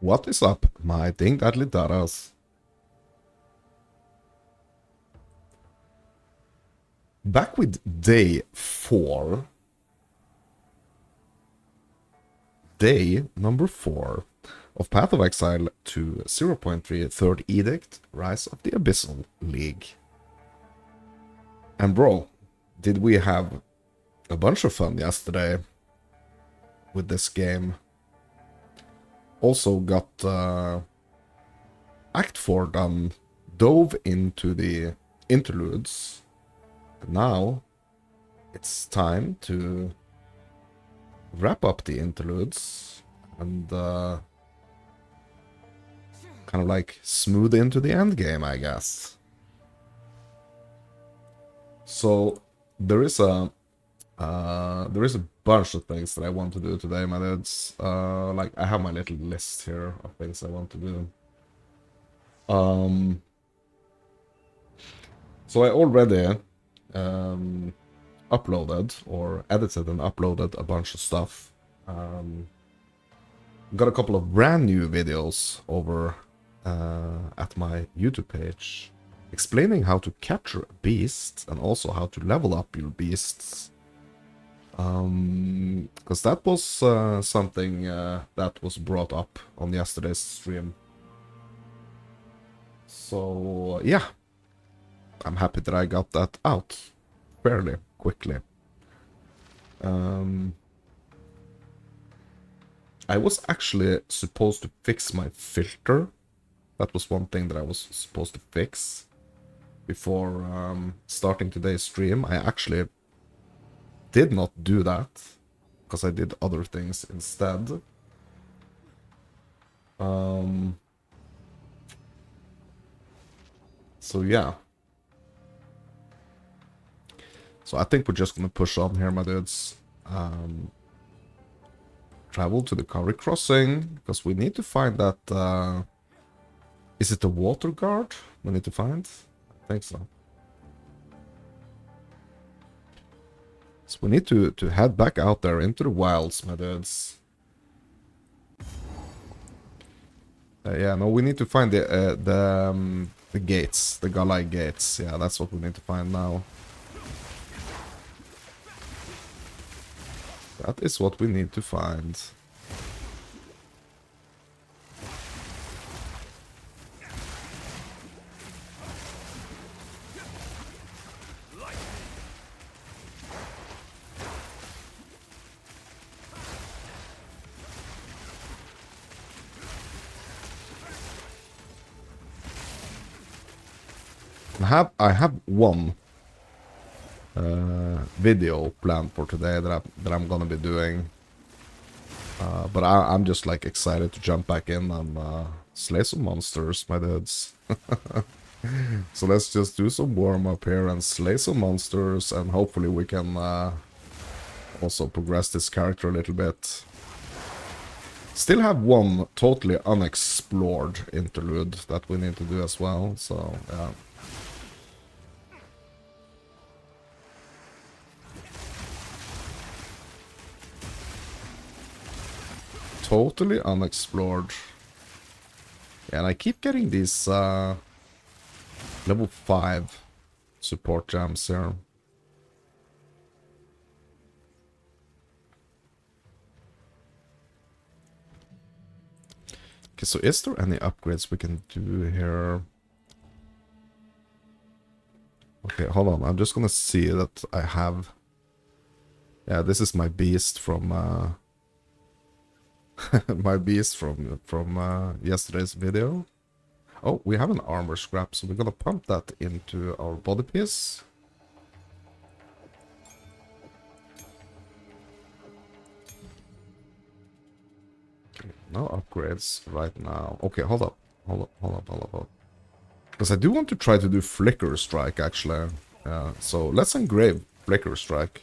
What is up, my ding dadly dadas? Back with day 4. Day number 4 of Path of Exile to 0.3 Third Edict, Rise of the Abyssal League. And bro, did we have a bunch of fun yesterday with this game. Also got Act 4 done, dove into the interludes, and now it's time to wrap up the interludes and kind of like smooth into the end game, I guess. So there is a bunch of things that I want to do today, my dudes. Like I have my little list here of things I want to do. So I already uploaded or edited and uploaded a bunch of stuff. Got a couple of brand new videos over at my YouTube page explaining how to capture a beast and also how to level up your beasts. Because that was something that was brought up on yesterday's stream. So yeah, I'm happy that I got that out fairly quickly. I was actually supposed to fix my filter. That was one thing that I was supposed to fix before starting today's stream. I actually did not do that because I did other things instead. So yeah. So I think we're just gonna push on here, my dudes. Travel to the Curry Crossing, because we need to find that... is it the water guard we need to find? I think so. So we need to head back out there into the wilds, my dudes. Yeah, no, we need to find the gates, the Galai gates. Yeah, that's what we need to find now. That is what we need to find. I have one video planned for today that I'm gonna be doing, but I'm just like excited to jump back in and slay some monsters, my dudes. So let's just do some warm up here and slay some monsters, and hopefully we can also progress this character a little bit. Still have one totally unexplored interlude that we need to do as well, so yeah. Totally unexplored. Yeah, and I keep getting these level 5 support gems here. Okay, so is there any upgrades we can do here? Okay, hold on. I'm just gonna see that I have... Yeah, this is my beast from... my beast from yesterday's video. Oh, we have an armor scrap, so we're gonna pump that into our body piece. Okay, no upgrades right now. Okay, hold up. Hold up. Because I do want to try to do Flicker Strike, actually. So let's engrave Flicker Strike.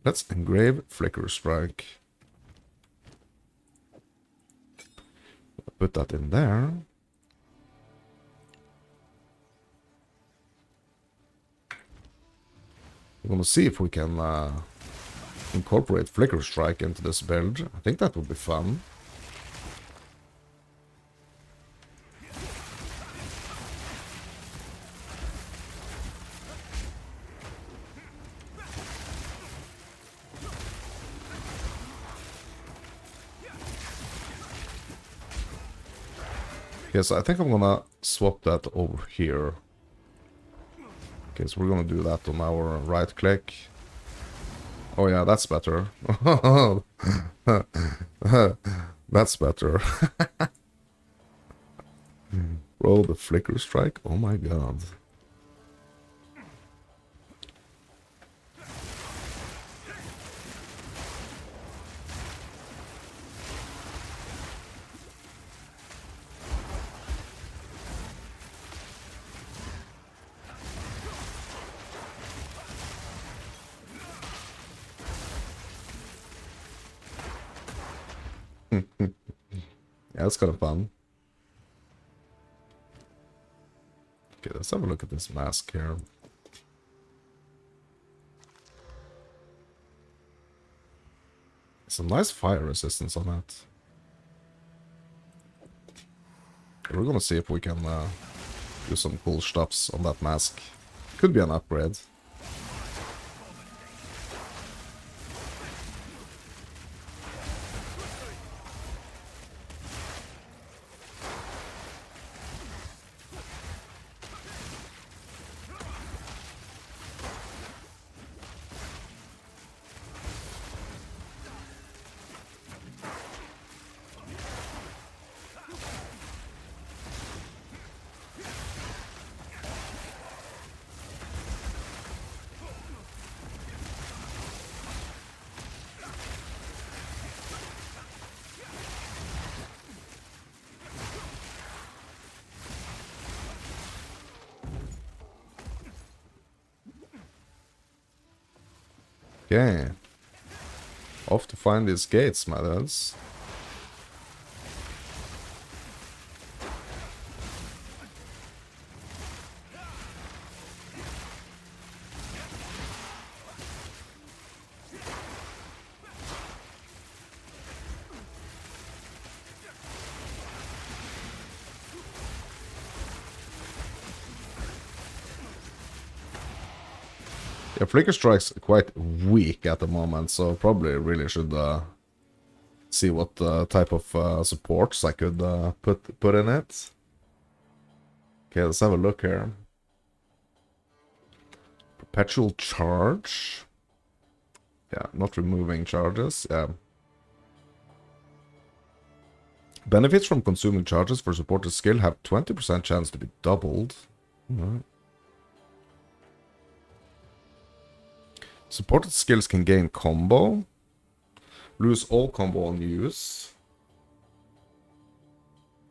Let's engrave Flicker Strike. Put that in there. We're gonna see if we can incorporate Flicker Strike into this build. I think that would be fun. Okay, so I think I'm gonna swap that over here. Okay, so we're gonna do that on our right click. Oh yeah, that's better. That's better. Roll the flicker strike. Oh my god. Yeah, that's kind of fun. Okay, let's have a look at this mask here. Some nice fire resistance on that. We're gonna see if we can do some cool stuffs on that mask. Could be an upgrade. Okay. Off to find these gates, my dudes. Yeah, Flicker Strike's quite weak at the moment, so probably really should see what type of supports I could put in it. Okay, let's have a look here. Perpetual charge. Yeah, not removing charges. Yeah. Benefits from consuming charges for supported skill have 20% chance to be doubled. Alright. Supported skills can gain combo. Lose all combo on use.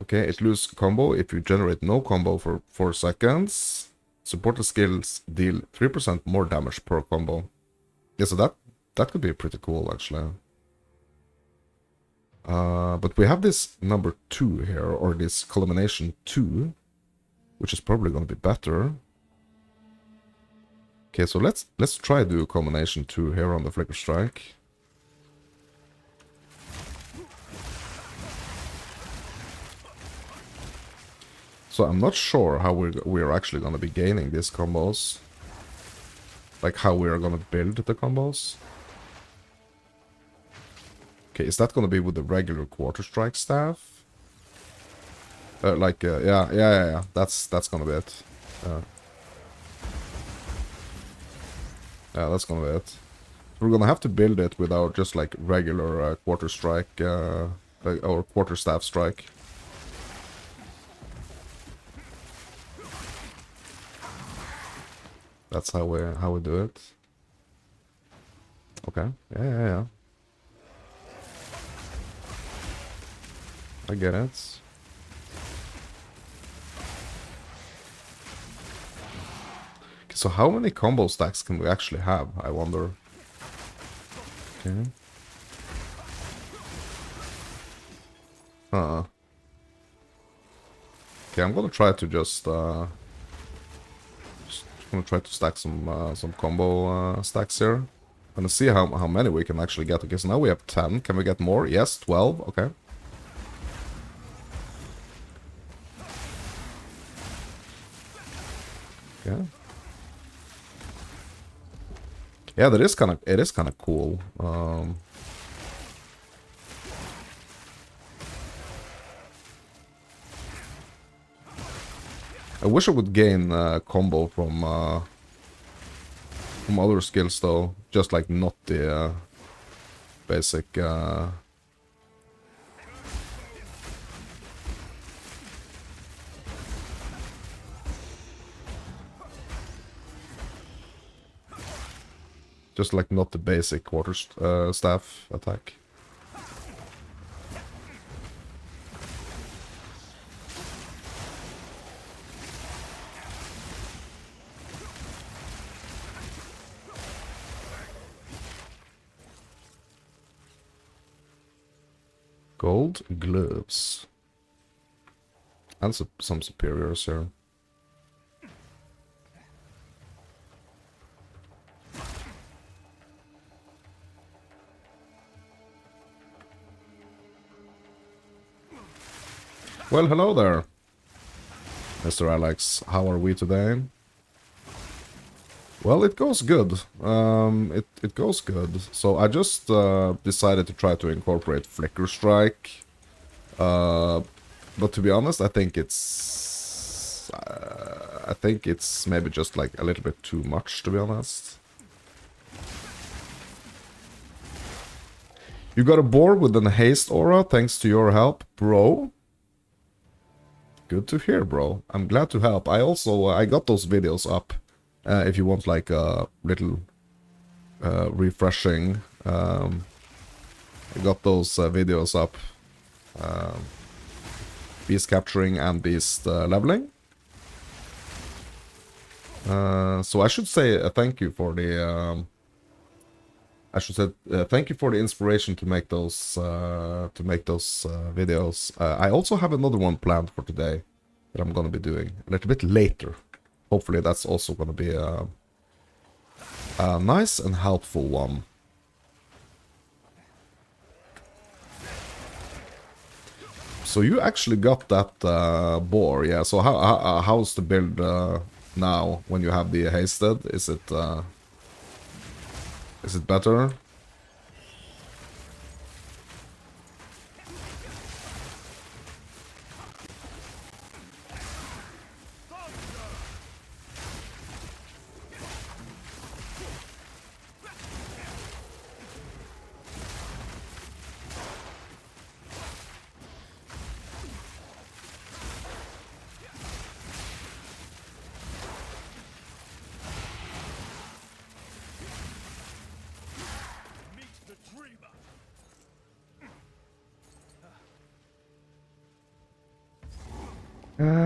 Okay, it loses combo if you generate no combo for 4 seconds. Supported skills deal 3% more damage per combo. Yeah, so that could be pretty cool, actually. But we have this number 2 here, or this culmination 2, which is probably going to be better. Okay, so let's try do culmination 2 here on the Flicker Strike. So I'm not sure how we're actually going to be gaining these combos. Like how we're going to build the combos. Okay, is that going to be with the regular Quarter Strike staff? Yeah. That's going to be it. Yeah, that's going to be it. We're going to have to build it with our just like regular Quarter Strike, or Quarter Staff Strike. That's how we do it. Okay. Yeah. I get it. Okay, so how many combo stacks can we actually have, I wonder? Okay. Okay, I'm gonna try to just gonna try to stack some combo stacks here. Gonna see how many we can actually get. Okay, so now we have 10. Can we get more? Yes, 12. Okay. Yeah. Yeah, it is kind of cool. I wish I would gain combo from other skills though, just like not the basic. Just like not the basic quarter staff attack. Gold gloves. And some superiors here. Well, hello there, Mr. Alex. How are we today? Well, it goes good. It goes good. So I just decided to try to incorporate Flicker Strike. But to be honest, I think it's maybe just like a little bit too much, to be honest. You got a board with an haste aura thanks to your help, bro. Good to hear, bro. I'm glad to help. I also I got those videos up. If you want like a little refreshing, I got those videos up. Beast capturing and beast leveling. So I should say thank you for the. I should say thank you for the inspiration to make those videos. I also have another one planned for today that I'm gonna be doing a little bit later. Hopefully that's also gonna be a nice and helpful one. So you actually got that boar, yeah. So how's the build now when you have the hasted? Is it better?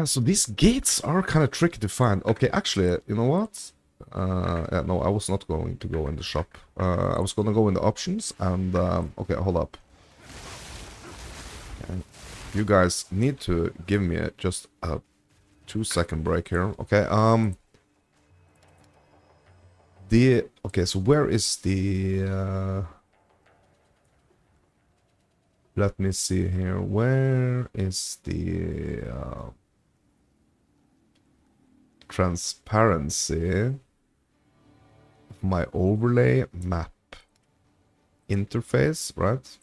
So these gates are kind of tricky to find. Okay, actually, you know what? Yeah, no, I was not going to go in the shop. I was gonna go in the options and, okay, hold up. And you guys need to give me just a 2-second break here. Okay, okay, so where is the, let me see here. Where is the, transparency of my overlay map interface, right?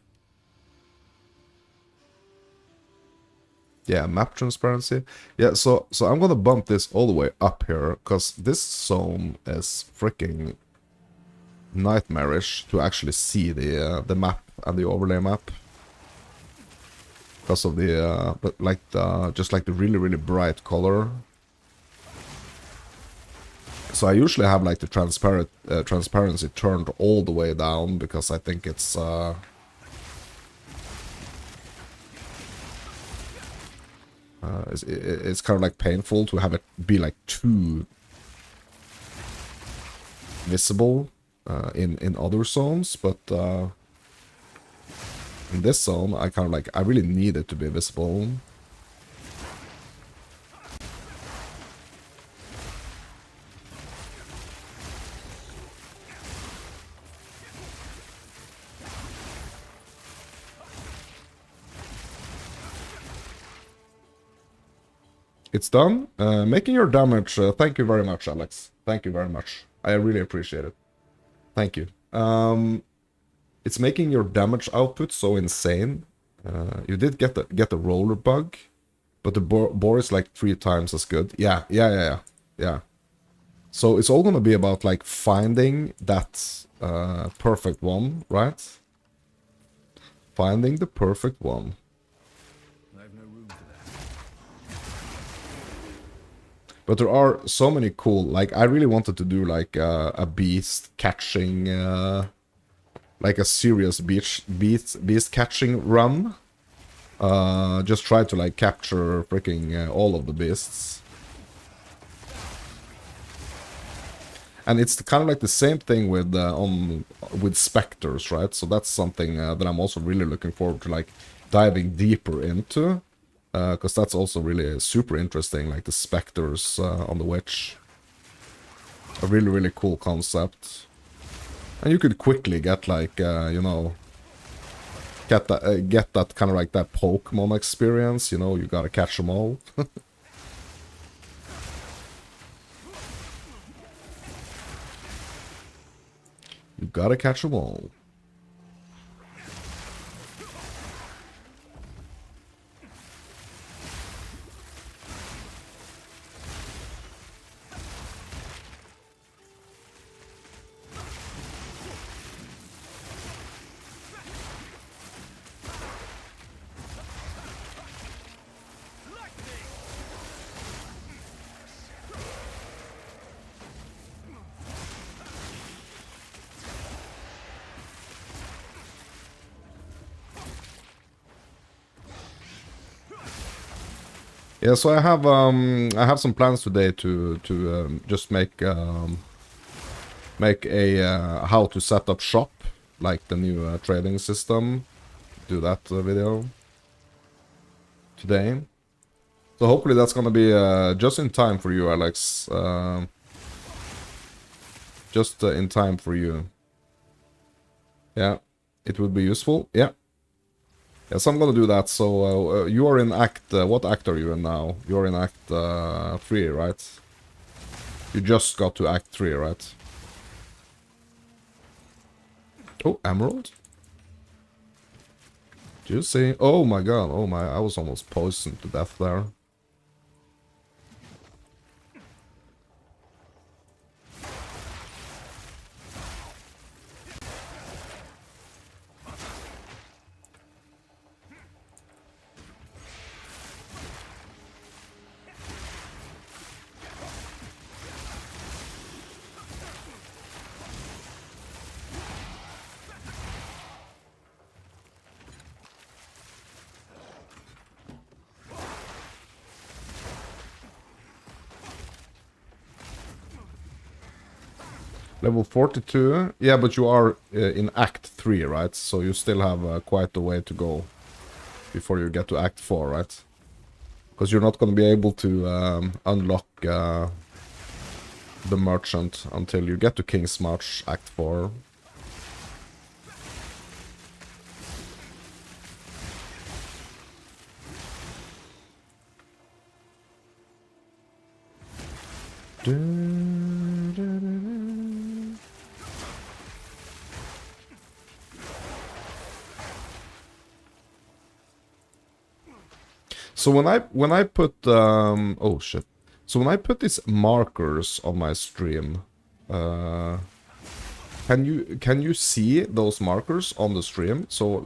Yeah, map transparency. Yeah, so I'm gonna bump this all the way up here because this zone is freaking nightmarish to actually see the map and the overlay map because of the just like the really bright color. So I usually have like the transparency turned all the way down because I think it's kind of like painful to have it be like too visible in other zones, but in this zone I kind of like I really need it to be visible. It's done. Making your damage. Thank you very much, Alex. Thank you very much. I really appreciate it. Thank you. It's making your damage output so insane. You did get the roller bug, But the boar is like 3 times as good. Yeah. So it's all gonna be about like finding that perfect one, right? Finding the perfect one. I have no room for that. But there are so many cool, like I really wanted to do like a beast catching, like a serious beast catching run. Just try to like capture freaking all of the beasts. And it's kind of like the same thing with specters, right? So that's something that I'm also really looking forward to, like diving deeper into, because that's also really super interesting, like the specters on the witch. A really, really cool concept. And you could quickly get like, you know, get that kind of like that Pokemon experience, you know, you gotta catch them all. You gotta catch them all. Yeah, so I have some plans today to just make a how to set up shop, like the new trading system. Do that video today. So hopefully that's gonna be just in time for you, Alex. Just in time for you. Yeah, it would be useful. Yeah. Yes, I'm gonna do that. So you are in act. What act are you in now? You're in act 3, right? You just got to act 3, right? Oh, emerald. Juicy. Oh my god. Oh my. I was almost poisoned to death there. Level 42. Yeah, but you are in Act 3, right? So you still have quite a way to go before you get to Act 4, right? Because you're not going to be able to unlock the merchant until you get to King's March Act 4. So when I put oh shit. So when I put these markers on my stream, can you see those markers on the stream? So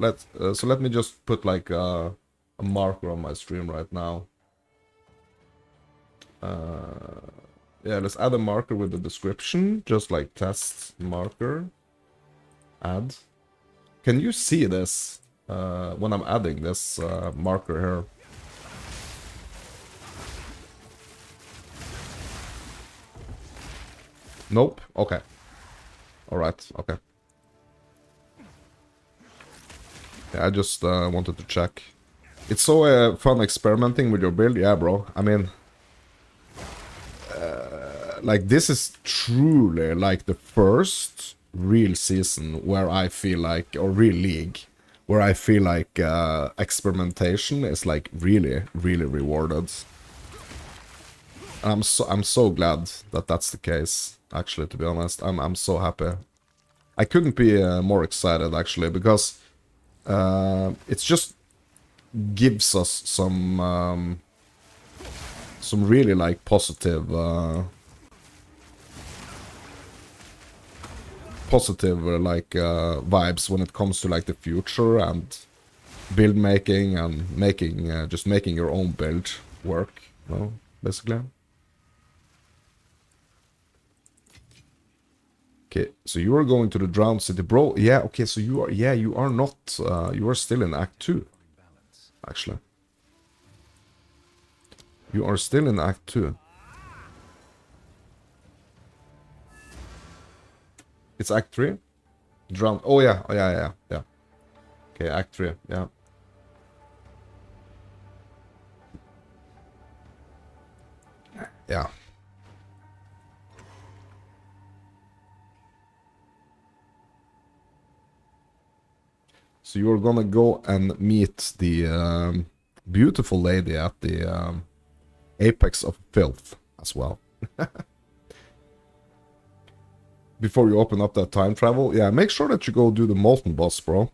let me just put like a marker on my stream right now. Yeah, let's add a marker with the description, just like test marker. Add. Can you see this when I'm adding this marker here? Nope. Okay. Alright, okay. Yeah, I just wanted to check. It's so fun experimenting with your build. Yeah, bro. I mean, like, this is truly, like, the first real season where I feel like, or real league, where I feel like experimentation is, like, really, really rewarded. And I'm so glad that that's the case, actually, to be honest. I'm so happy. I couldn't be more excited, actually, because it's just gives us some some really like positive vibes when it comes to like the future and build making and making just making your own build work, you know, basically. Okay, so you are going to the Drowned City, bro. Yeah, okay, so you are, yeah, you are not, you are still in Act 2, actually. You are still in Act 2. It's Act 3? Drowned, oh yeah, yeah. Okay, Act 3, yeah. Yeah. So you're gonna go and meet the beautiful lady at the apex of filth as well. Before you open up that time travel, yeah, make sure that you go do the Molten boss, bro.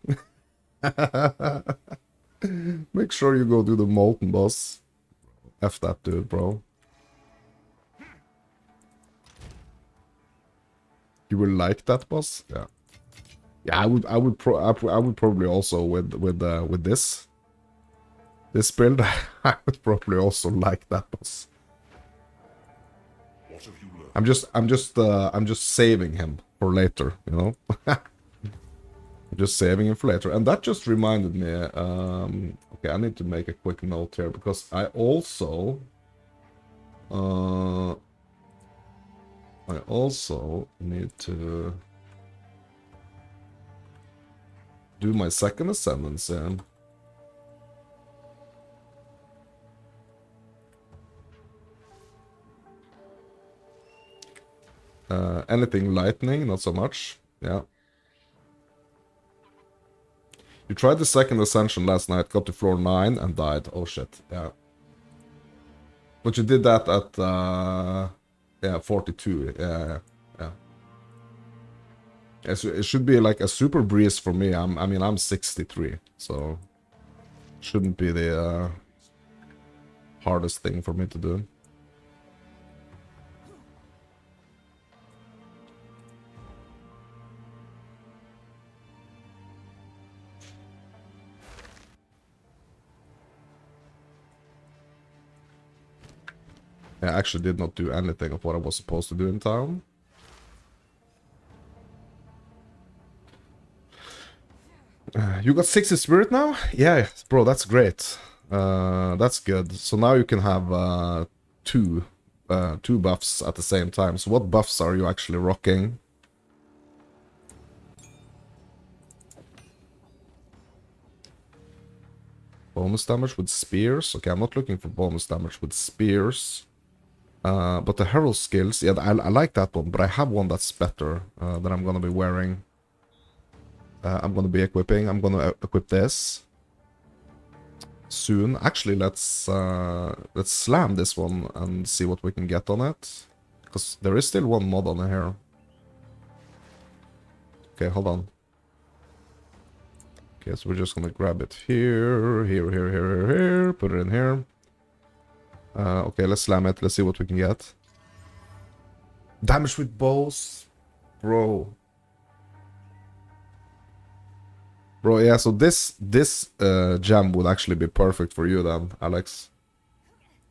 Make sure you go do the Molten boss. F that dude, bro. You will like that boss? Yeah. Yeah, I would probably also with this build, I would probably also like that boss. I'm just saving him for later, you know. I'm just saving him for later, and that just reminded me. Okay, I need to make a quick note here because I also need to do my second ascendancy. Anything lightning, not so much. Yeah. You tried the second ascension last night, got to floor 9 and died. Oh shit, yeah. But you did that at, yeah, 42, yeah. It should be like a super breeze for me. I mean, I'm 63, so shouldn't be the hardest thing for me to do. I actually did not do anything of what I was supposed to do in town. You got 60 spirit now? Yeah, bro, that's great. That's good. So now you can have two buffs at the same time. So what buffs are you actually rocking? Bonus damage with spears. Okay, I'm not looking for bonus damage with spears. But the herald skills, yeah, I like that one, but I have one that's better that I'm gonna be wearing. I'm gonna be equipping. I'm gonna equip this soon. Actually, let's slam this one and see what we can get on it, because there is still one mod on here. Okay, hold on. Okay, so we're just gonna grab it here, put it in here. Okay, let's slam it. Let's see what we can get. Damage with bows, bro. Bro, yeah, so this gem would actually be perfect for you then, Alex.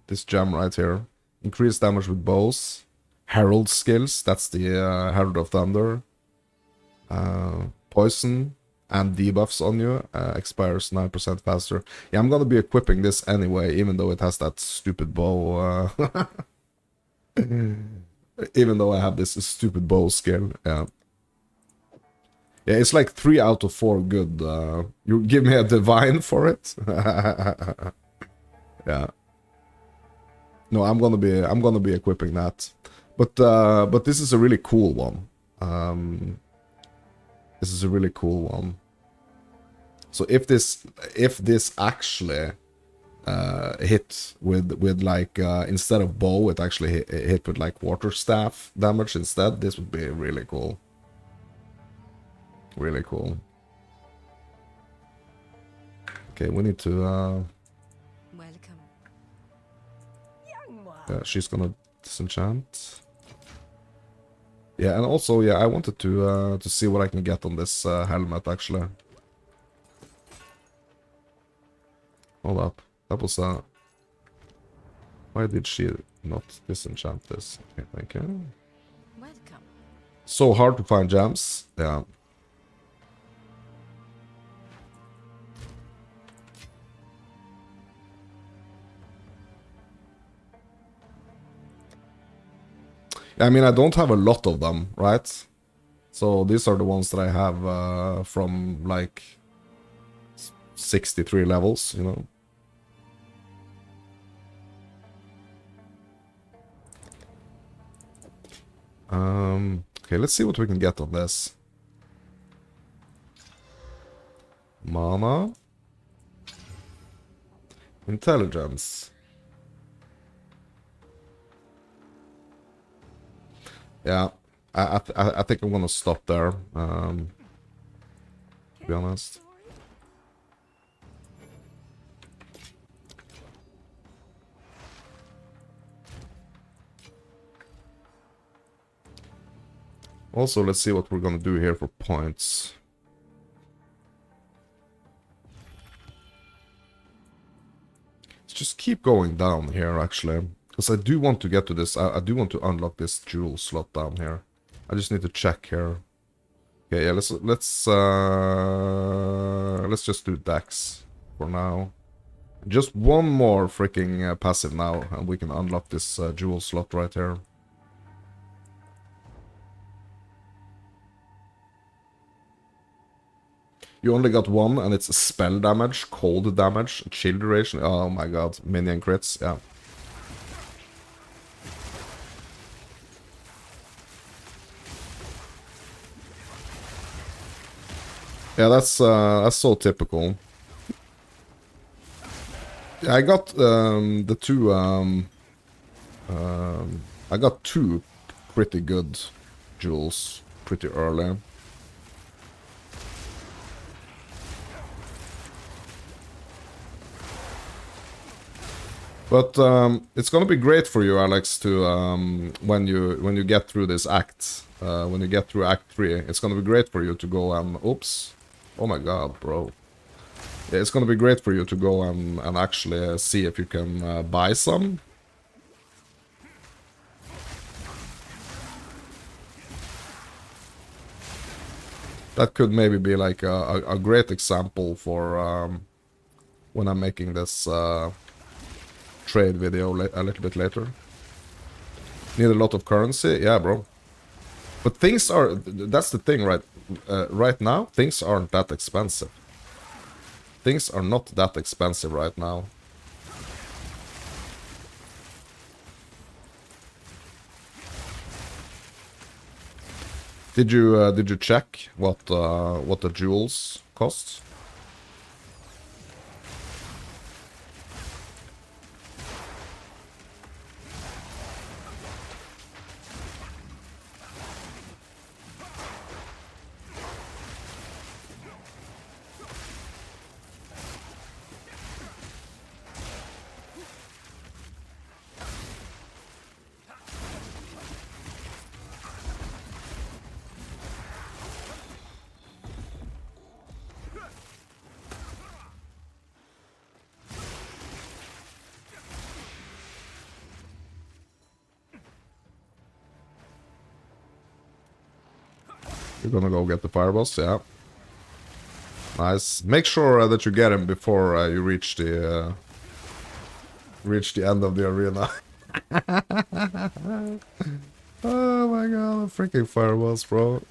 This gem right here. Increased damage with bows. Herald skills, that's the Herald of Thunder. Poison and debuffs on you. Expires 9% faster. Yeah, I'm gonna be equipping this anyway, even though it has that stupid bow. Even though I have this stupid bow skill, yeah. Yeah, it's like 3 out of 4 good. You give me a divine for it? Yeah. No, I'm gonna be equipping that. But this is a really cool one. This is a really cool one. So if this actually hit with like instead of bow, it actually hit with like quarterstaff damage instead, this would be really cool. Really cool. Okay, we need to Welcome. Young one. Yeah, she's gonna disenchant. Yeah, and also, yeah, I wanted to see what I can get on this helmet, actually. Hold up. That was why did she not disenchant this? Okay, thank you. Welcome. So hard to find gems. Yeah. I mean, I don't have a lot of them, right? So these are the ones that I have from like 63 levels, you know. Okay, let's see what we can get on this. Mana. Intelligence. Yeah, I think I'm gonna stop there, to be honest. Also, let's see what we're gonna do here for points. Let's just keep going down here, actually. Because I do want to get to this, I do want to unlock this jewel slot down here. I just need to check here. Okay, yeah, let's just do Dex for now. Just one more freaking passive now, and we can unlock this jewel slot right here. You only got one, and it's spell damage, cold damage, chill duration. Oh my god, minion crits, yeah. Yeah, that's so typical. Yeah, I got the two I got two pretty good jewels pretty early. But it's gonna be great for you, Alex, to when you get through this act, when you get through Act 3, it's gonna be great for you to go and oops, oh my god, bro. Yeah, it's gonna be great for you to go and actually see if you can buy some. That could maybe be like a great example for when I'm making this trade video a little bit later. Need a lot of currency? Yeah, bro. But things are... That's the thing, right? Right now, things aren't that expensive. Things are not that expensive right now. Did you check what the jewels cost? You're gonna go get the fireballs, yeah. Nice. Make sure that you get him before you reach the end of the arena. Oh my god, freaking fireballs, bro.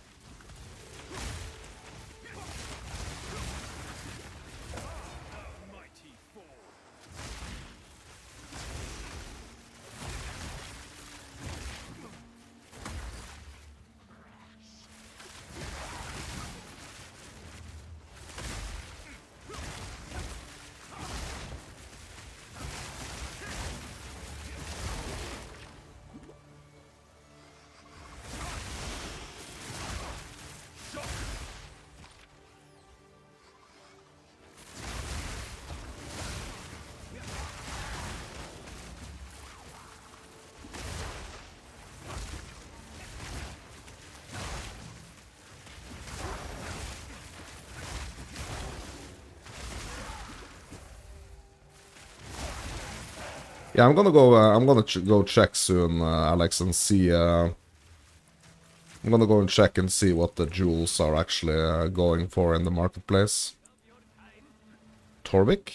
Yeah, I'm gonna go. I'm gonna go check soon, Alex, and see. I'm gonna go and check and see what the jewels are actually going for in the marketplace. Torvik?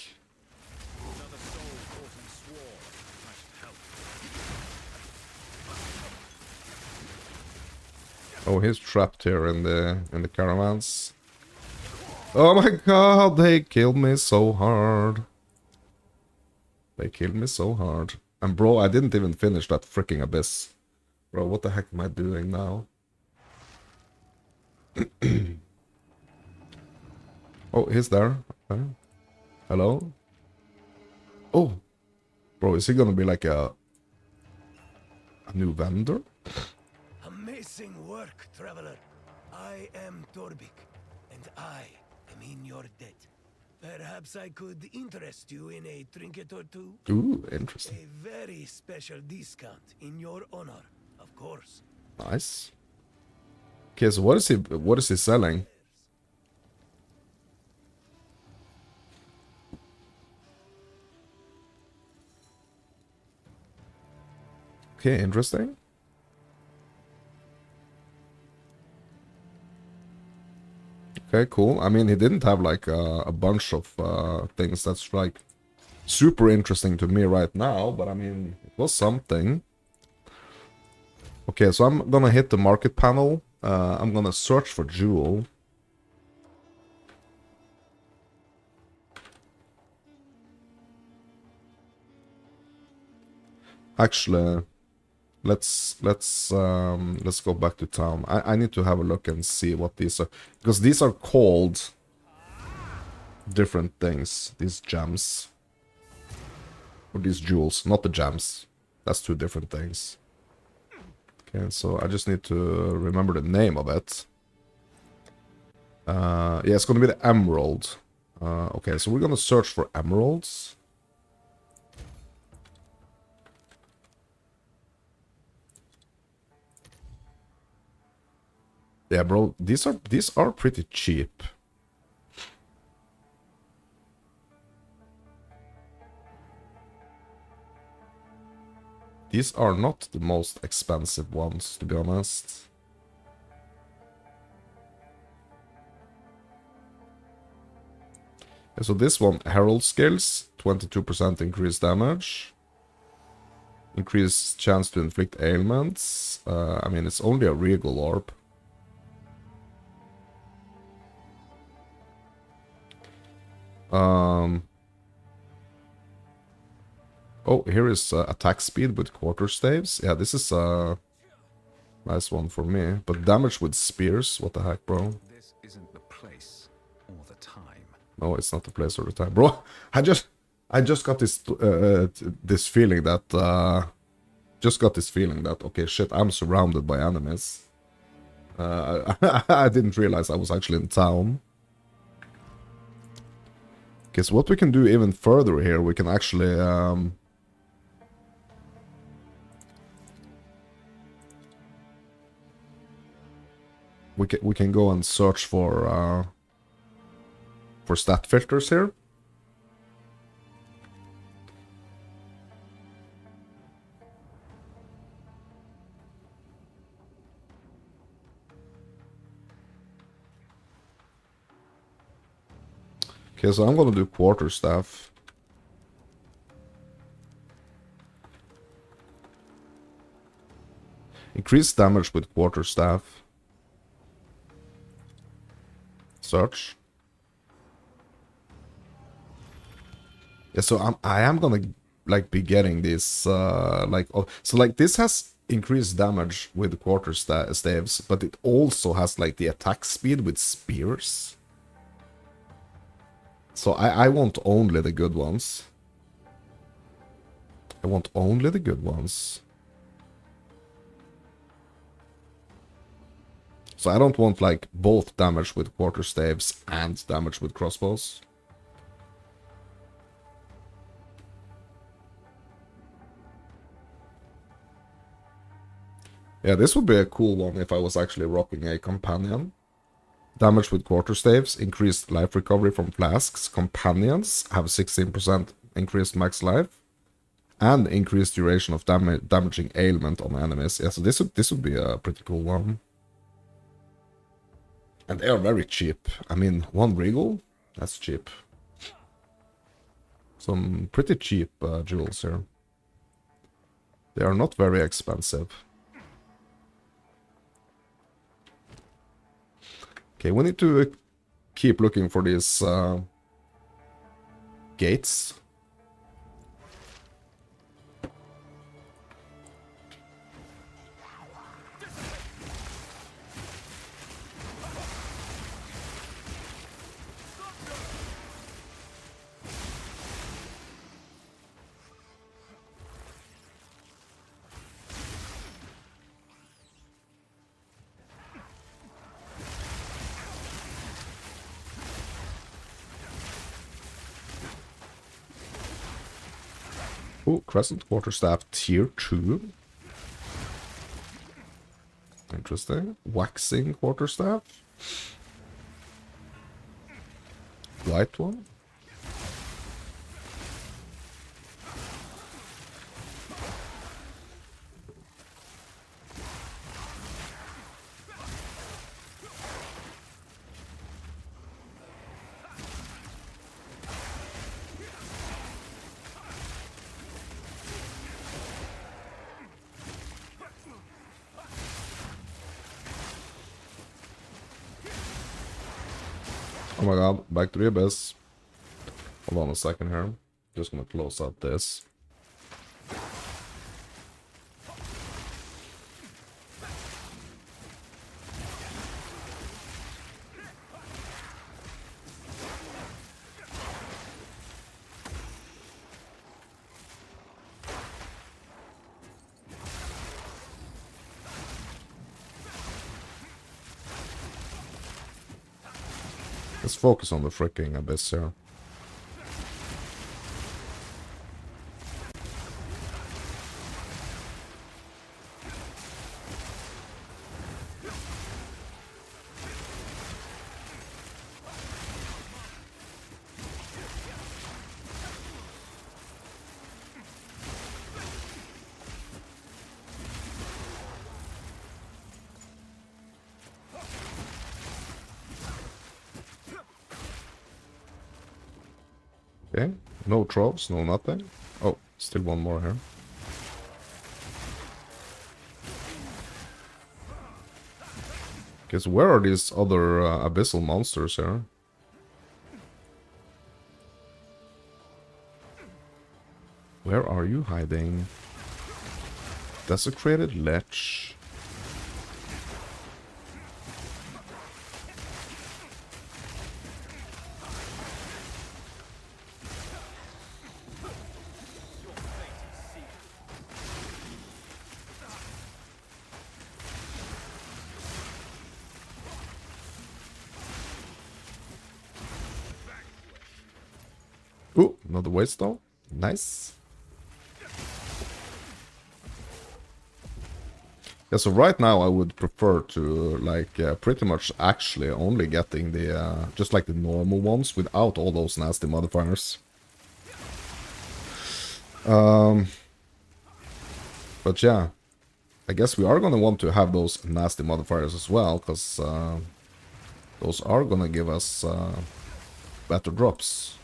Oh, he's trapped here in the caravans. Oh my god, they killed me so hard. They killed me so hard. And bro, I didn't even finish that freaking abyss. Bro, what the heck am I doing now? Oh, he's there. Okay. Hello? Oh, bro, is he gonna be like a new vendor? Amazing work, traveler. I am Torbik, and I am in your debt. Perhaps I could interest you in a trinket or two? Ooh, interesting. A very special discount in your honor, of course. Nice. Okay, so what is he selling? Okay, interesting. Okay, cool. I mean, he didn't have like a bunch of things that's like super interesting to me right now, but I mean, it was something. Okay, so I'm gonna hit the market panel. I'm gonna search for jewel. Actually, let's go back to town. I need to have a look and see what these are, because these are called different things. These gems or these jewels, not the gems. That's two different things. Okay, so I just need to remember the name of it. Yeah, it's gonna be the emerald. Okay, so we're gonna search for emeralds. Yeah, bro, these are pretty cheap. These are not the most expensive ones, to be honest. Yeah, so this one, Herald Skills, 22% increased damage. Increased chance to inflict ailments. I mean, it's only a regal orb. Oh, here is attack speed with quarter staves. Yeah, this is a nice one for me. But damage with spears, what the heck, bro? This isn't the place or the time. No, it's not the place or the time, bro. I just got this feeling that okay, shit, I'm surrounded by enemies. I didn't realize I was actually in town. Okay, so what we can do even further here, we can actually we can go and search for stat filters here. Okay, so I'm gonna do quarterstaff. Increase damage with quarterstaff. Search. Yeah, so I am gonna like be getting this like oh, so like this has increased damage with staves, but it also has like the attack speed with spears. So I want only the good ones. I want only the good ones. So I don't want like both damage with quarterstaves and damage with crossbows. Yeah, this would be a cool one if I was actually rocking a companion. Damage with quarterstaves, increased life recovery from flasks. Companions have 16% increased max life. And increased duration of damaging ailment on enemies. Yeah, so this would be a pretty cool one. And they are very cheap. I mean, 1 regal? That's cheap. Some pretty cheap jewels here. They are not very expensive. Okay, we need to keep looking for these gates. Oh, Crescent Quarterstaff Tier 2. Interesting. Waxing Quarterstaff. Light one. Oh my god, back to the abyss. Hold on a second here. Just gonna close out this. Let's focus on the freaking abyss here. Okay, no trolls, no nothing. Oh, still one more here. Okay, so where are these other abyssal monsters here? Where are you hiding? Desecrated Lich. Ooh, another waystone. Nice. Yeah, so right now I would prefer to, like, pretty much actually only getting the, just like the normal ones without all those nasty modifiers. But yeah, I guess we are gonna want to have those nasty modifiers as well, because those are gonna give us better drops.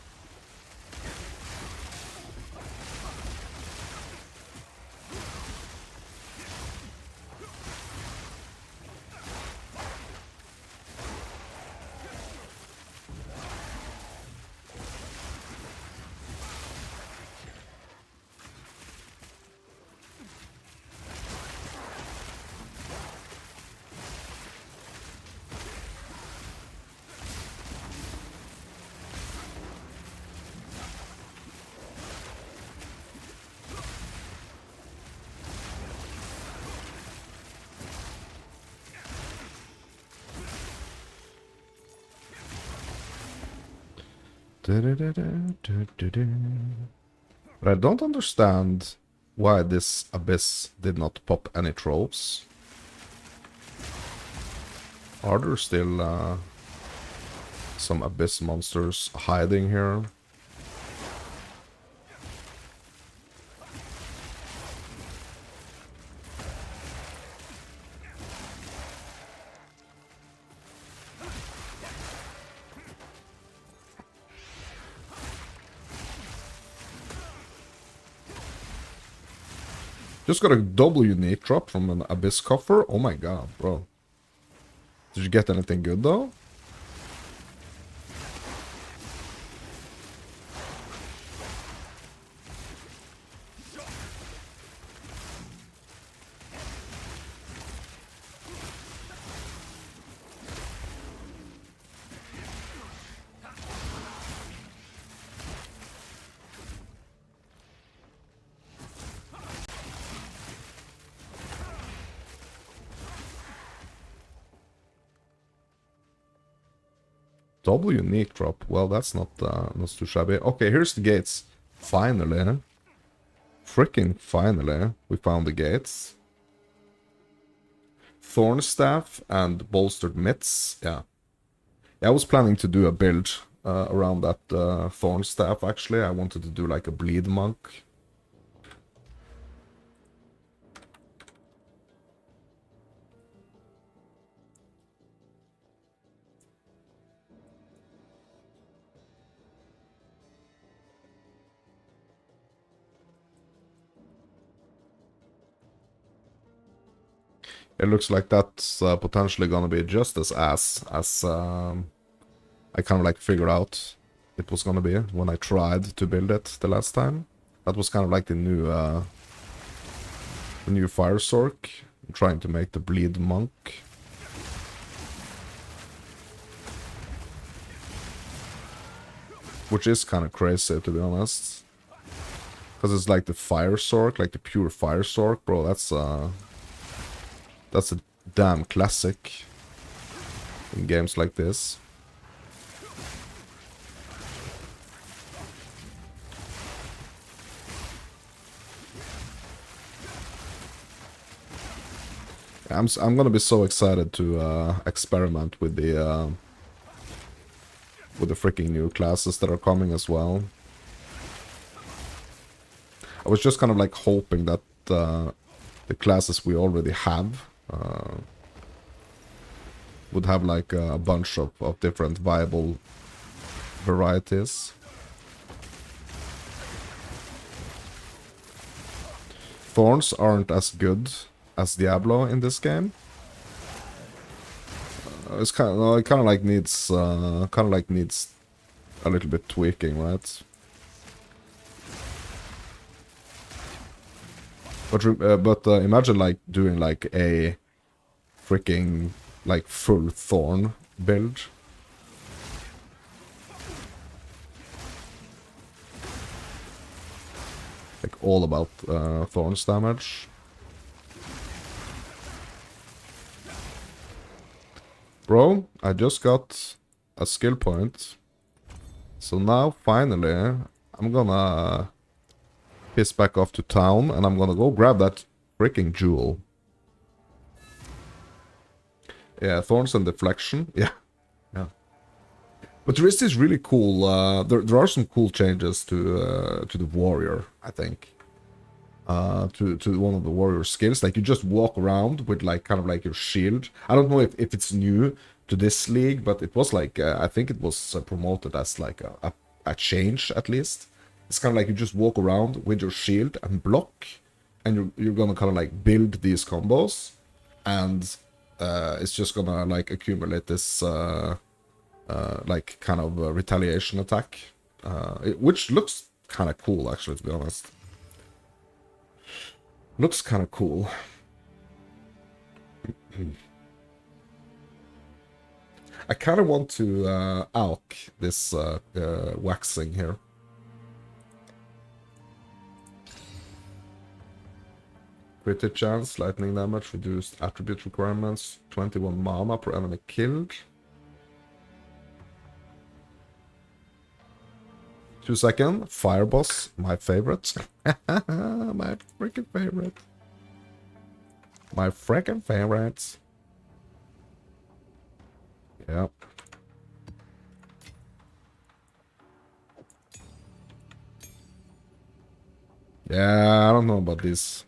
But I don't understand why this abyss did not pop any tropes. Are there still some abyss monsters hiding here? Just got a double unique drop from an Abyss coffer. Oh my god, bro. Did you get anything good though? Double unique drop. Well, that's not too shabby. Okay, here's the gates. Finally. Freaking finally. We found the gates. Thorn Staff and Bolstered Mitts. Yeah. I was planning to do a build around that Thorn Staff, actually. I wanted to do like a Bleed Monk. It looks like that's potentially gonna be just as I kind of like figured out it was gonna be when I tried to build it the last time. That was kind of like the new Fire Sork. I'm trying to make the Bleed Monk. Which is kind of crazy, to be honest. Because it's like the Fire Sork, like the pure Fire Sork, bro. That's a damn classic in games like this. I'm gonna be so excited to experiment with the freaking new classes that are coming as well. I was just kind of like hoping that the classes we already have would have like a bunch of different viable varieties. Thorns aren't as good as Diablo in this game. It's kind of like needs a little bit tweaking, right? But imagine like doing like a freaking like full Thorn build. Like all about Thorns damage. Bro, I just got a skill point. So now, finally, I'm gonna piss back off to town, and I'm gonna go grab that freaking jewel. Yeah, Thorns and Deflection. Yeah. Yeah. But there is this really cool, there are some cool changes to the warrior, I think. To one of the warrior skills. Like, you just walk around with, like, kind of like your shield. I don't know if it's new to this league, but it was, like, I think it was promoted as, like, a change, at least. It's kind of like you just walk around with your shield and block, and you're gonna kind of, like, build these combos, and it's just gonna, like, accumulate this, like, kind of retaliation attack, which looks kind of cool, actually, to be honest. Looks kind of cool. I kind of want to alch this waxing here. Critic chance, lightning damage, reduced attribute requirements, 21 mana per enemy killed. 2 seconds, Fire Boss, my favorite. My freaking favorite. My freaking favorite. Yep. Yeah, I don't know about this.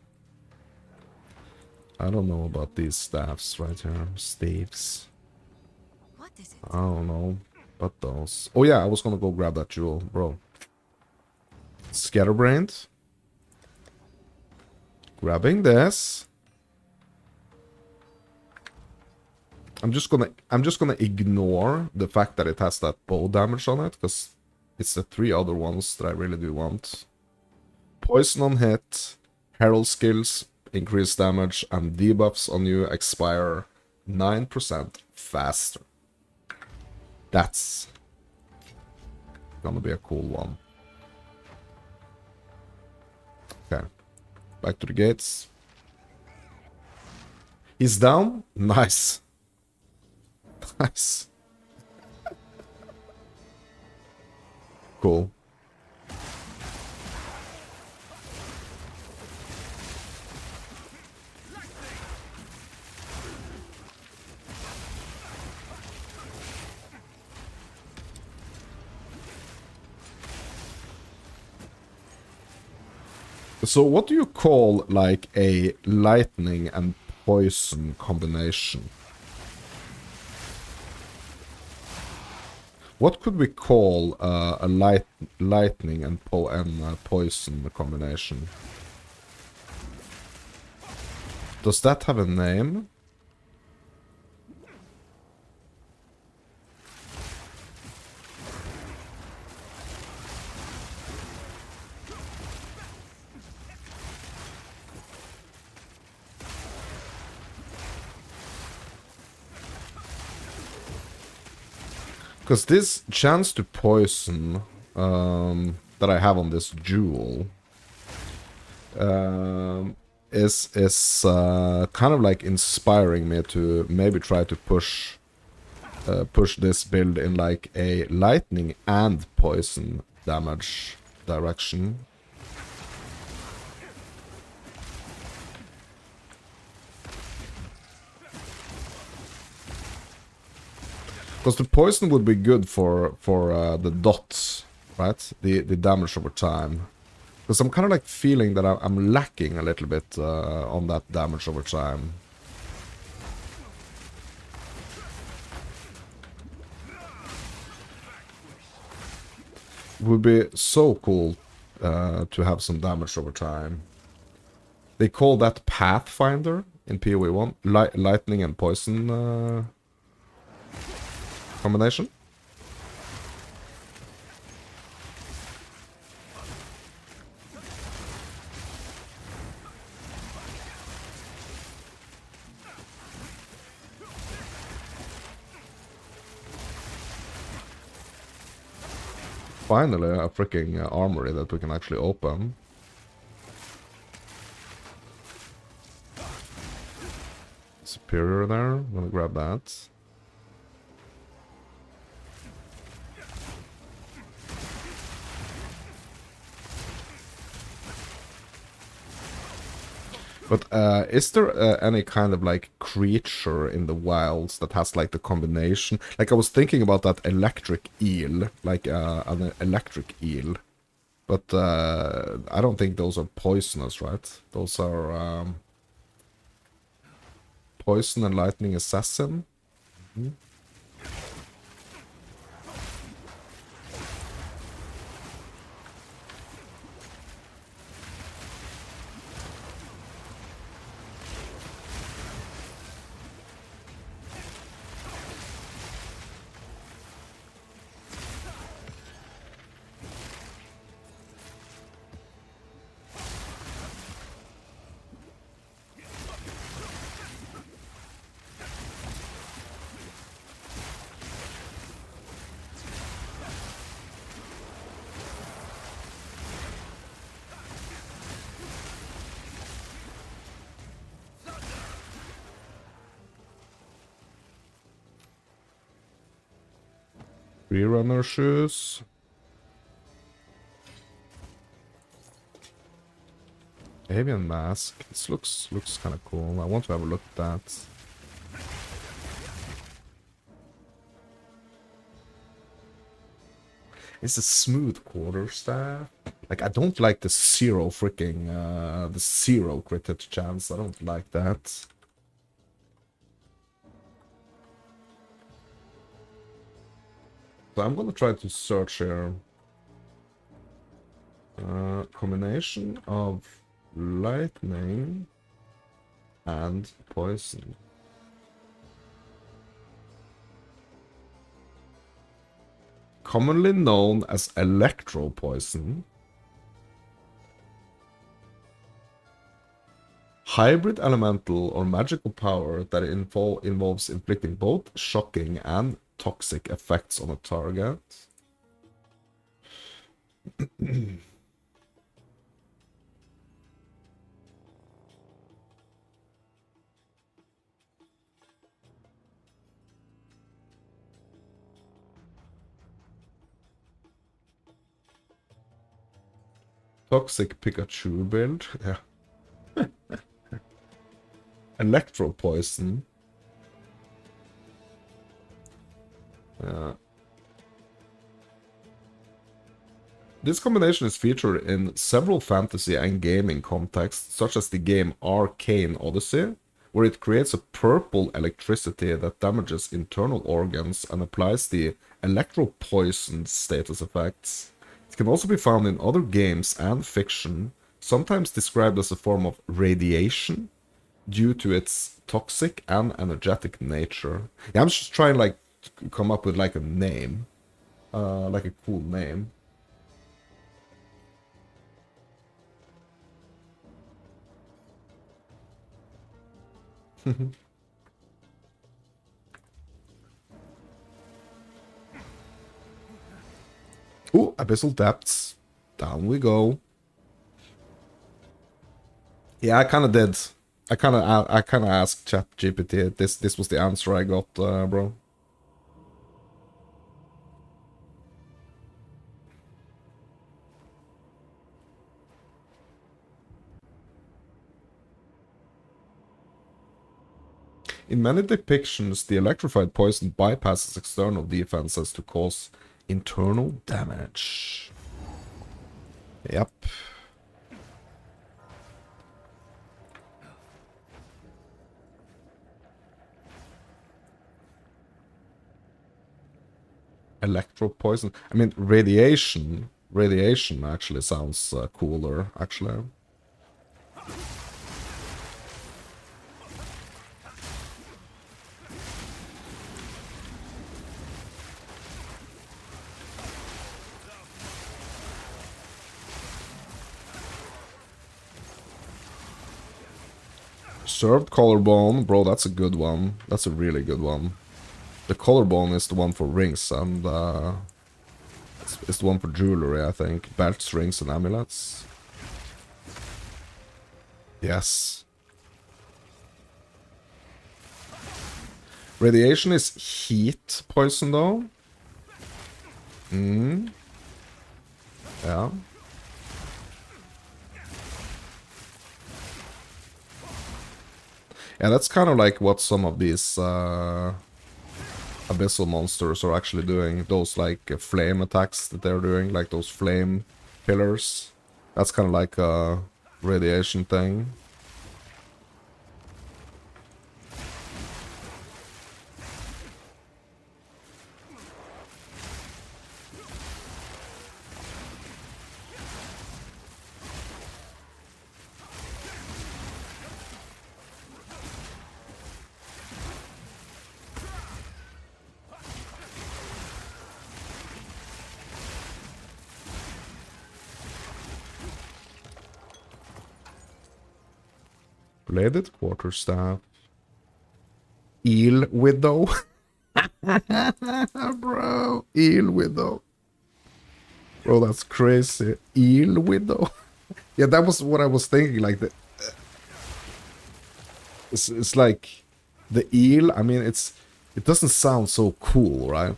I don't know about these staffs right here. Staves. What is it? I don't know. But those. Oh yeah, I was gonna go grab that jewel, bro. Scatterbrained. Grabbing this. I'm just gonna ignore the fact that it has that bow damage on it, because it's the 3 other ones that I really do want. Poison on hit, herald skills, increase damage, and debuffs on you expire 9% faster. That's gonna be a cool one. Okay, back to the gates. He's down? Nice. Nice. Cool. So what do you call, like, a lightning and poison combination? What could we call a lightning and poison combination? Does that have a name? Because this chance to poison that I have on this jewel is kind of like inspiring me to maybe try to push this build in like a lightning and poison damage direction. Because the poison would be good for the dots, right? The damage over time. Because I'm kind of like feeling that I'm lacking a little bit on that damage over time. It would be so cool to have some damage over time. They call that Pathfinder in PoE 1. Lightning and poison combination. Finally, a freaking armory that we can actually open. Superior there. I'm gonna grab that. But is there any kind of like creature in the wilds that has like the combination? Like I was thinking about that electric eel, like an electric eel. But I don't think those are poisonous, right? Those are poison and lightning assassin. Mm-hmm. Runner shoes. Avian mask. This looks kind of cool. I want to have a look at that. It's a smooth quarterstaff. Like I don't like the zero crit hit chance. I don't like that. So I'm gonna try to search here. Combination of lightning, and poison. Commonly known as electro poison. Hybrid elemental or magical power that involves inflicting both shocking and toxic effects on a target. Toxic Pikachu build, yeah. Electro poison. Yeah. This combination is featured in several fantasy and gaming contexts, such as the game Arcane Odyssey, where it creates a purple electricity that damages internal organs and applies the electro-poison status effects. It can also be found in other games and fiction, sometimes described as a form of radiation, due to its toxic and energetic nature. Yeah, I'm just trying like to come up with like a name, like a cool name. Ooh, Abyssal Depths. Down we go. Yeah, I kind of did. I kind of asked ChatGPT. This was the answer I got, bro. In many depictions, the electrified poison bypasses external defenses to cause internal damage. Yep. Electro poison. I mean, radiation. Radiation actually sounds cooler, actually. Served collarbone, bro, that's a good one. That's a really good one. The collarbone is the one for rings, and it's the one for jewelry, I think. Belts, rings, and amulets. Yes. Radiation is heat poison, though. Yeah. Yeah, that's kind of like what some of these Abyssal monsters are actually doing. Those like flame attacks that they're doing, like those flame pillars. That's kind of like a radiation thing. Bladed quarterstaff. Eel Widow. Bro, Eel Widow. Bro, that's crazy. Eel Widow. Yeah, that was what I was thinking. Like it's like the eel. I mean, it doesn't sound so cool, right?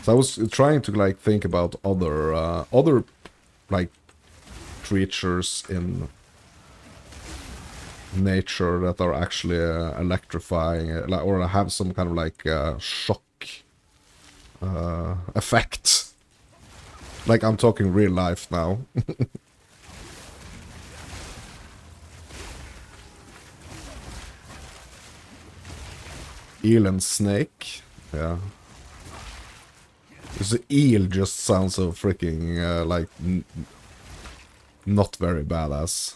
So I was trying to like think about other like creatures in nature that are actually electrifying, or have some kind of like shock effect. Like I'm talking real life now. Eel and snake, yeah. The eel just sounds so freaking like not very badass.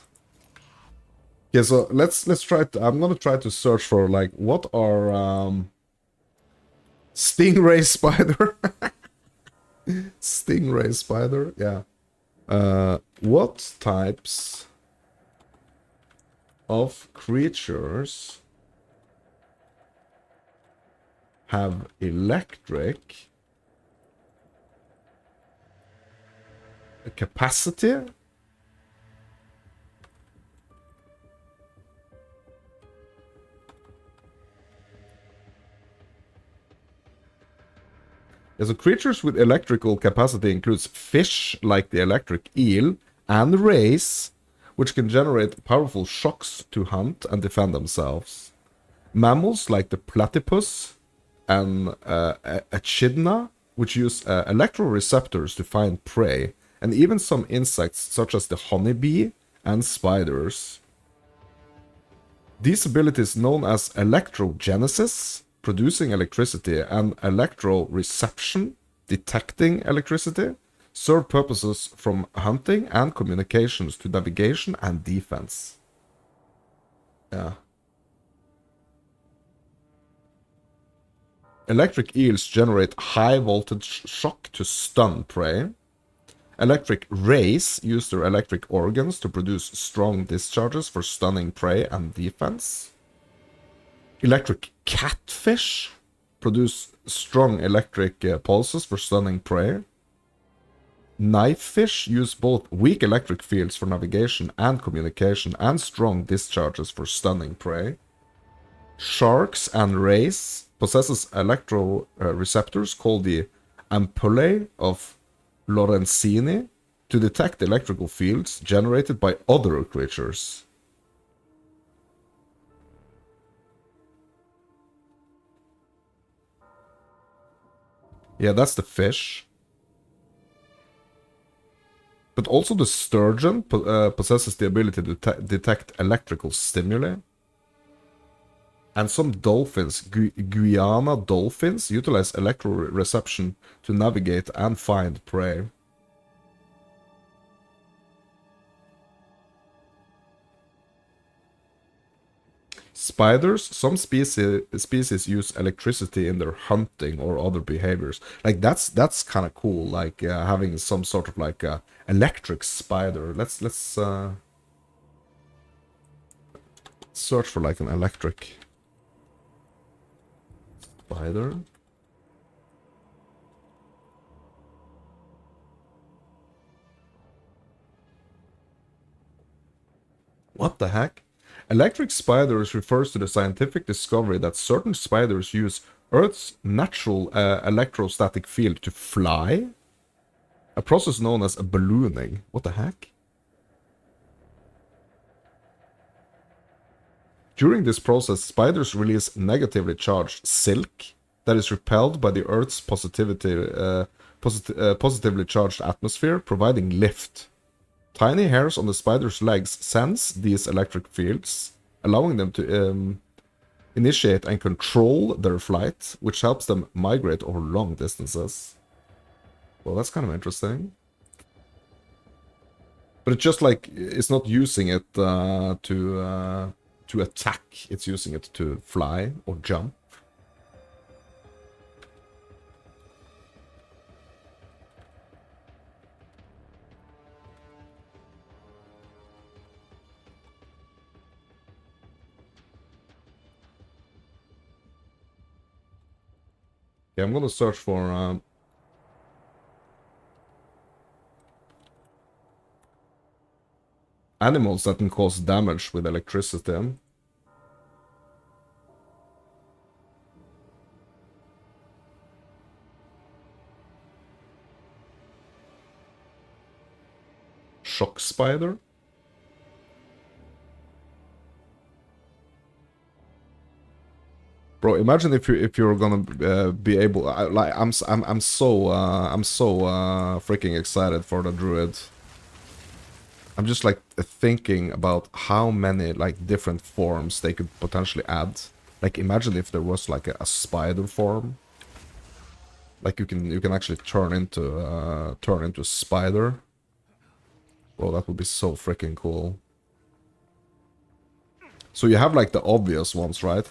Okay, so let's try to, I'm gonna try to search for like what are stingray spider. Stingray spider, yeah. What types of creatures have electric capacity? Yeah, so creatures with electrical capacity includes fish like the electric eel and rays, which can generate powerful shocks to hunt and defend themselves. Mammals like the platypus and echidna, which use electroreceptors to find prey, and even some insects such as the honeybee and spiders. These abilities, known as electrogenesis, producing electricity, and electroreception, detecting electricity, serve purposes from hunting and communications to navigation and defense. Yeah. Electric eels generate high voltage shock to stun prey. Electric rays use their electric organs to produce strong discharges for stunning prey and defense. Electric catfish produce strong electric pulses for stunning prey. Knifefish use both weak electric fields for navigation and communication and strong discharges for stunning prey. Sharks and rays possesses electroreceptors called the ampullae of Lorenzini to detect electrical fields generated by other creatures. Yeah, that's the fish. But also the sturgeon possesses the ability to detect electrical stimuli. And some dolphins, Guyana dolphins, utilize electroreception to navigate and find prey. Spiders, some species use electricity in their hunting or other behaviors. Like that's kind of cool. Like having some sort of like electric spider. Let's search for like an electric spider. What the heck? Electric spiders refers to the scientific discovery that certain spiders use Earth's natural electrostatic field to fly. A process known as ballooning. What the heck? During this process, spiders release negatively charged silk that is repelled by the Earth's positively charged atmosphere, providing lift. Tiny hairs on the spider's legs sense these electric fields, allowing them to initiate and control their flight, which helps them migrate over long distances. Well, that's kind of interesting. But it's just like, it's not using it to attack, it's using it to fly or jump. Okay, I'm gonna search for animals that can cause damage with electricity. Shock spider. Bro, imagine if you're gonna be able. I'm so freaking excited for the druid. I'm just like thinking about how many like different forms they could potentially add. Like imagine if there was like a spider form. Like you can actually turn into a spider. Bro, that would be so freaking cool. So you have like the obvious ones, right?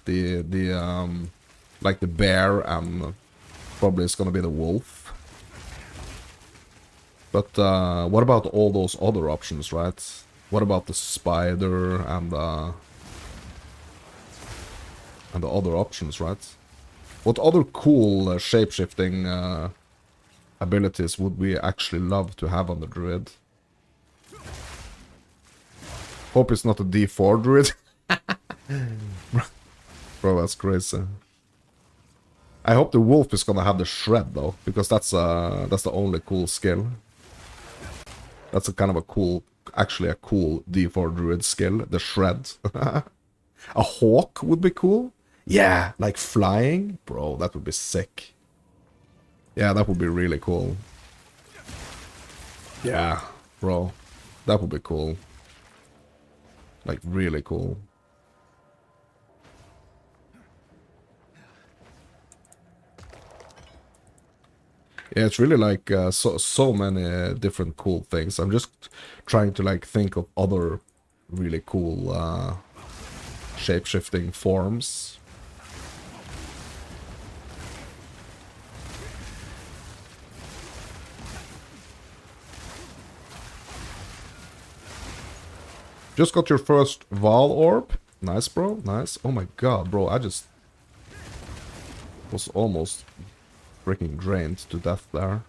Like the bear and probably it's gonna be the wolf. But what about all those other options, right? What about the spider and the other options, right? What other cool shape-shifting abilities would we actually love to have on the druid? Hope it's not a D4 druid. Bro, that's crazy. I hope the wolf is gonna have the shred though, because that's the only cool skill. That's a kind of a cool, actually a cool D4 druid skill, the shred. A hawk would be cool. Yeah, like flying, bro, that would be sick. Yeah, that would be really cool. Yeah, bro, that would be cool. Like really cool. Yeah, it's really like so many different cool things. I'm just trying to like think of other really cool shape-shifting forms. Just got your first Val orb. Nice, bro. Nice. Oh my god, bro. I just was almost freaking drained to death there.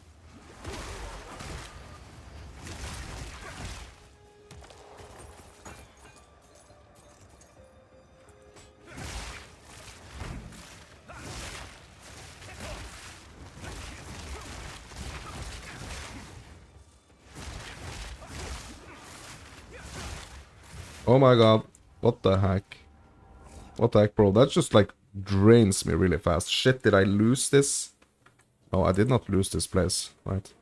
Oh my god. What the heck? What the heck, bro? That just like drains me really fast. Shit, did I lose this? Oh, I did not lose this place, right?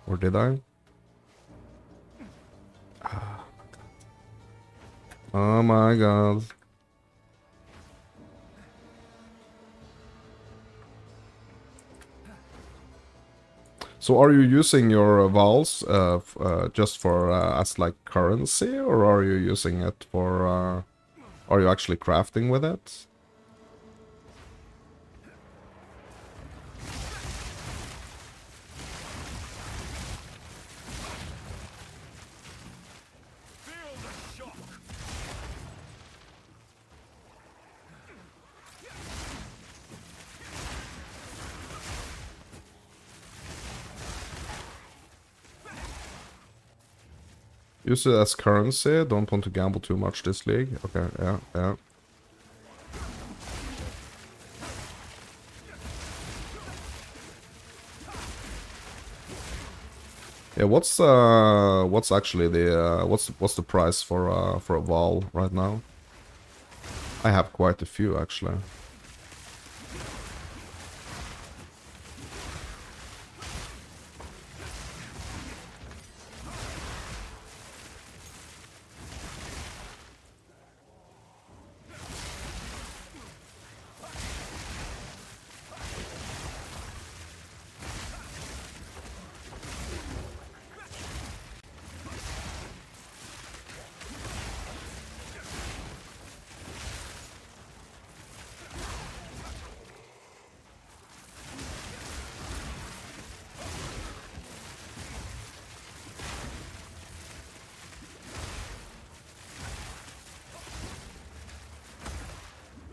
Or did I? Oh my god. So are you using your vowels just for as like currency, or are you using it for are you actually crafting with it? Use it as currency. Don't want to gamble too much this league. Okay, yeah, yeah. Yeah, what's actually the what's the price for a Val right now? I have quite a few actually.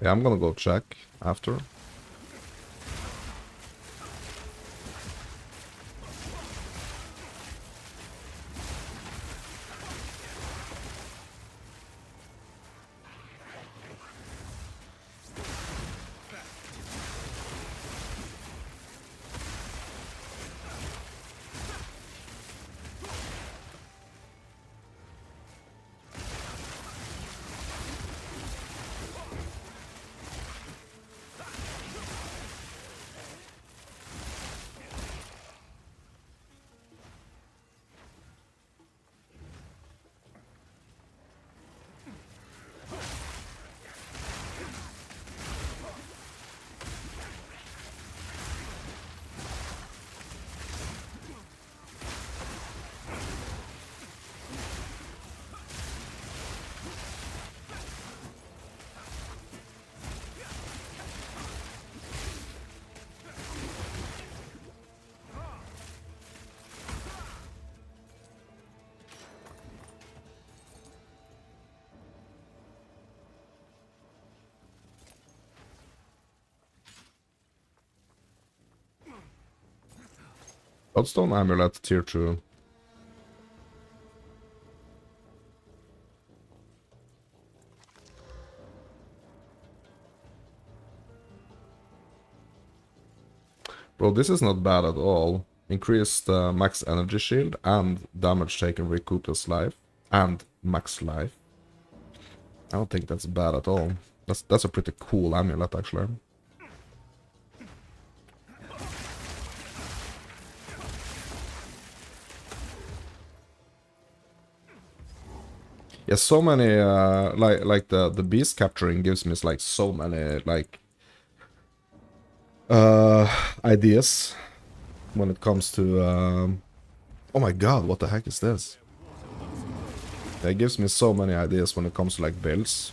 Yeah, I'm gonna go check after. Bloodstone Amulet, tier 2. Bro, this is not bad at all. Increased max energy shield and damage taken recoup his life. And max life. I don't think that's bad at all. That's a pretty cool amulet, actually. Yeah, so many like the beast capturing gives me like so many like ideas when it comes to oh my god, what the heck is this? It gives me so many ideas when it comes to like builds.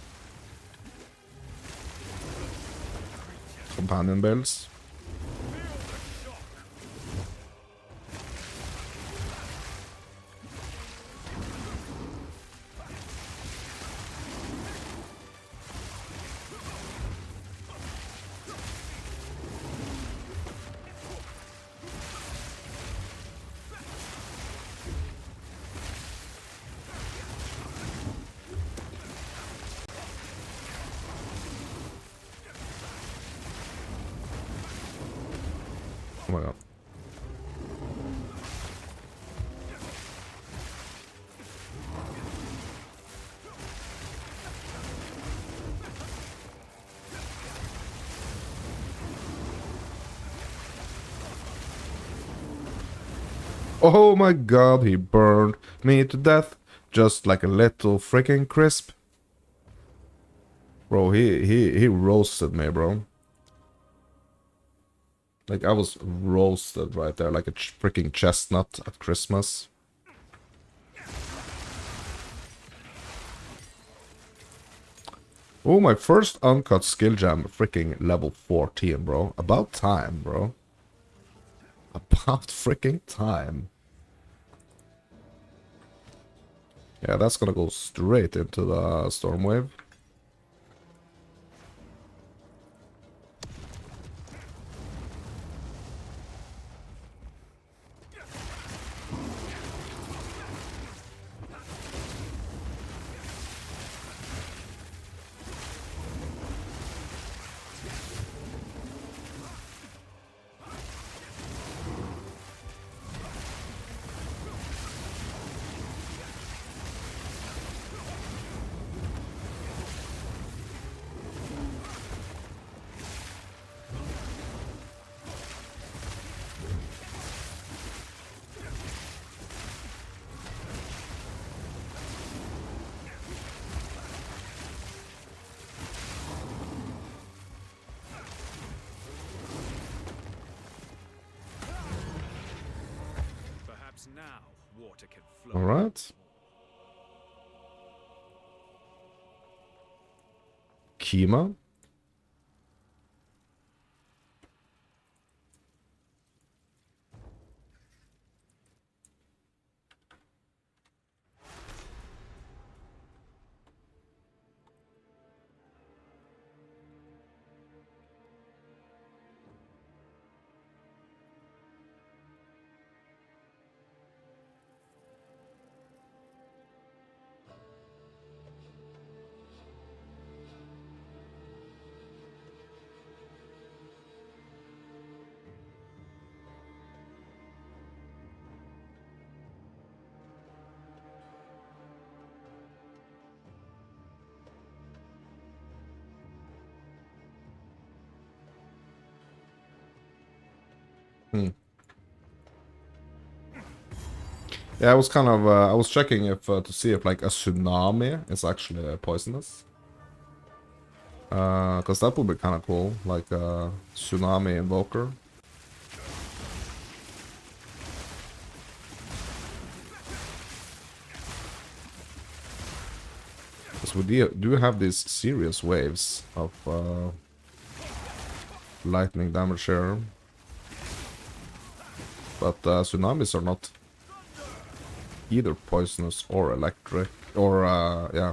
Companion builds. Oh my god. Oh my god, he burned me to death just like a little freaking crisp. Bro, he roasted me, bro. Like, I was roasted right there, like a freaking chestnut at Christmas. Oh, my first uncut skill gem, freaking level 14, bro. About time, bro. About freaking time. Yeah, that's gonna go straight into the Stormwave. Now, water can flow. All right. Kima. Yeah, I was kind of I was checking if to see if like a tsunami is actually poisonous. Cause that would be kind of cool, like a tsunami invoker. Cause we do have these serious waves of lightning damage here, but tsunamis are not either poisonous or electric, or yeah.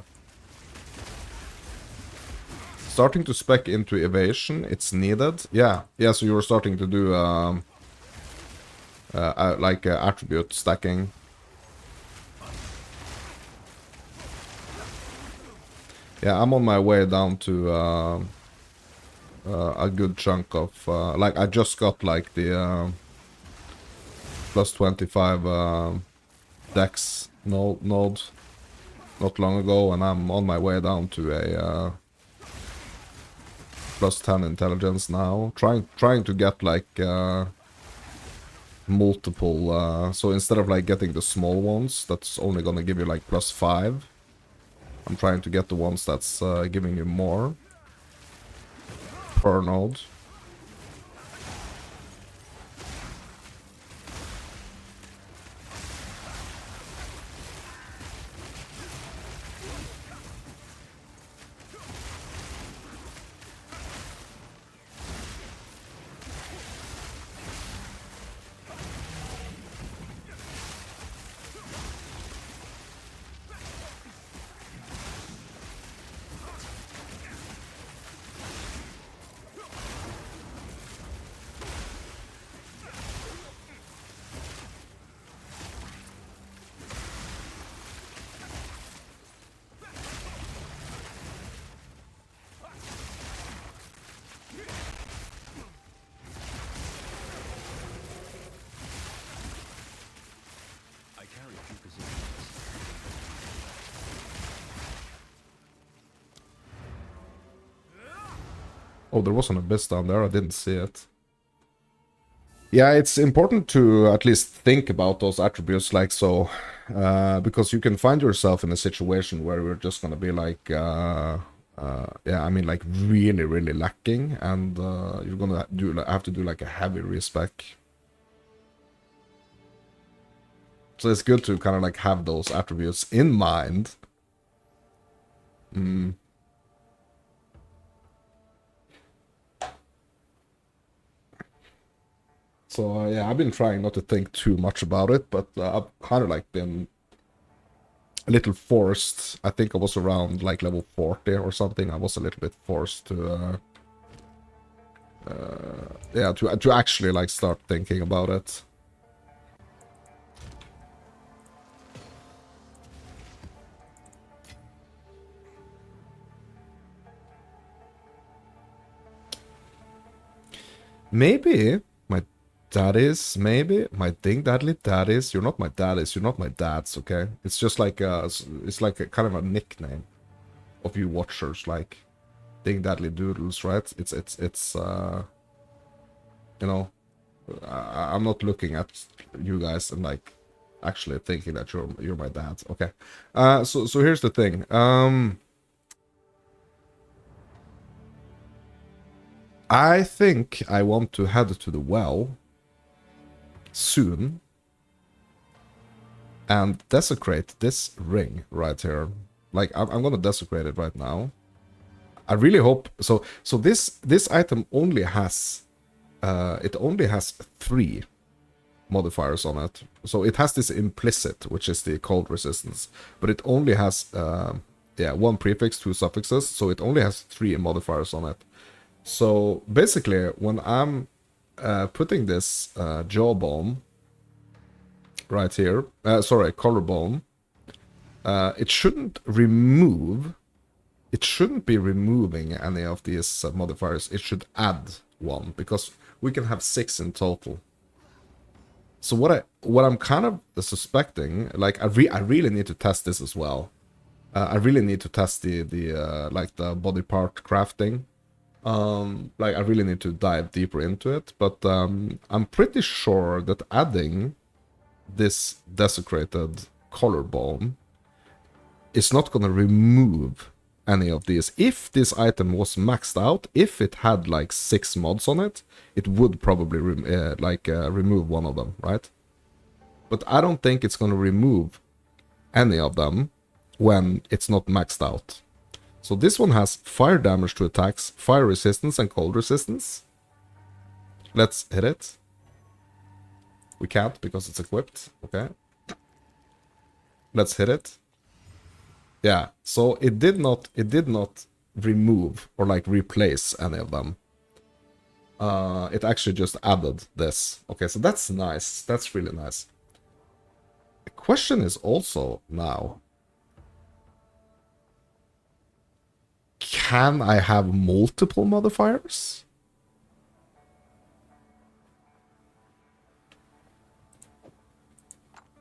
Starting to spec into evasion, it's needed. Yeah, so you were starting to do like attribute stacking. Yeah, I'm on my way down to a good chunk of like I just got like the plus 25 dex node not long ago, and I'm on my way down to a plus 10 intelligence now. Trying to get like multiple. So instead of like getting the small ones, that's only gonna give you like plus 5. I'm trying to get the ones that's giving you more per node. I carry a few positions. Oh, there was an abyss down there. I didn't see it. Yeah, it's important to at least think about those attributes, like so, because you can find yourself in a situation where you're just gonna be like, yeah, I mean, like really lacking, and you're gonna have to do like a heavy respec. So it's good to kind of like have those attributes in mind. So yeah, I've been trying not to think too much about it, but I've kind of like been a little forced. I think I was around like level 40 or something. I was a little bit forced to, yeah, to actually like start thinking about it. Maybe my daddies, maybe my Ding Dadly daddies. You're not my daddies. You're not my dads. Okay, it's just like it's like a kind of a nickname of you watchers, like Ding Dadly Doodles, right? It's you know, I'm not looking at you guys and like actually thinking that you're my dad. Okay, so here's the thing. I think I want to head to the well soon and desecrate this ring right here. Like I'm gonna desecrate it right now. I really hope so. So this item only has it only has 3 modifiers on it. So it has this implicit, which is the cold resistance, but it only has yeah, 1 prefix, 2 suffixes. So it only has 3 modifiers on it. So basically, when I'm putting this jawbone right here, sorry, collarbone, it shouldn't remove. It shouldn't be removing any of these modifiers. It should add 1 because we can have 6 in total. So what I'm kind of suspecting, like I really need to test this as well. I really need to test the like the body part crafting. Like I really need to dive deeper into it, but I'm pretty sure that adding this desecrated collarbone is not gonna remove any of these. If this item was maxed out, if it had like 6 mods on it, it would probably remove 1 of them, right? But I don't think it's gonna remove any of them when it's not maxed out. So this one has fire damage to attacks, fire resistance, and cold resistance. Let's hit it. We can't because it's equipped. Okay. Let's hit it. Yeah, so it did not remove or like replace any of them. it actually just added this. Okay, so that's nice. That's really nice. The question is also now, can I have multiple modifiers?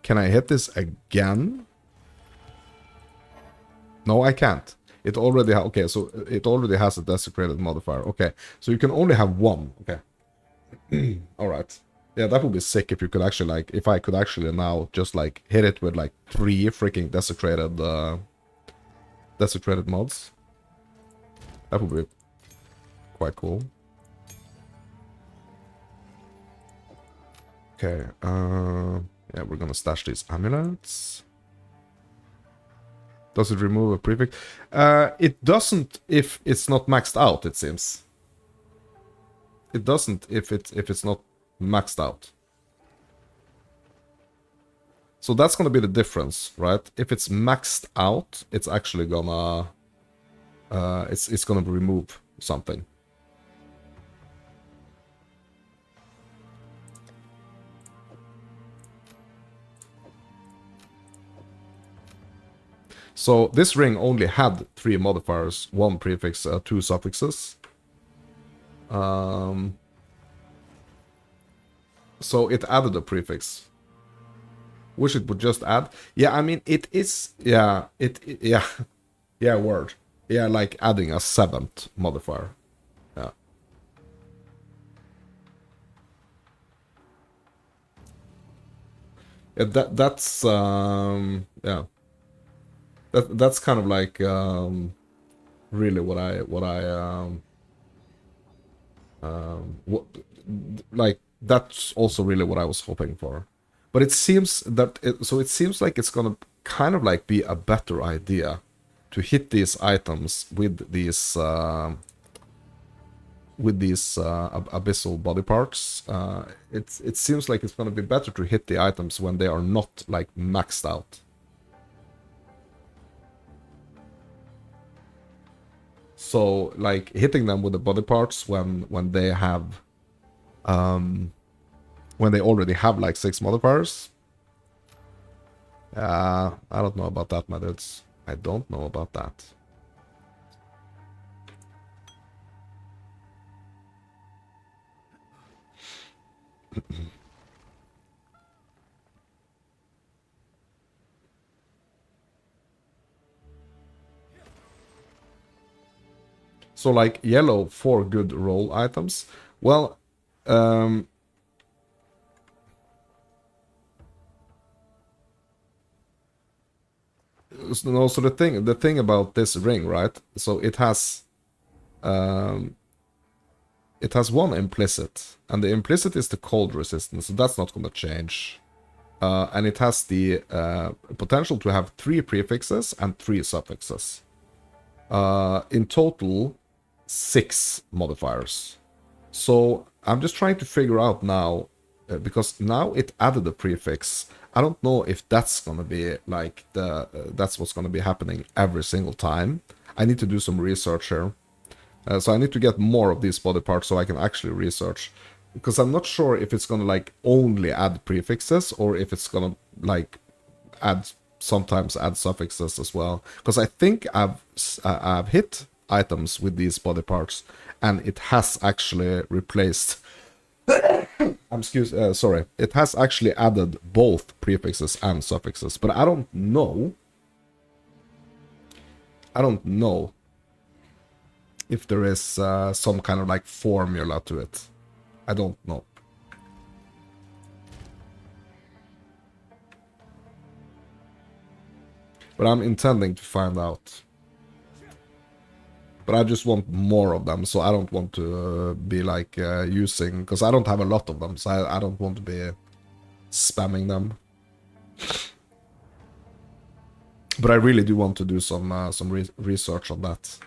Can I hit this again? No, I can't. It already okay, so it already has a desecrated modifier. Okay, so you can only have one. Okay. All right. Yeah, that would be sick if you could actually like if I could actually now just like hit it with like 3 freaking desecrated mods. That would be quite cool. Okay. Yeah, we're gonna stash these amulets. Does it remove a prefix? It doesn't if it's not maxed out, it seems. It doesn't if it's not maxed out. So that's gonna be the difference, right? If it's maxed out, it's actually gonna it's gonna remove something. So this ring only had 3 modifiers, 1 prefix, 2 suffixes. So it added a prefix. Wish it would just add. Yeah, I mean it is. Yeah, yeah, yeah. Word. Yeah, like adding a 7th modifier. Yeah. Yeah, that's yeah. That's kind of like really what like that's also really what I was hoping for. But it seems that it seems like it's gonna kind of like be a better idea to hit these items with these abyssal body parts. It seems like it's gonna be better to hit the items when they are not like maxed out. So like hitting them with the body parts when they have when they already have like 6 modifiers. I don't know about that, my dudes. I don't know about that. So like yellow 4 good roll items. Well, no, so the thing about this ring, right? So it has 1 implicit, and the implicit is the cold resistance, so that's not gonna change. And it has the potential to have 3 prefixes and 3 suffixes. In total, 6 modifiers. So I'm just trying to figure out now, because now it added a prefix. I don't know if that's gonna be like that's what's gonna be happening every single time. I need to do some research here. So I need to get more of these body parts so I can actually research. Because I'm not sure if it's gonna like only add prefixes or if it's gonna like sometimes add suffixes as well. Because I think I've hit items with these body parts and it has actually replaced sorry, it has actually added both prefixes and suffixes, but I don't know if there is some kind of like formula to it. I don't know. But I'm intending to find out. But I just want more of them, so I don't want to be like using... Because I don't have a lot of them, so I don't want to be spamming them. But I really do want to do some research on that.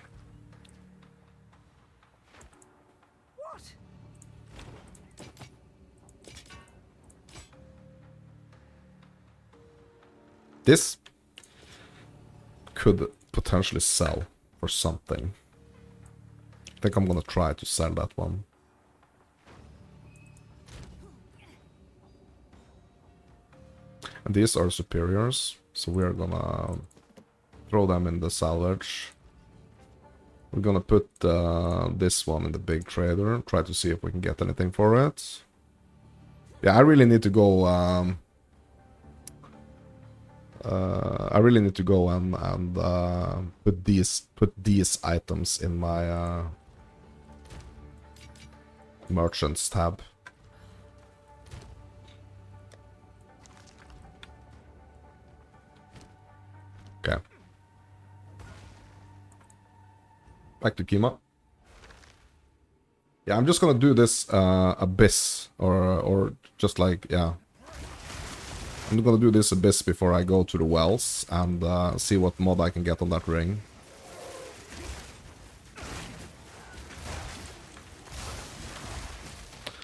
What? This could potentially sell for something. I think I'm gonna try to sell that one. And these are superiors, so we are gonna throw them in the salvage. We're gonna put this one in the big trader, try to see if we can get anything for it. Yeah, I really need to go. I really need to go and put these items in my merchants tab. Okay. Back to Kima. Yeah, I'm just gonna do this Abyss, or just like, yeah. I'm gonna do this Abyss before I go to the wells and see what mod I can get on that ring.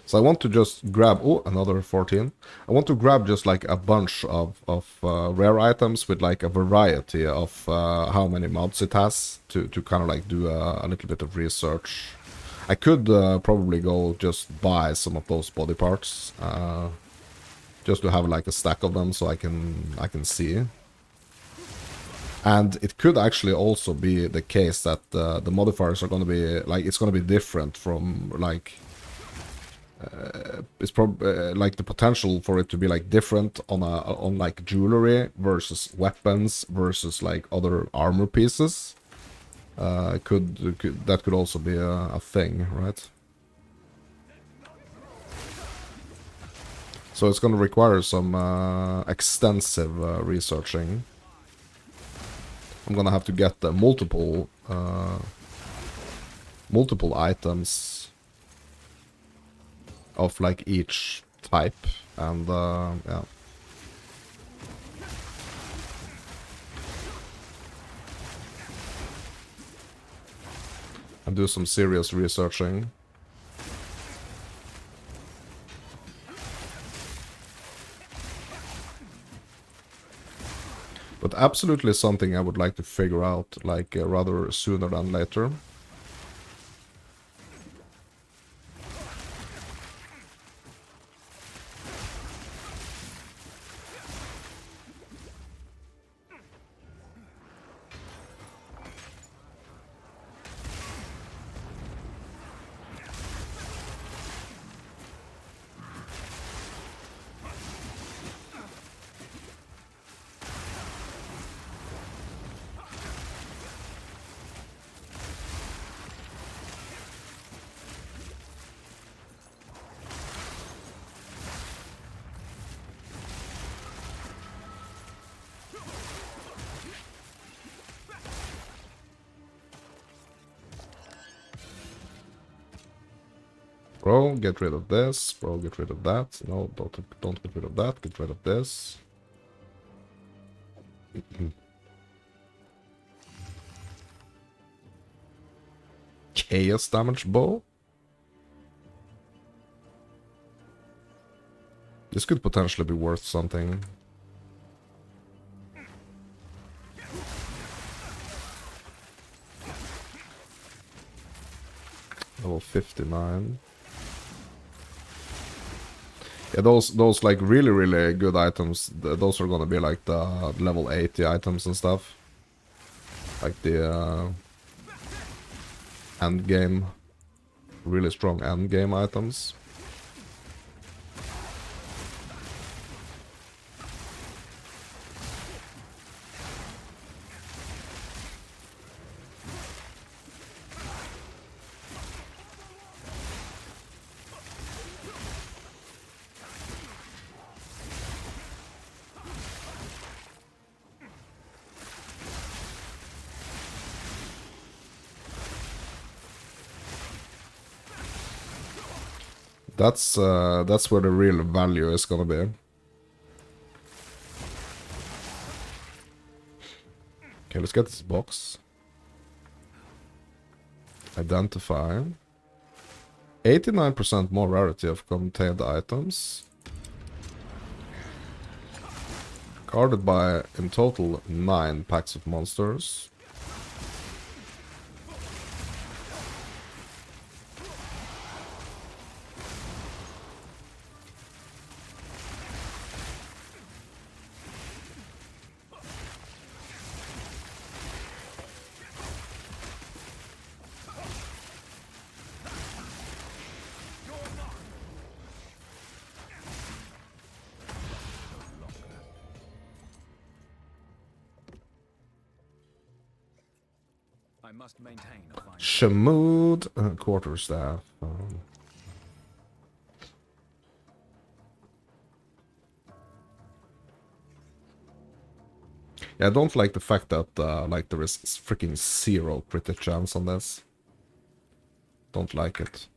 So I want to just grab, oh, another 14. I want to grab just like a bunch of rare items with like a variety of how many mods it has to kind of like do a little bit of research. I could probably go just buy some of those body parts, just to have like a stack of them so I can see. And it could actually also be the case that the modifiers are going to be like, it's going to be different from like, it's probably like the potential for it to be like different on like jewelry versus weapons versus like other armor pieces. That could also be a thing, right? So it's going to require some extensive researching. I'm going to have to get multiple items of like each type, and yeah. And do some serious researching. But absolutely something I would like to figure out, like rather sooner than later. Bro, get rid of this. Bro, get rid of that. No, don't get rid of that. Get rid of this. Chaos damage bow. This could potentially be worth something. Level 59. Yeah, those like really good items, those are gonna be like the level 80 items and stuff. Like the end game, really strong end game items. That's where the real value is gonna be. Okay, let's get this box. Identify. 89% more rarity of contained items. Guarded by, in total, 9 packs of monsters. I must maintain a fine. Shamud quarterstaff. Yeah, I don't like the fact that like there is freaking 0 crit chance on this. Don't like it.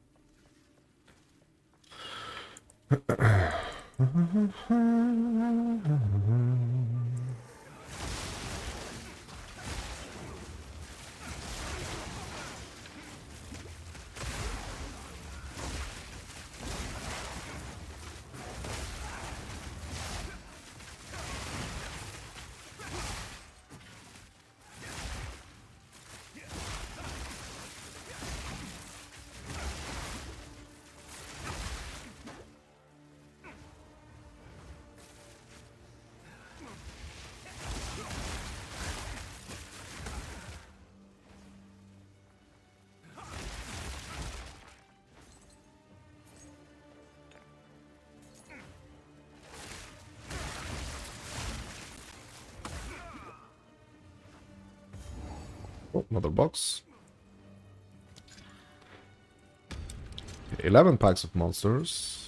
Oh, another box. 11 packs of monsters.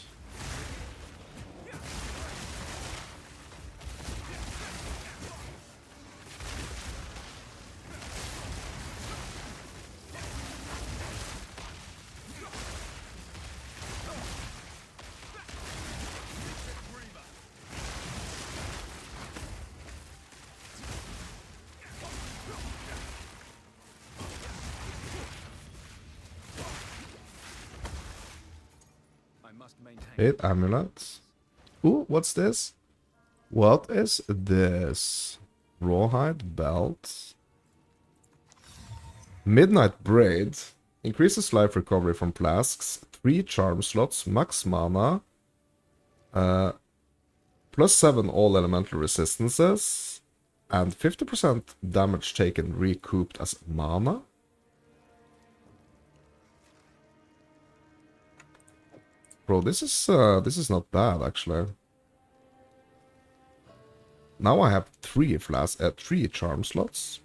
I must maintain. 8 amulets. Ooh, what's this? What is this? Rawhide belt. Midnight Braid. Increases life recovery from flasks. 3 charm slots. Max mana. +7 all elemental resistances. And 50% damage taken recouped as mana. Bro, this is not bad actually. Now I have 3 charm slots.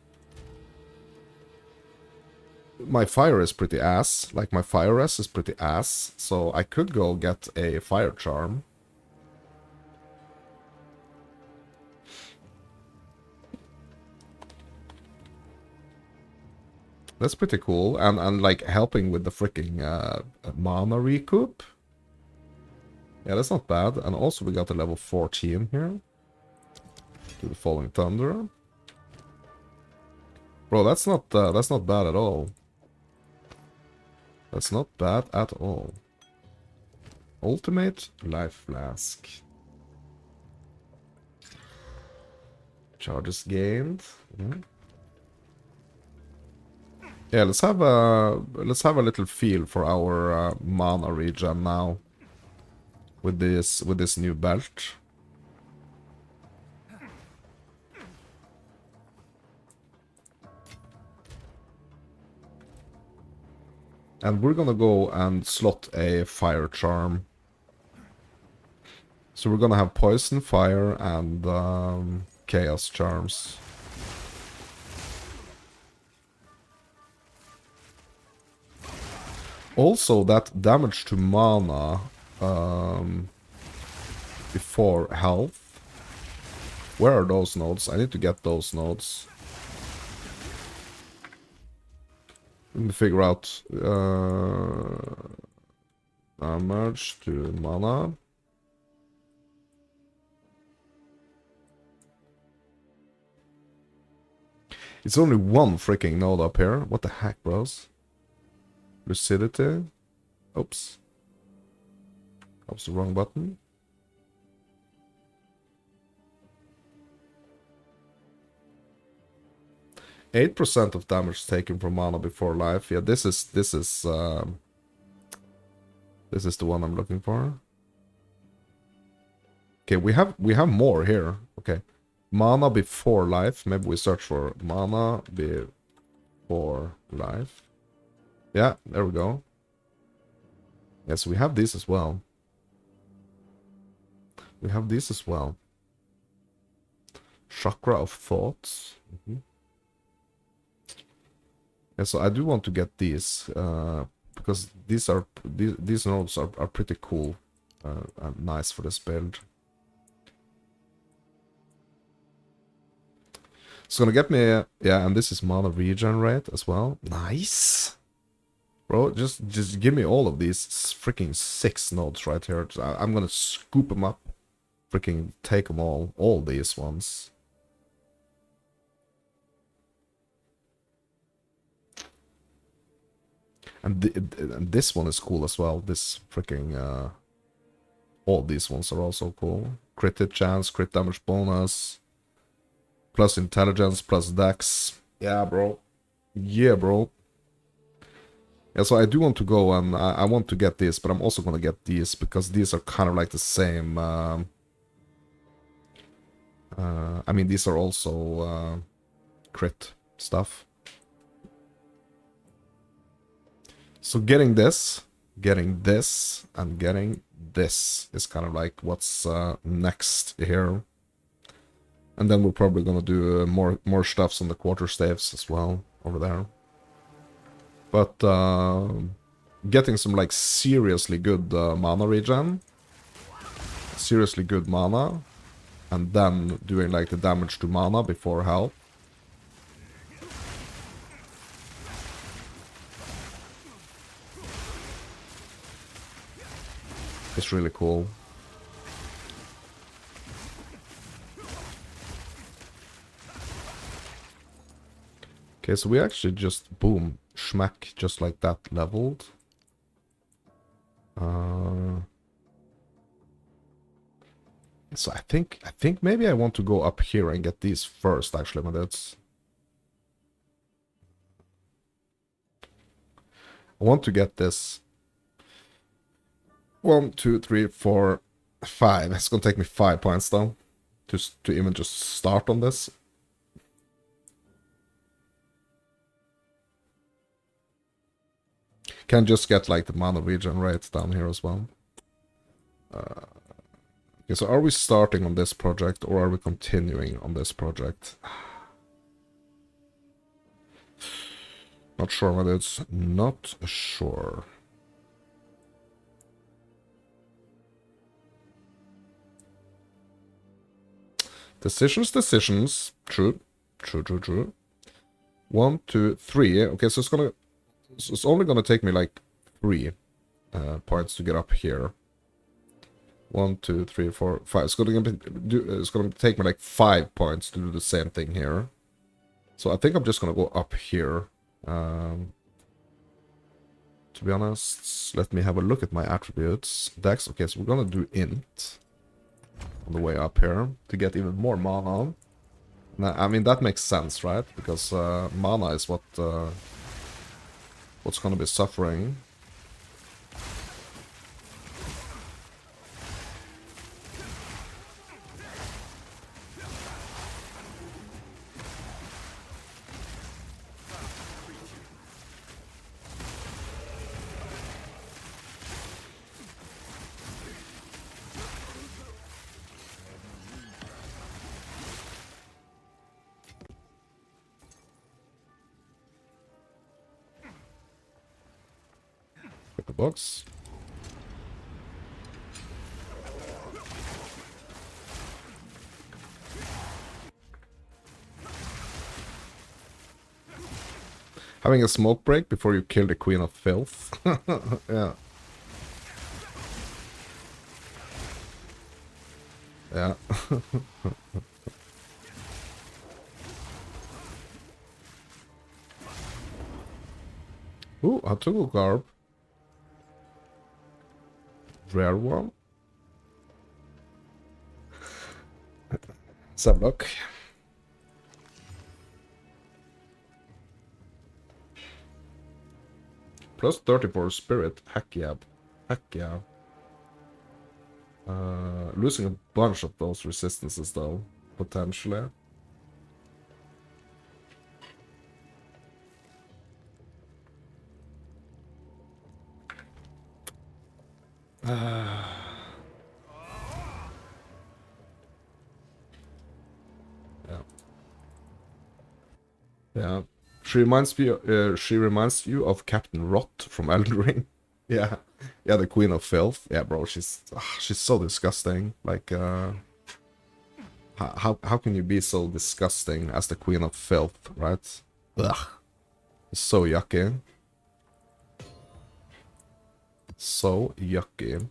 My fire is pretty ass. Like my fire res is pretty ass. So I could go get a fire charm. That's pretty cool. And like helping with the freaking mana recoup. Yeah, that's not bad. And also we got a level 14 here. To the Falling Thunder. Bro, that's not bad at all. That's not bad at all. Ultimate Life Flask. Charges gained. Yeah, let's have a little feel for our mana regen now. With this new belt. And we're gonna go and slot a fire charm. So we're gonna have poison, fire, and chaos charms. Also, that damage to mana before health. Where are those nodes? I need to get those nodes. Let me figure out damage to mana. It's only one freaking node up here. What the heck, bros? Lucidity. Oops. That was the wrong button. %8 of damage taken from mana before life. Yeah, this is the one I'm looking for. Okay, we have more here. Okay. Mana before life. Maybe we search for mana before life. Yeah, there we go. Yes, we have these as well. We have these as well. Chakra of Thoughts. Yeah, so I do want to get these, because these nodes are pretty cool and nice for this build. It's gonna get me, yeah, and this is mana regenerate as well. Nice! Bro, just give me all of these freaking 6 nodes right here. I'm gonna scoop them up. Freaking take them all these ones. And, and this one is cool as well. This freaking, all these ones are also cool. Crit hit chance, crit damage bonus. Plus intelligence, plus dex. Yeah, bro. Yeah, bro. Yeah, so I do want to go and I want to get this, but I'm also gonna get these because these are kind of like the same. I mean, these are also crit stuff. So getting this, and getting this is kind of like what's next here. And then we're probably gonna do more stuffs on the quarterstaves as well over there. But getting some like seriously good mana regen, seriously good mana, and then doing like the damage to mana before health. It's really cool. Okay, so we actually just, boom, schmack, just like that, leveled. So I think maybe I want to go up here and get these first, actually, but that's... I want to get this. 1, 2, 3, 4, 5. It's gonna take me 5 points, though, to even just start on this. Can just get, like, the mana regen rate down here as well. Okay, so are we starting on this project, or are we continuing on this project? Not sure whether it's not sure. Decisions. True. 1, 2, 3. Okay, so it's only gonna take me like 3 points to get up here. 1, 2, 3, 4, 5. It's gonna take me like 5 points to do the same thing here. So I think I'm just gonna go up here. To be honest, let me have a look at my attributes. Dex. Okay, so we're gonna do int on the way up here to get even more mana. Now, I mean, that makes sense, right? Because mana is what's gonna be suffering. Get the box. Having a smoke break before you kill the Queen of Filth. Yeah. Yeah. Ooh, a Tuggle Garb. Rare one. Let's have a look. Plus 34 spirit. Heck yeah. Heck yeah. Losing a bunch of those resistances though, potentially. Yeah. Yeah, She reminds you of Captain Rot from Elden Ring. Yeah, yeah, the Queen of Filth. Yeah, bro, she's so disgusting. Like, how can you be so disgusting as the Queen of Filth, right? Ugh, it's so yucky. So yucky.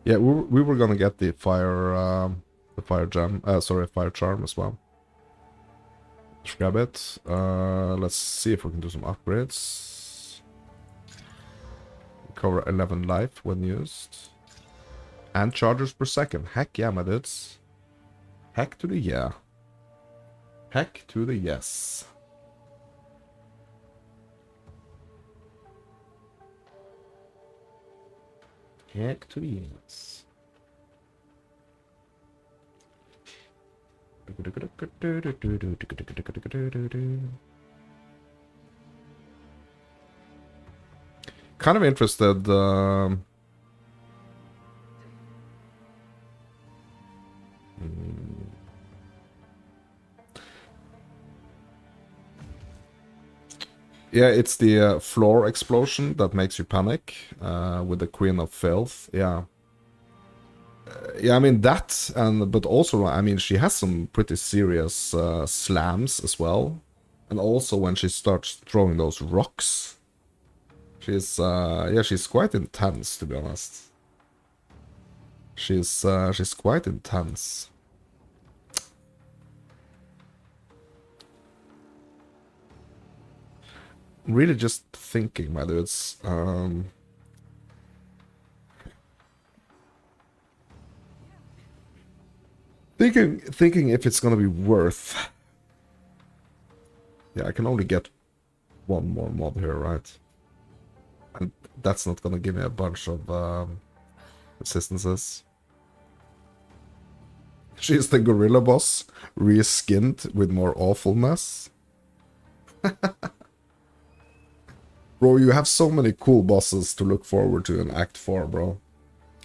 Yeah, we were gonna get the fire gem. Sorry, fire charm as well. Let's grab it. Let's see if we can do some upgrades. Recover 11 life when used. And charges per second. Heck yeah, my dudes. Heck to the yeah. Heck to the yes. Heck to the yes. Kind of interested. Yeah, it's the floor explosion that makes you panic with the Queen of Filth. Yeah. Yeah, I mean that, and but also, I mean, she has some pretty serious slams as well. And also when she starts throwing those rocks, she's quite intense, to be honest. She's quite intense. Really just thinking, my dudes. Thinking if it's gonna be worth. Yeah, I can only get one more mod here, right? And that's not gonna give me a bunch of resistances. She's the gorilla boss, reskinned with more awfulness. Bro, you have so many cool bosses to look forward to in Act 4, bro.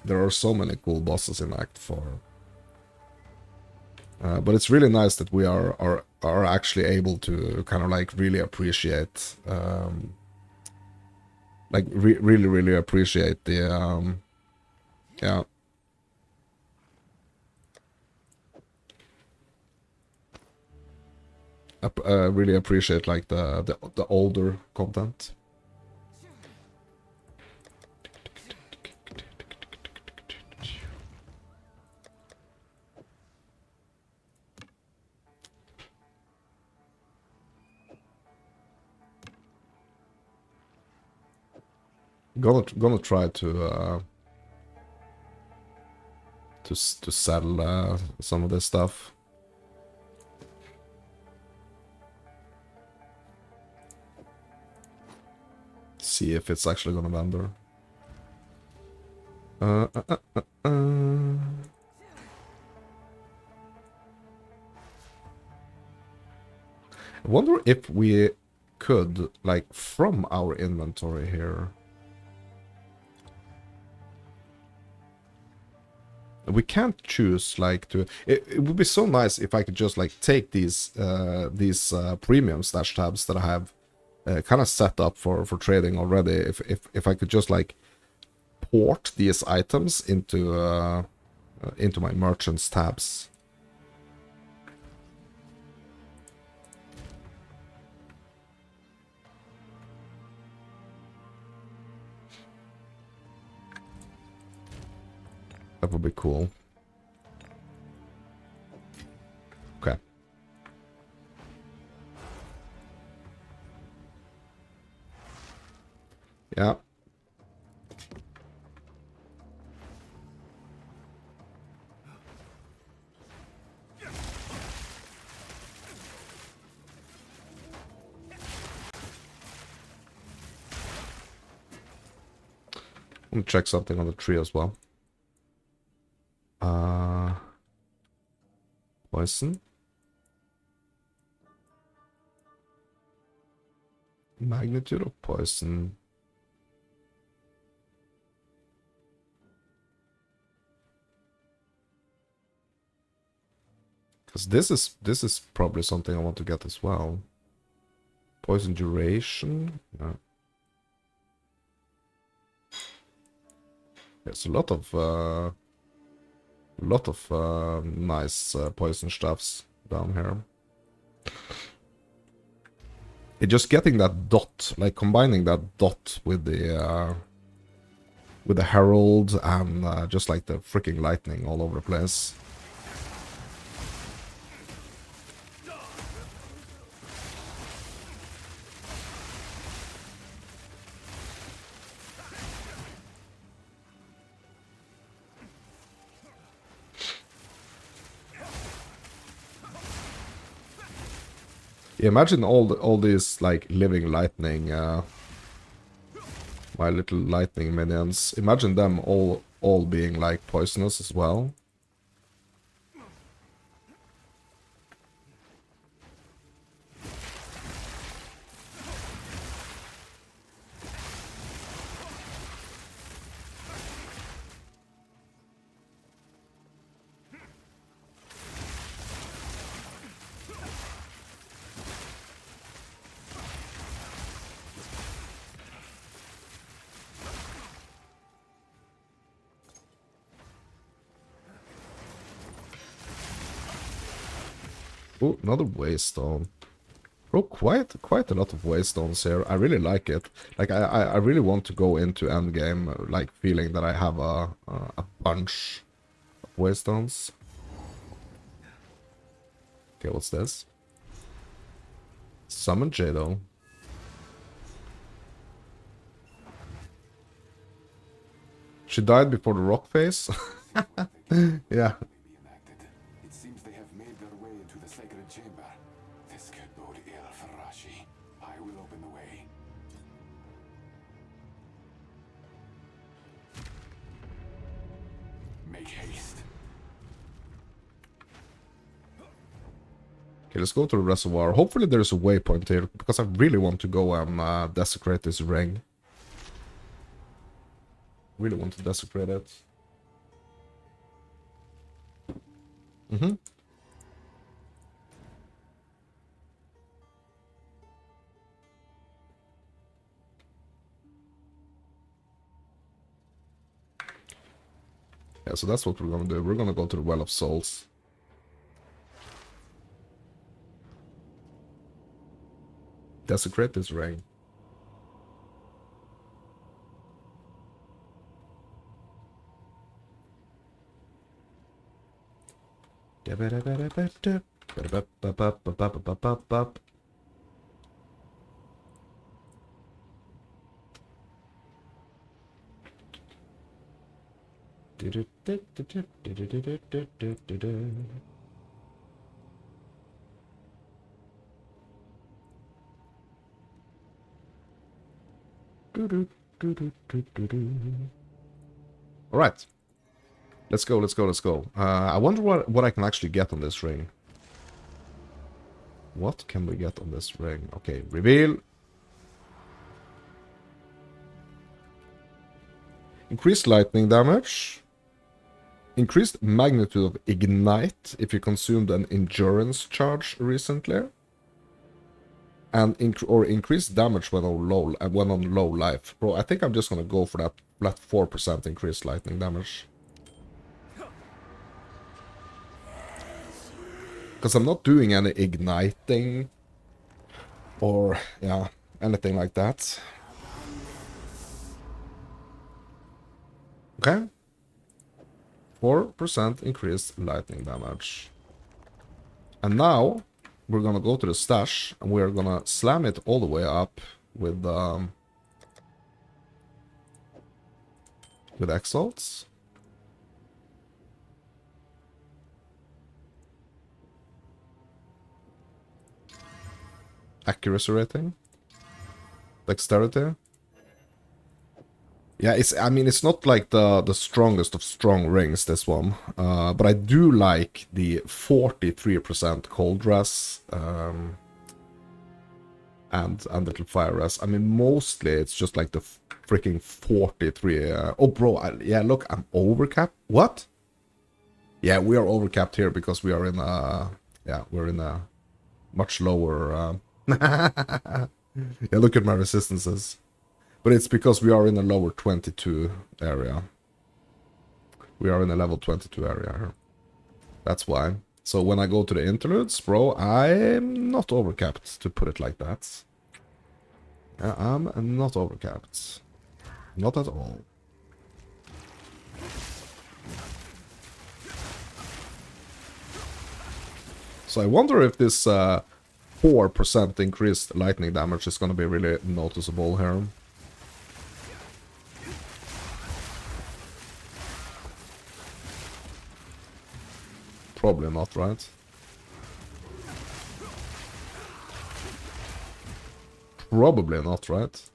There are so many cool bosses in Act 4. But it's really nice that we are actually able to kind of like really appreciate, like really appreciate the, yeah. Really appreciate like the older content. Gonna try to sell some of this stuff. See if it's actually gonna vendor. I wonder if we could, like, from our inventory here. We can't choose, like, to... It would be so nice if I could just, like, take these premium stash tabs that I have kind of set up for trading already. If I could just, like, port these items into my merchants tabs. That would be cool. Okay. Yeah. Let me check something on the tree as well. Poison. Magnitude of poison. Because this is probably something I want to get as well. Poison duration. Yeah. There's a lot of nice poison stuffs down here. It's just getting that dot, like combining that dot with the herald and just like the freaking lightning all over the place. Yeah, imagine all these like living lightning, my little lightning minions. Imagine them all being like poisonous as well. Oh, another waystone. Bro, quite a lot of waystones here. I really like it. Like I really want to go into endgame like feeling that I have a bunch of waystones. Okay, what's this? Summon Jado. She died before the rock phase. Yeah. It seems they have made their way into the sacred chamber. This could bode ill for Rashi. I will open the way. Make haste. Okay, let's go to the reservoir. Hopefully there's a waypoint here, because I really want to go and desecrate this ring. Really want to desecrate it. Mm-hmm. Yeah, so that's what we're gonna do. We're gonna go to the Well of Souls. Desecrate this ring. Alright. Let's go, let's go, let's go. I wonder what I can actually get on this ring. What can we get on this ring? Okay, reveal. Increased lightning damage. Increased magnitude of ignite if you consumed an endurance charge recently. And increased damage when on low life. Bro, I think I'm just gonna go for that flat 4% increased lightning damage. Because I'm not doing any igniting or, yeah, anything like that. Okay. 4% increased lightning damage. And now we're gonna go to the stash and we're gonna slam it all the way up with exalts. Accuracy rating. Dexterity. Yeah, I mean, it's not like the strongest of strong rings, this one. But I do like the 43% cold res, and little fire res. I mean, mostly it's just like the freaking 43. Oh, bro, yeah, look, I'm overcapped. What? Yeah, we are overcapped here because we are in yeah, we're in a much lower. Yeah, look at my resistances. But it's because we are in a lower 22 area. We are in a level 22 area here. That's why. So when I go to the interludes, bro, I'm not overcapped, to put it like that. Yeah, I'm not overcapped. Not at all. So I wonder if this 4% increased lightning damage is going to be really noticeable here. Probably not, right? Probably not, right?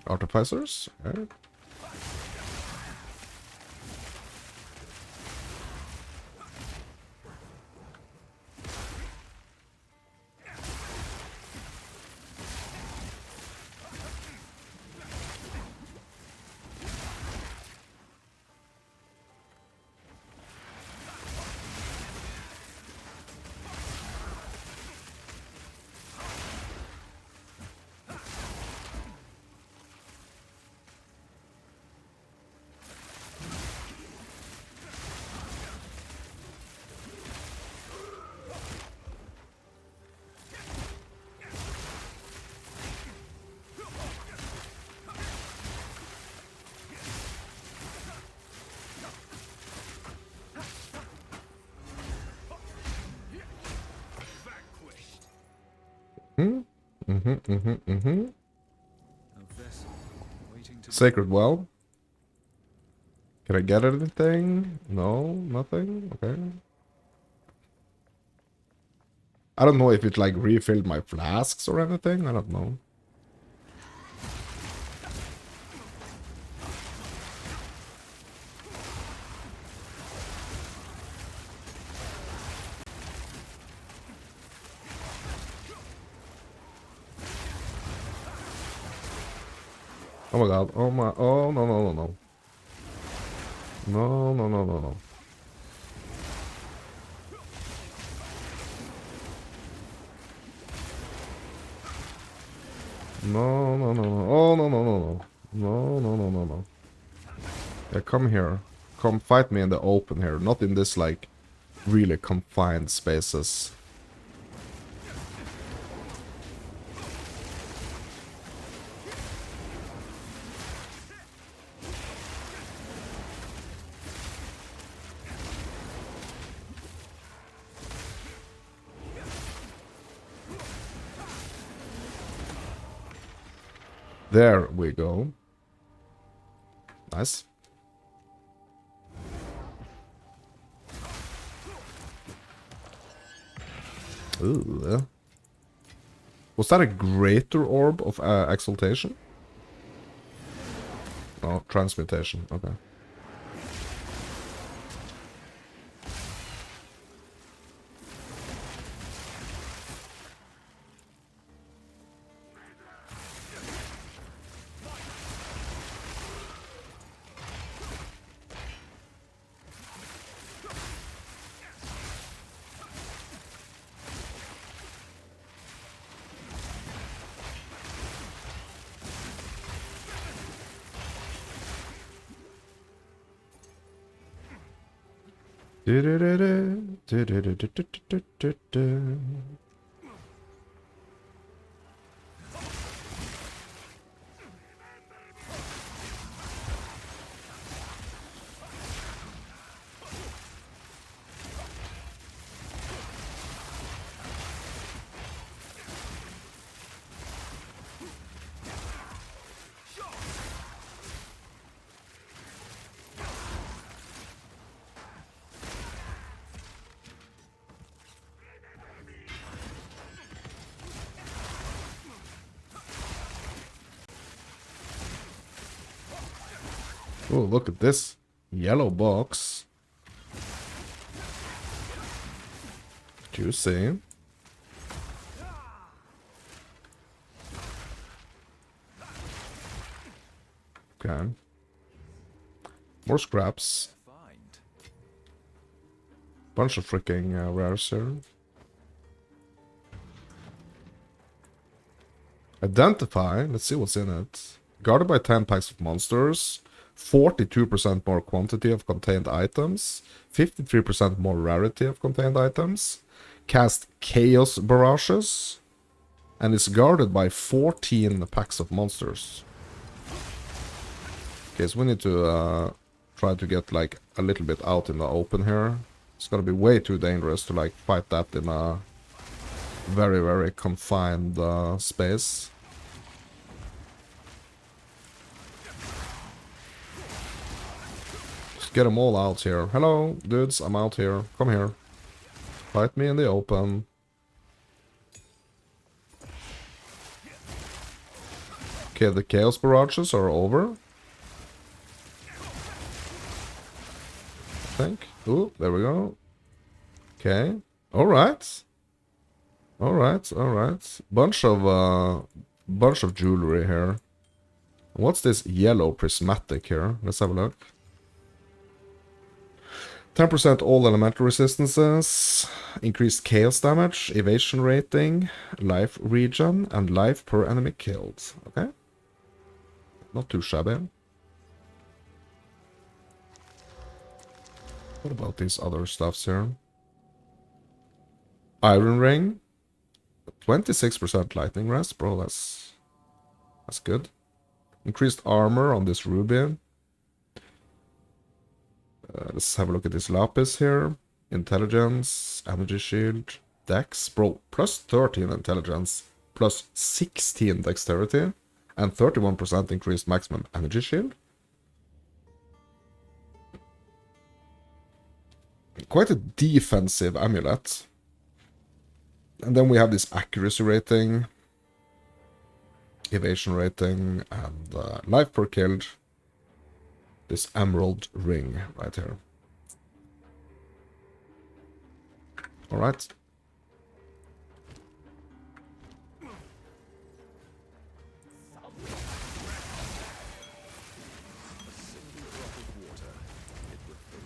Artificers? Okay. A vessel waiting to Sacred Well. Can I get anything? No, nothing? Okay. I don't know if it like refilled my flasks or anything. I don't know. Oh my god. Oh my. Oh, no, no, no, no. No, no, no, no, no. No, no, no, no. Oh, no, no, no, no. No, no, no, no, no. Yeah, come here. Come fight me in the open here. Not in this, like, really confined spaces. There we go. Nice. Ooh. Was that a greater orb of exaltation? Oh, transmutation. Okay. Oh, look at this yellow box. Juicy. Okay. More scraps. Find. Bunch of freaking rares here. Identify. Let's see what's in it. Guarded by 10 packs of monsters. 42% more quantity of contained items. 53% more rarity of contained items. Cast chaos barrages. And is guarded by 14 packs of monsters. Okay, so we need to try to get like a little bit out in the open here. It's gonna be way too dangerous to like fight that in a very, very confined space. Just get them all out here. Hello, dudes, I'm out here. Come here. Fight me in the open. Okay, the chaos barrages are over. I think. Ooh, there we go. Okay. Alright. Alright, alright. Bunch of jewelry here. What's this yellow prismatic here? Let's have a look. 10% all elemental resistances, increased chaos damage, evasion rating, life regen, and life per enemy killed. Okay. Not too shabby. What about these other stuffs here? Iron ring. 26% lightning rest, bro, that's good. Increased armor on this ruby. Let's have a look at this lapis here. Intelligence, energy shield, dex. Bro, plus 13 intelligence, plus 16 dexterity, and 31% increased maximum energy shield. Quite a defensive amulet. And then we have this accuracy rating, evasion rating, and life per killed. This emerald ring right here. Alright.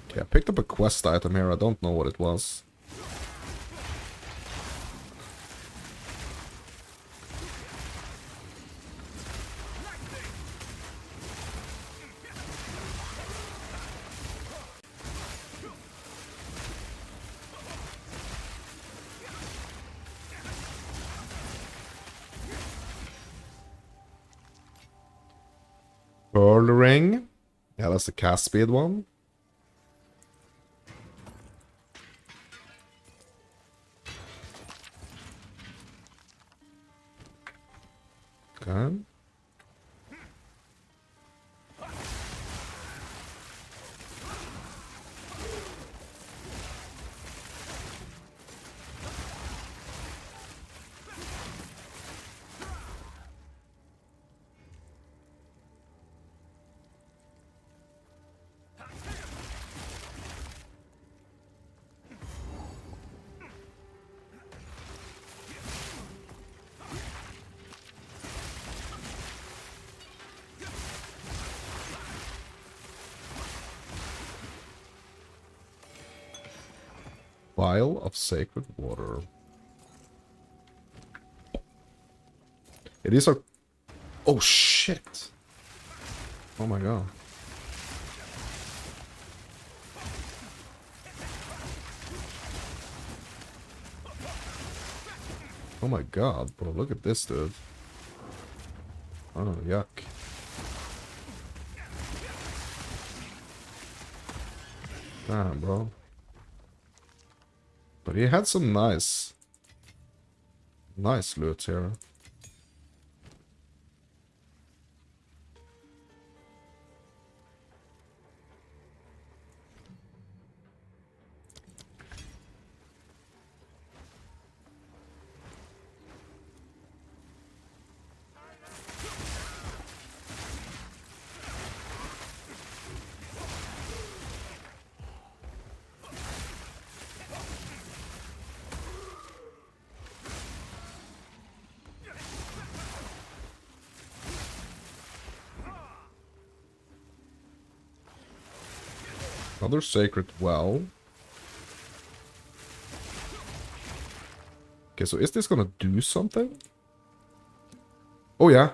Okay, I picked up a quest item here. I don't know what it was. Pearl ring. Yeah, that's the cast speed one. Okay. Vial of sacred water. It is a... Oh shit! Oh my god. Oh my god, bro, look at this dude. Oh, yuck. Damn, bro. But he had some nice loot here. Another sacred well. Okay, so is this gonna do something? Oh yeah.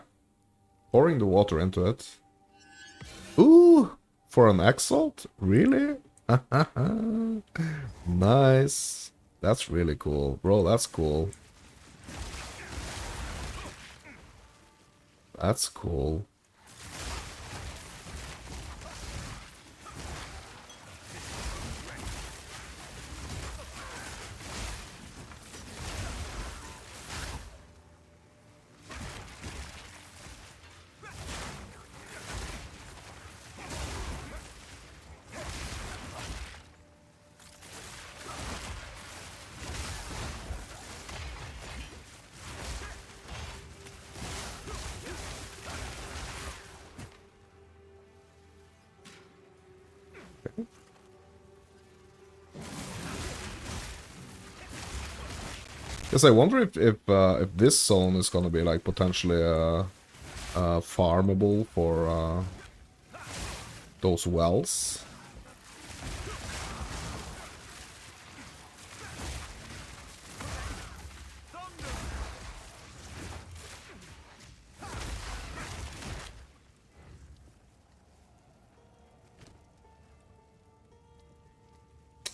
Pouring the water into it. Ooh! For an exalt? Really? Nice. That's really cool. Bro, that's cool. That's cool. Yes, I wonder if this zone is gonna be like potentially farmable for those wells.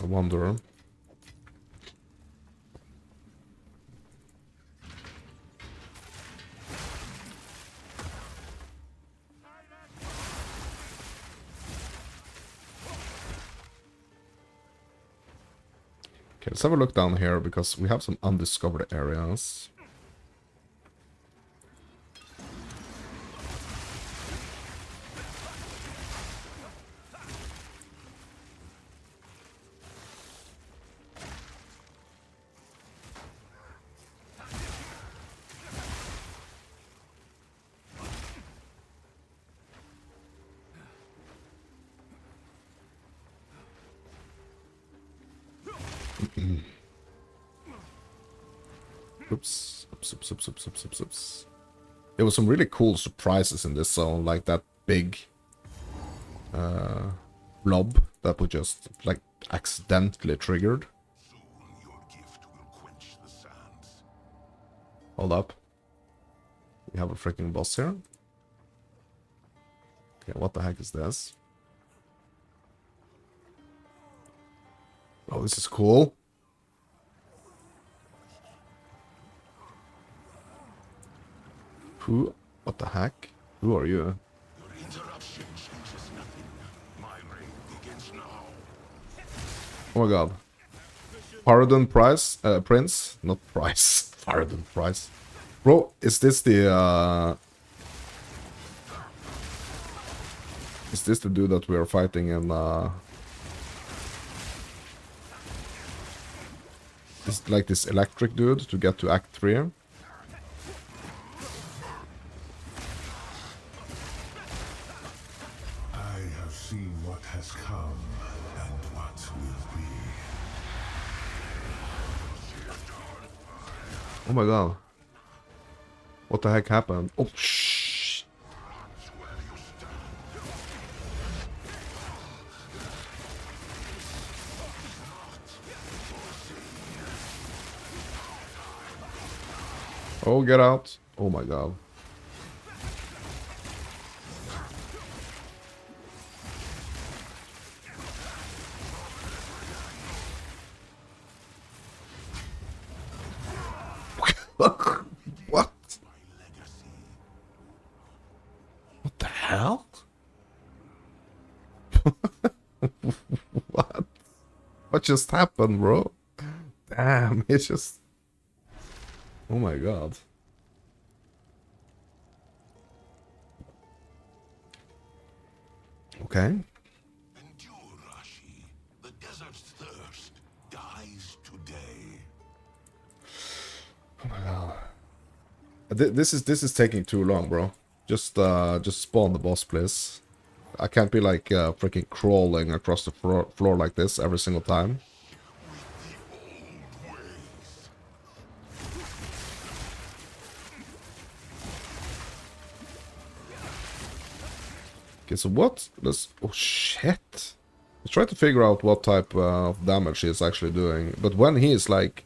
I wonder. Okay, let's have a look down here because we have some undiscovered areas. Oops. Oops. There was some really cool surprises in this zone, like that big blob that we just like accidentally triggered. Your gift will quench the sands. Hold up. We have a freaking boss here. Okay, what the heck is this? Oh, this is cool. Who? What the heck? Who are you? Your interruption changes nothing. My reign begins now. Oh my god. Paradon Price? Prince? Not Price. Paradon Price. Bro, is this the is this the dude that we are fighting in Is like this electric dude to get to Act 3? I have seen what has come and what will be. Oh my god. What the heck happened? Oh, shh. Oh, get out. Oh my god. What? What the hell? What? What just happened, bro? Damn, it's just... Oh my god. Okay. Endure, Rashi. The desert's thirst dies today. Oh my god. This is taking too long, bro. Just spawn the boss, please. I can't be like freaking crawling across the floor like this every single time. Okay, so what? Let's... Oh, shit. Let's try to figure out what type of damage he's actually doing. But when he's like,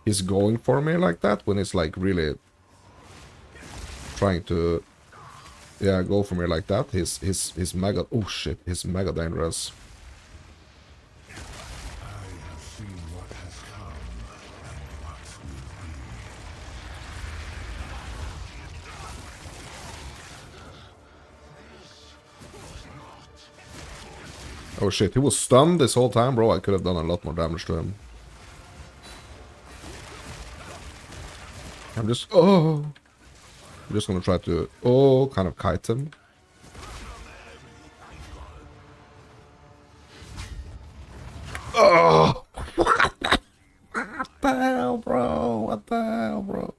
he's going for me like that, when he's like really trying to, yeah, go for me like that, he's mega, oh shit, he's mega dangerous. Oh shit, he was stunned this whole time, bro. I could have done a lot more damage to him. I'm just gonna try to, kind of kite him. Oh! What the hell, bro? What the hell, bro?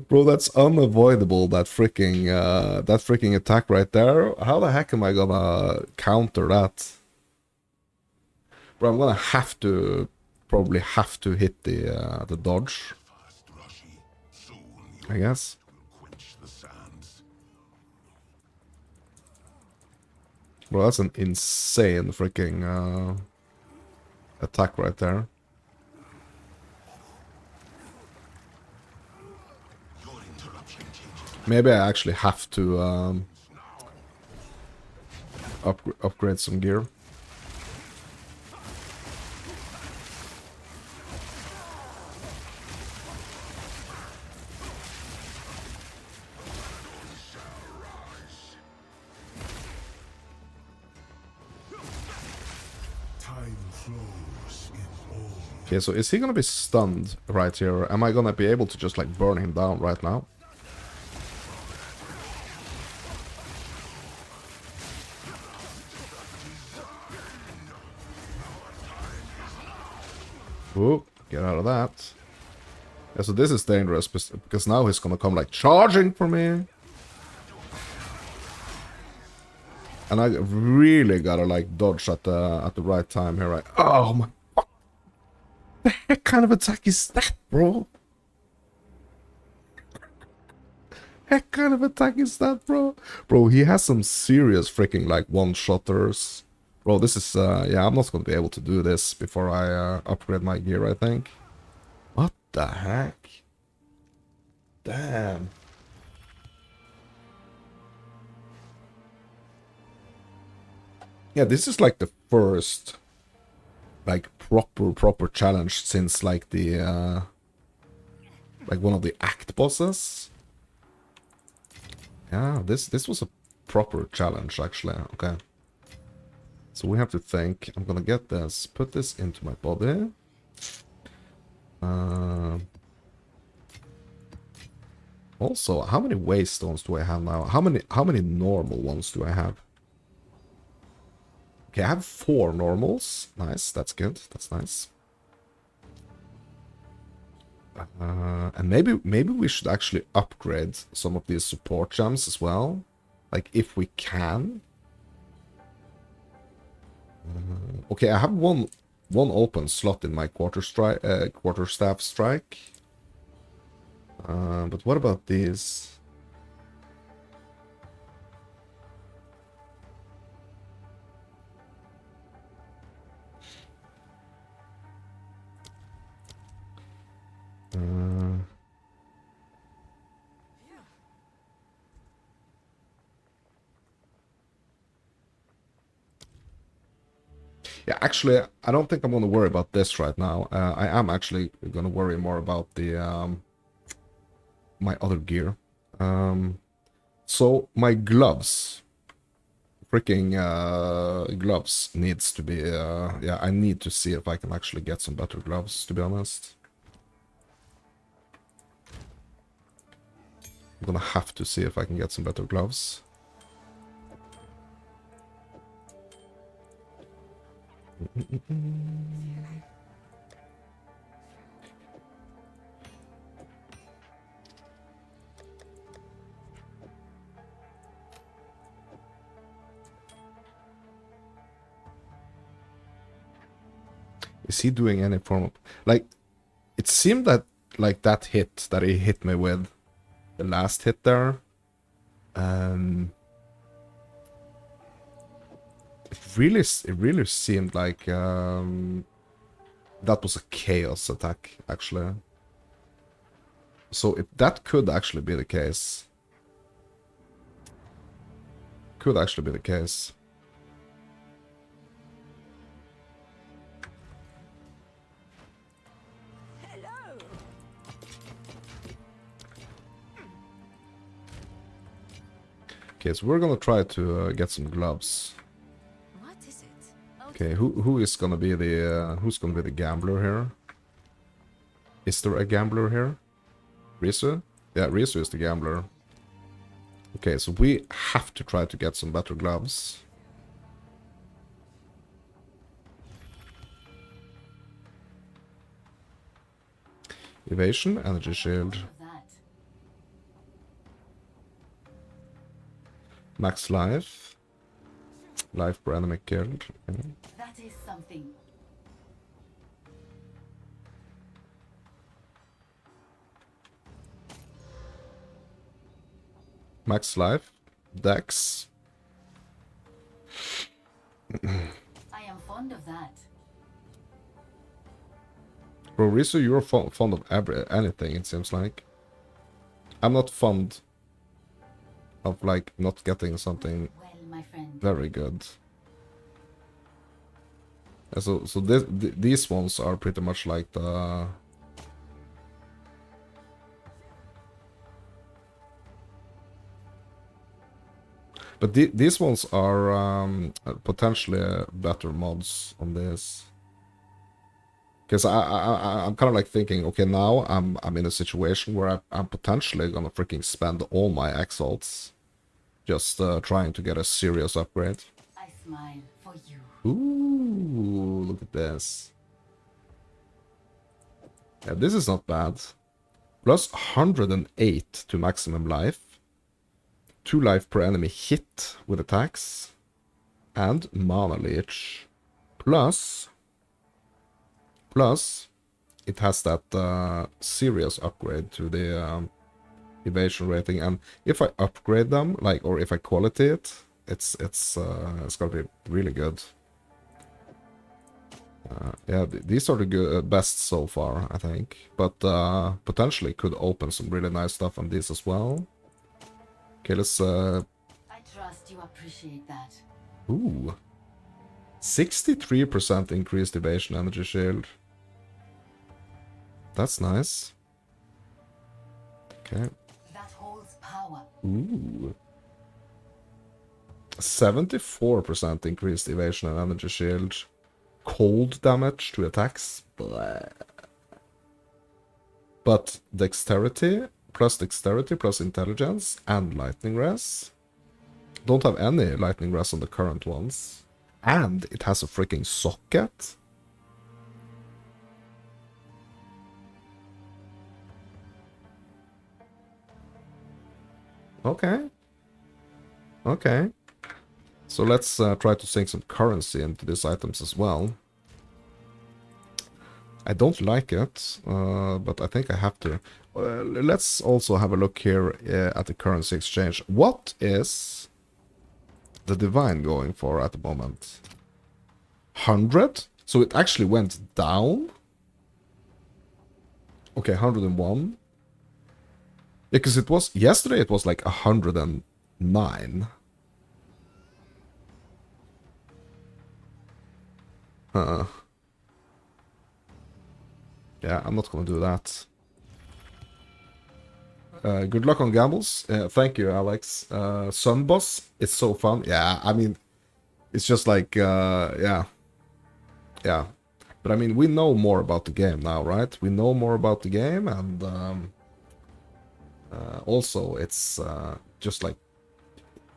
Bro, that's unavoidable, that freaking attack right there. How the heck am I gonna counter that? Bro, I'm gonna probably have to hit the dodge, I guess. Bro, that's an insane freaking attack right there. Maybe I actually have to upgrade some gear. Okay, so is he gonna be stunned right here? Or am I gonna be able to just like burn him down right now? Ooh, get out of that. Yeah, so this is dangerous because now he's gonna come like charging for me. And I really gotta like dodge at the right time here, right? Oh my! What the heck kind of attack is that, bro? Heck kind of attack is that, bro? Bro, he has some serious freaking like one-shotters. Bro, this is yeah, I'm not gonna be able to do this before I upgrade my gear, I think. What the heck? Damn. Yeah, this is like the first like proper challenge since like the like one of the act bosses. Yeah, this was a proper challenge actually. Okay. So we have to think. I'm gonna get this, put this into my body. Also, how many waystones do I have now? How many normal ones do I have? Okay, I have 4 normals. Nice, that's good. That's nice. And maybe we should actually upgrade some of these support gems as well, like if we can. Okay, I have one open slot in my quarterstaff strike. But what about these? Yeah, actually, I don't think I'm going to worry about this right now. I am actually going to worry more about the my other gear. So my gloves, freaking gloves needs to be. Yeah, I need to see if I can actually get some better gloves. To be honest, I'm gonna have to see if I can get some better gloves. Is he doing any form of... Like, it seemed that, like, that hit that he hit me with, the last hit there, it really seemed like that was a chaos attack, actually. So that could actually be the case. Could actually be the case. Hello. Okay, so we're gonna try to get some gloves. What is it? Okay, who is gonna be the who's gonna be the gambler here? Is there a gambler here? Risu? Yeah, Risu is the gambler. Okay, so we have to try to get some better gloves. Evasion, energy shield. Max life. Life per enemy killed. Okay. That is something. Max life. Dex. I am fond of that. Bro, Risu, you're fond of anything, it seems like. I'm not fond of, like, not getting something Well, my friend. very good. And so these ones are pretty much like the... But these ones are potentially better mods on this. Because I'm kind of like thinking, okay, now I'm in a situation where I'm potentially gonna freaking spend all my exalts just trying to get a serious upgrade. I smile for you. Ooh, look at this. Yeah, this is not bad. Plus 108 to maximum life. 2 life per enemy hit with attacks. And mana leech. Plus, it has that serious upgrade to the evasion rating. And if I upgrade them, like, or if I quality it, it's gonna be really good. Yeah, these are the good, best so far, I think. But potentially could open some really nice stuff on these as well. Okay, let's... I trust you appreciate that. Ooh. 63% increased evasion energy shield. That's nice. Okay. That holds power. Ooh. 74% increased evasion and energy shield. Cold damage to attacks. Blah. But dexterity plus intelligence and lightning res. Don't have any lightning res on the current ones. And it has a freaking socket. Okay. Okay. So let's try to sink some currency into these items as well. I don't like it, but I think I have to. Let's also have a look here at the currency exchange. What is the Divine going for at the moment? 100? So it actually went down? Okay, 101. Yeah, because it was... Yesterday it was like 109. Yeah, I'm not gonna do that. Good luck on gambles. Thank you, Alex. Sun Boss, it's so fun. Yeah, I mean, it's just like, yeah. Yeah. But I mean, we know more about the game now, right? We know more about the game, and also it's just like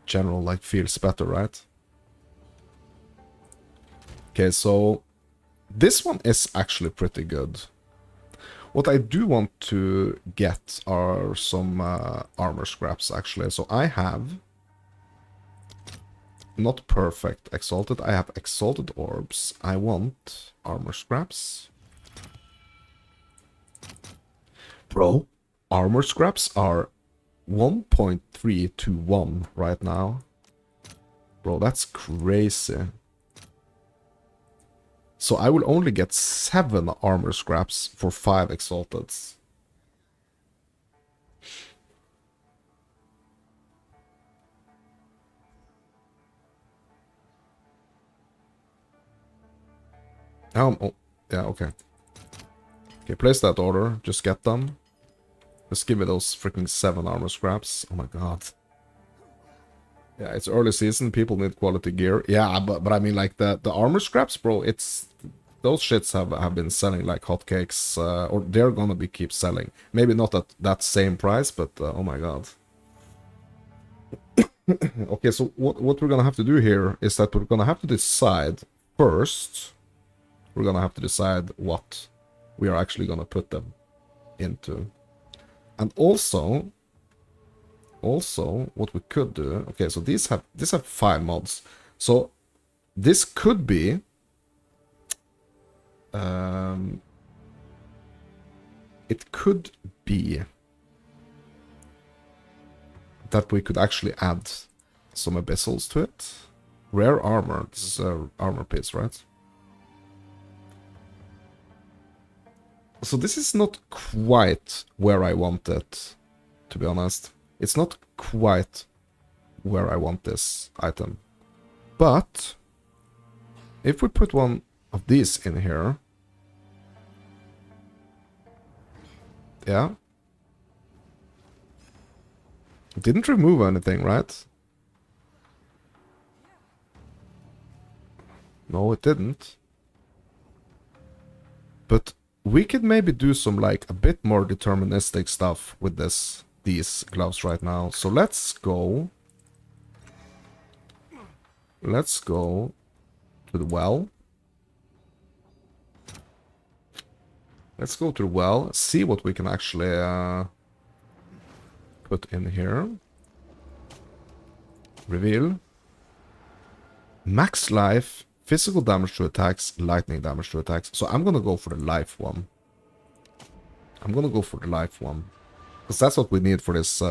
general, like, feels better, right? Okay, so this one is actually pretty good. What I do want to get are some armor scraps, actually. So I have not perfect exalted. I have exalted orbs. I want armor scraps. Bro, armor scraps are 1.3 to 1 right now. Bro, that's crazy. So I will only get 7 armor scraps for 5 exalteds. Oh, yeah, okay. Okay, place that order. Just get them. Just give me those freaking 7 armor scraps. Oh my god. Yeah, it's early season. People need quality gear. Yeah, but I mean, like, the armor scraps, bro, it's... Those shits have been selling like hotcakes, or they're gonna be keep selling. Maybe not at that same price, but oh my god. Okay, so what we're gonna have to do here is that we're gonna have to decide first. We're gonna have to decide what we are actually gonna put them into. And also what we could do, okay, so these have 5 mods. So this could be it could be that we could actually add some abyssals to it. Rare armor, this is a armor piece, right? So this is not quite where I want it, to be honest. It's not quite where I want this item. But if we put one of these in here, yeah. It didn't remove anything, right? No, it didn't. But we could maybe do some, like, a bit more deterministic stuff with these gloves right now. So let's go to the well. Let's go to the well, see what we can actually put in here. Reveal. Max life, physical damage to attacks, lightning damage to attacks. So I'm gonna go for the life one. Because that's what we need for this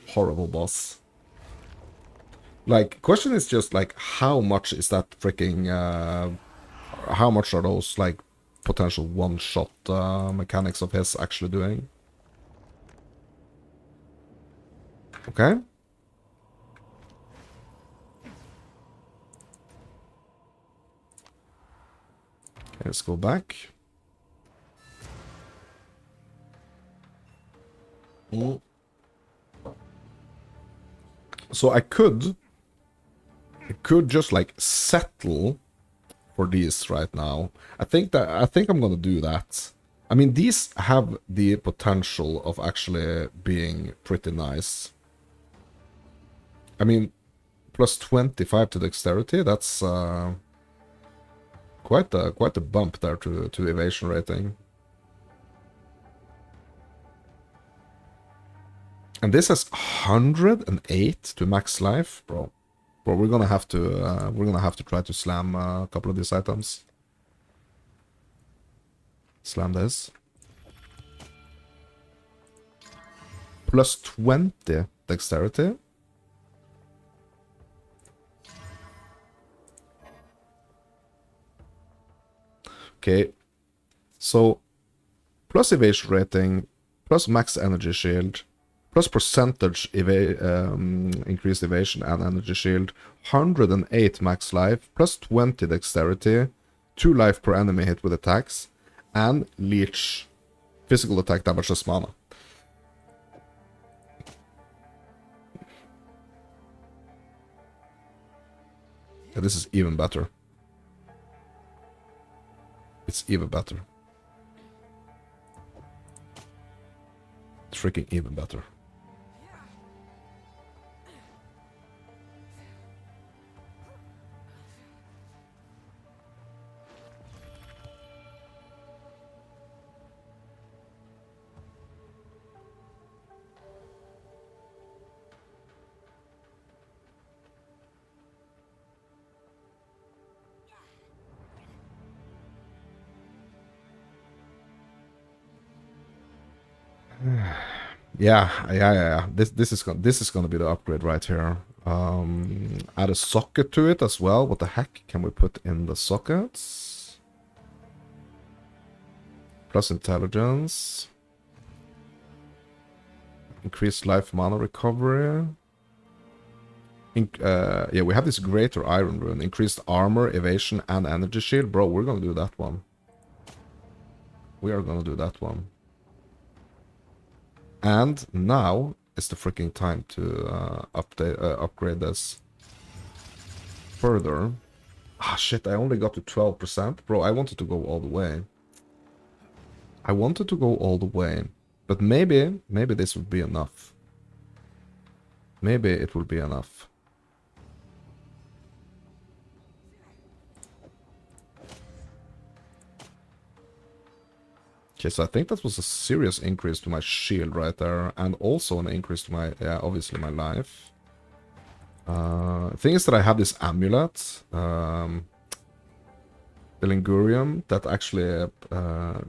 horrible boss. Like, question is just, like, how much is that freaking... how much are those, like, potential one-shot mechanics of his actually doing? Okay. Okay, let's go back. So I could just, like, settle for these right now. I think I'm gonna do that. I mean, these have the potential of actually being pretty nice. I mean, plus 25 to dexterity, that's quite a bump there to evasion rating. And this has 108 to max life, bro. Bro, we're gonna have to try to slam a couple of these items. Slam this. Plus 20 dexterity. Okay. So plus evasion rating, plus max energy shield, plus percentage increased evasion and energy shield, 108 max life, plus 20 dexterity, 2 life per enemy hit with attacks, and leech physical attack damage as mana. Yeah, this is even better. It's even better. It's freaking even better. Yeah. This is gonna be the upgrade right here. Add a socket to it as well. What the heck can we put in the sockets? Plus intelligence. Increased life mana recovery. Yeah, we have this greater iron rune. Increased armor, evasion, and energy shield. Bro, we're gonna do that one. We are gonna do that one. And now is the freaking time to upgrade this further. Ah, shit, I only got to 12%. Bro, I wanted to go all the way. I wanted to go all the way. But maybe this would be enough. Maybe it will be enough. Okay, so I think that was a serious increase to my shield right there. And also an increase to my, yeah, obviously my life. Thing is that I have this amulet. The Lingurium that actually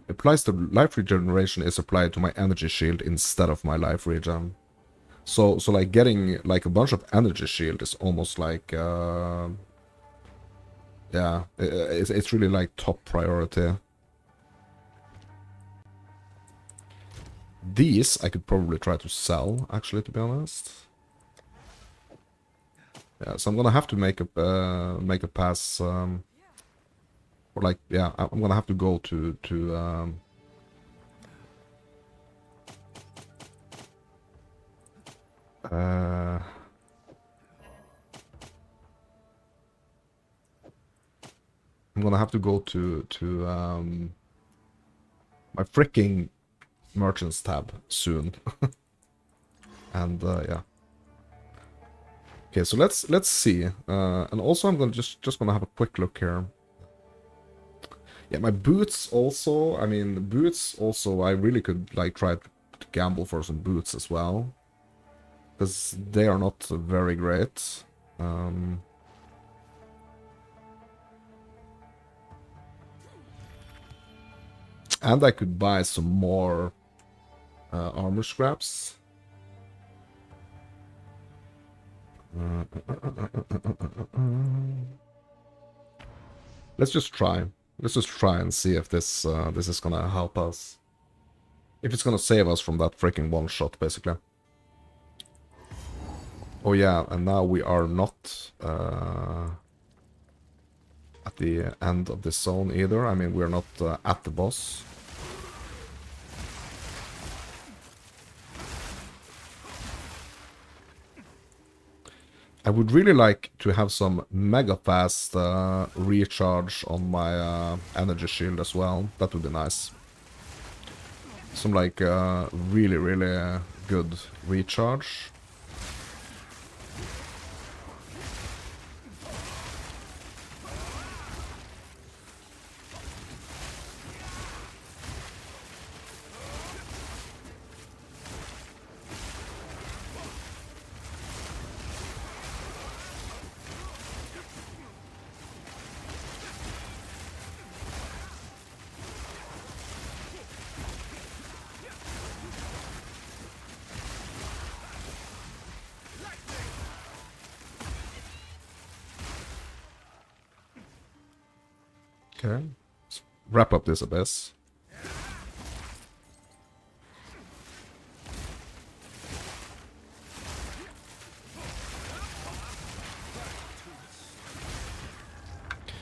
applies to life regeneration is applied to my energy shield instead of my life regen. So like getting like a bunch of energy shield is almost like yeah, it's really like top priority. These I could probably try to sell, actually, to be honest. Yeah, so I'm gonna have to make a pass. Or like, yeah, I'm gonna have to go to I'm gonna have to go to my freaking merchants tab soon. And yeah. Okay, so let's see. And also I'm gonna just gonna have a quick look here. Yeah, my boots also. I mean, boots also. I really could like try to gamble for some boots as well, because they are not very great. And I could buy some more armor scraps. Let's just try. Let's just try and see if this this is gonna help us. If it's gonna save us from that freaking one shot, basically. Oh yeah, and now we are not at the end of this zone either. I mean, we're not at the boss. I would really like to have some mega fast recharge on my energy shield as well. That would be nice. Some like really, really good recharge. Okay, let's wrap up this abyss.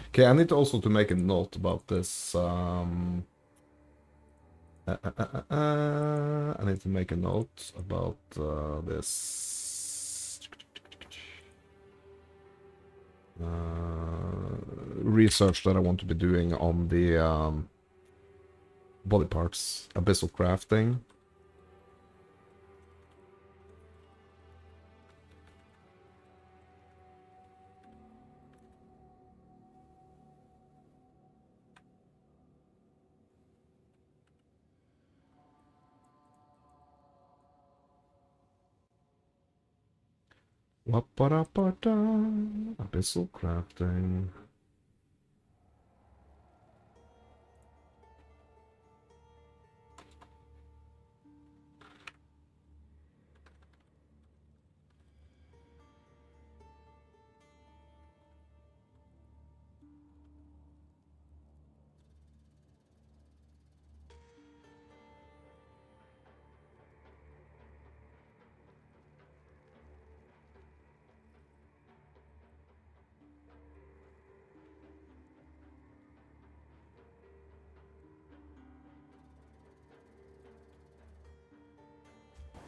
Okay, I need also to make a note about this. I need to make a note about this research that I want to be doing on the body parts, abyssal crafting. Waparapata, abyssal crafting.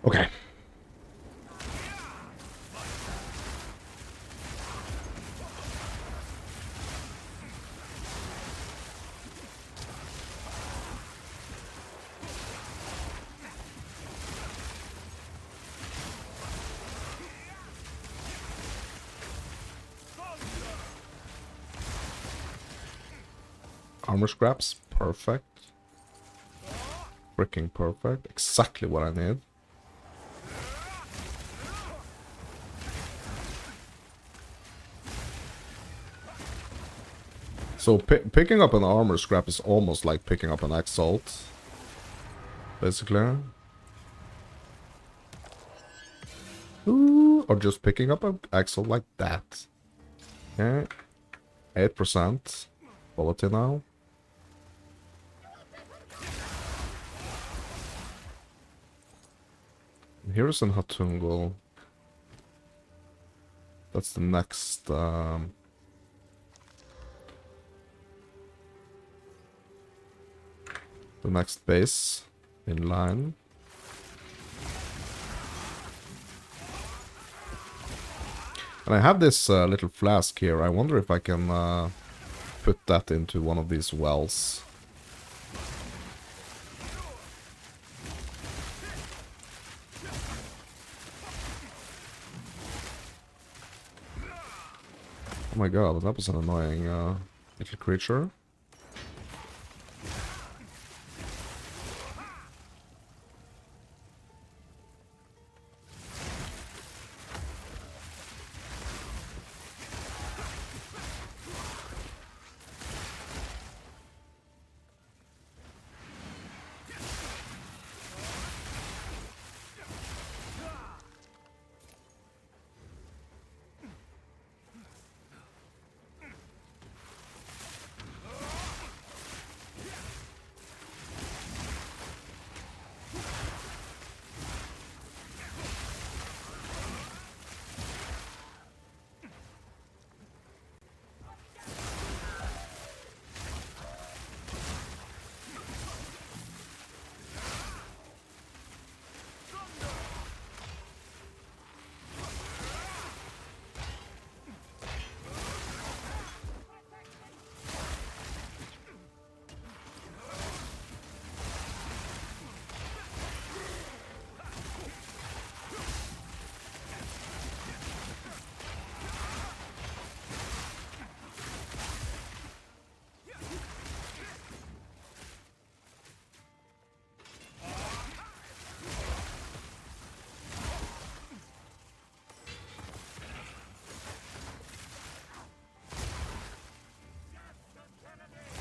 Okay. Armor scraps, perfect. Freaking perfect. Exactly what I need. So picking up an armor scrap is almost like picking up an Exile, basically. Ooh, or just picking up an Exile like that. Okay. 8% quality now. Here's an Hatungal. That's the next. The next base in line. And I have this little flask here. I wonder if I can put that into one of these wells. Oh my god, that was an annoying little creature.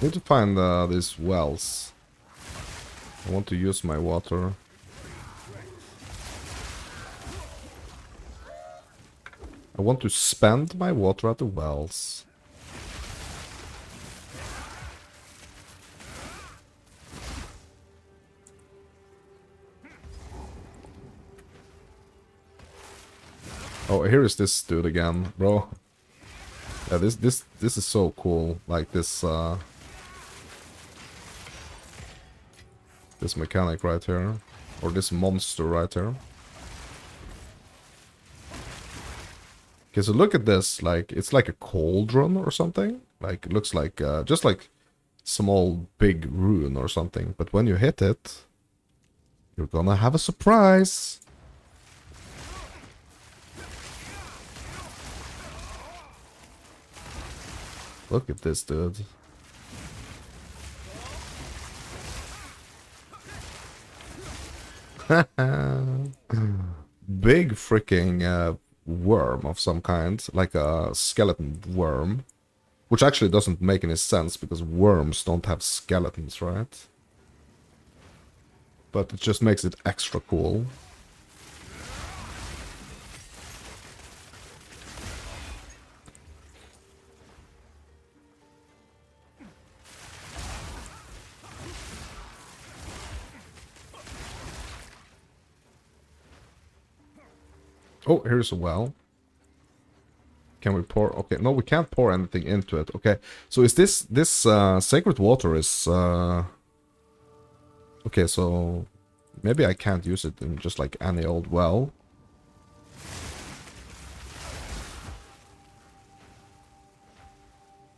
Need to find these wells. I want to use my water. I want to spend my water at the wells. Oh, here is this dude again, bro. Yeah, this is so cool. Like this this mechanic right here, or this monster right here. Okay, so look at this. Like it's like a cauldron or something. Like it looks like just like small big rune or something. But when you hit it, you're gonna have a surprise. Look at this, dude. Big freaking worm of some kind, like a skeleton worm. Which actually doesn't make any sense, because worms don't have skeletons, right? But it just makes it extra cool. Oh, here's a well. Can we pour? Okay, no, we can't pour anything into it. Okay, so is this sacred water is okay? So Maybe I can't use it in just like any old well.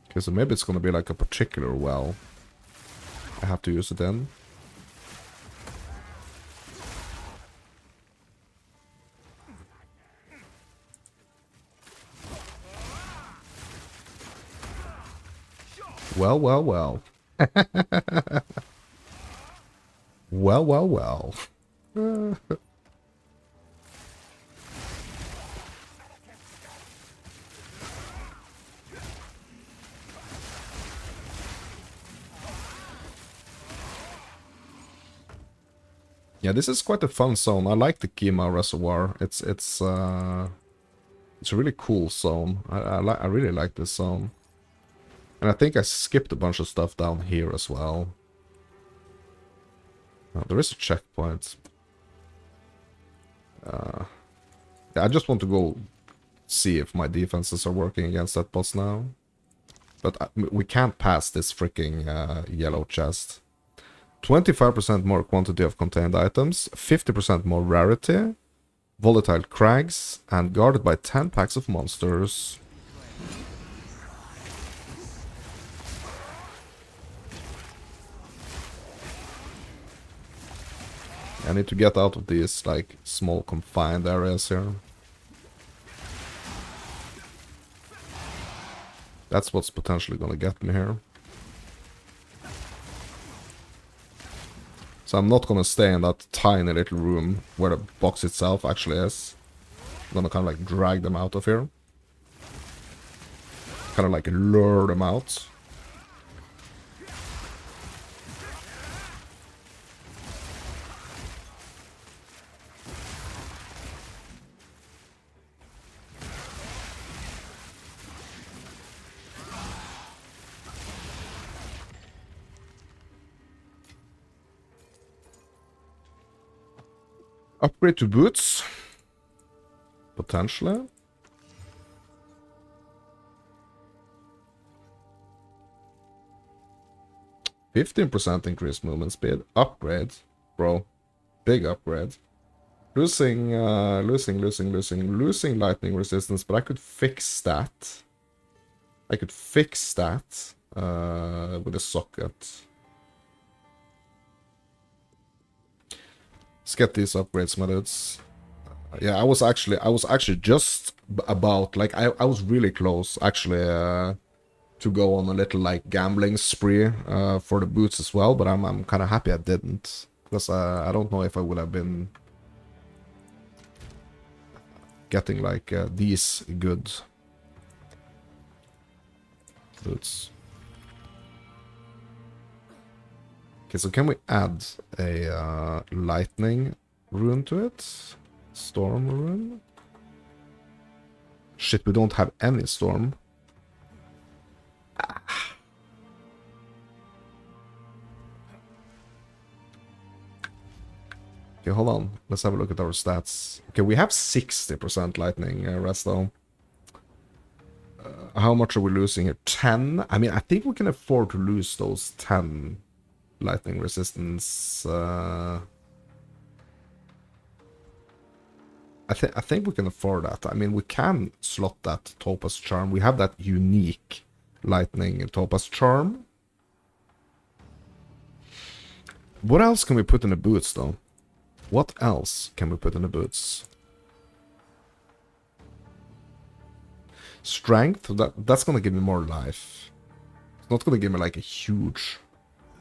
Okay, so maybe it's gonna be like a particular well I have to use it in. Well, well, well. Well, well, well. Yeah, this is quite a fun zone. I like the Kima Reservoir. It's a really cool zone. I really like this zone. And I think I skipped a bunch of stuff down here as well. There is a checkpoint. Yeah, I just want to go see if my defenses are working against that boss now. But we can't pass this freaking yellow chest. 25% more quantity of contained items, 50% more rarity, volatile crags, and guarded by 10 packs of monsters. I need to get out of these, like, small confined areas here. That's what's potentially gonna get me here. So I'm not gonna stay in that tiny little room where the box itself actually is. I'm gonna kind of like drag them out of here. Kind of like lure them out. Upgrade to boots. Potentially. %15 increased movement speed. Upgrade. Bro. Big upgrade. Losing lightning resistance, but I could fix that. I could fix that with a socket. Let's get these upgrades, my dudes. Yeah, I was actually just about, like, I was really close actually to go on a little like gambling spree for the boots as well, but I'm kind of happy I didn't, because I don't know if I would have been getting like these good boots. Okay, so can we add a lightning rune to it? Storm rune? Shit, we don't have any storm. Okay, hold on. Let's have a look at our stats. Okay, we have 60% lightning rest though. How much are we losing here? 10? I mean, I think we can afford to lose those 10 lightning resistance. I think we can afford that. I mean, we can slot that Topaz Charm. We have that unique lightning Topaz Charm. What else can we put in the boots, though? What else can we put in the boots? Strength, that's gonna give me more life. It's not gonna give me like a huge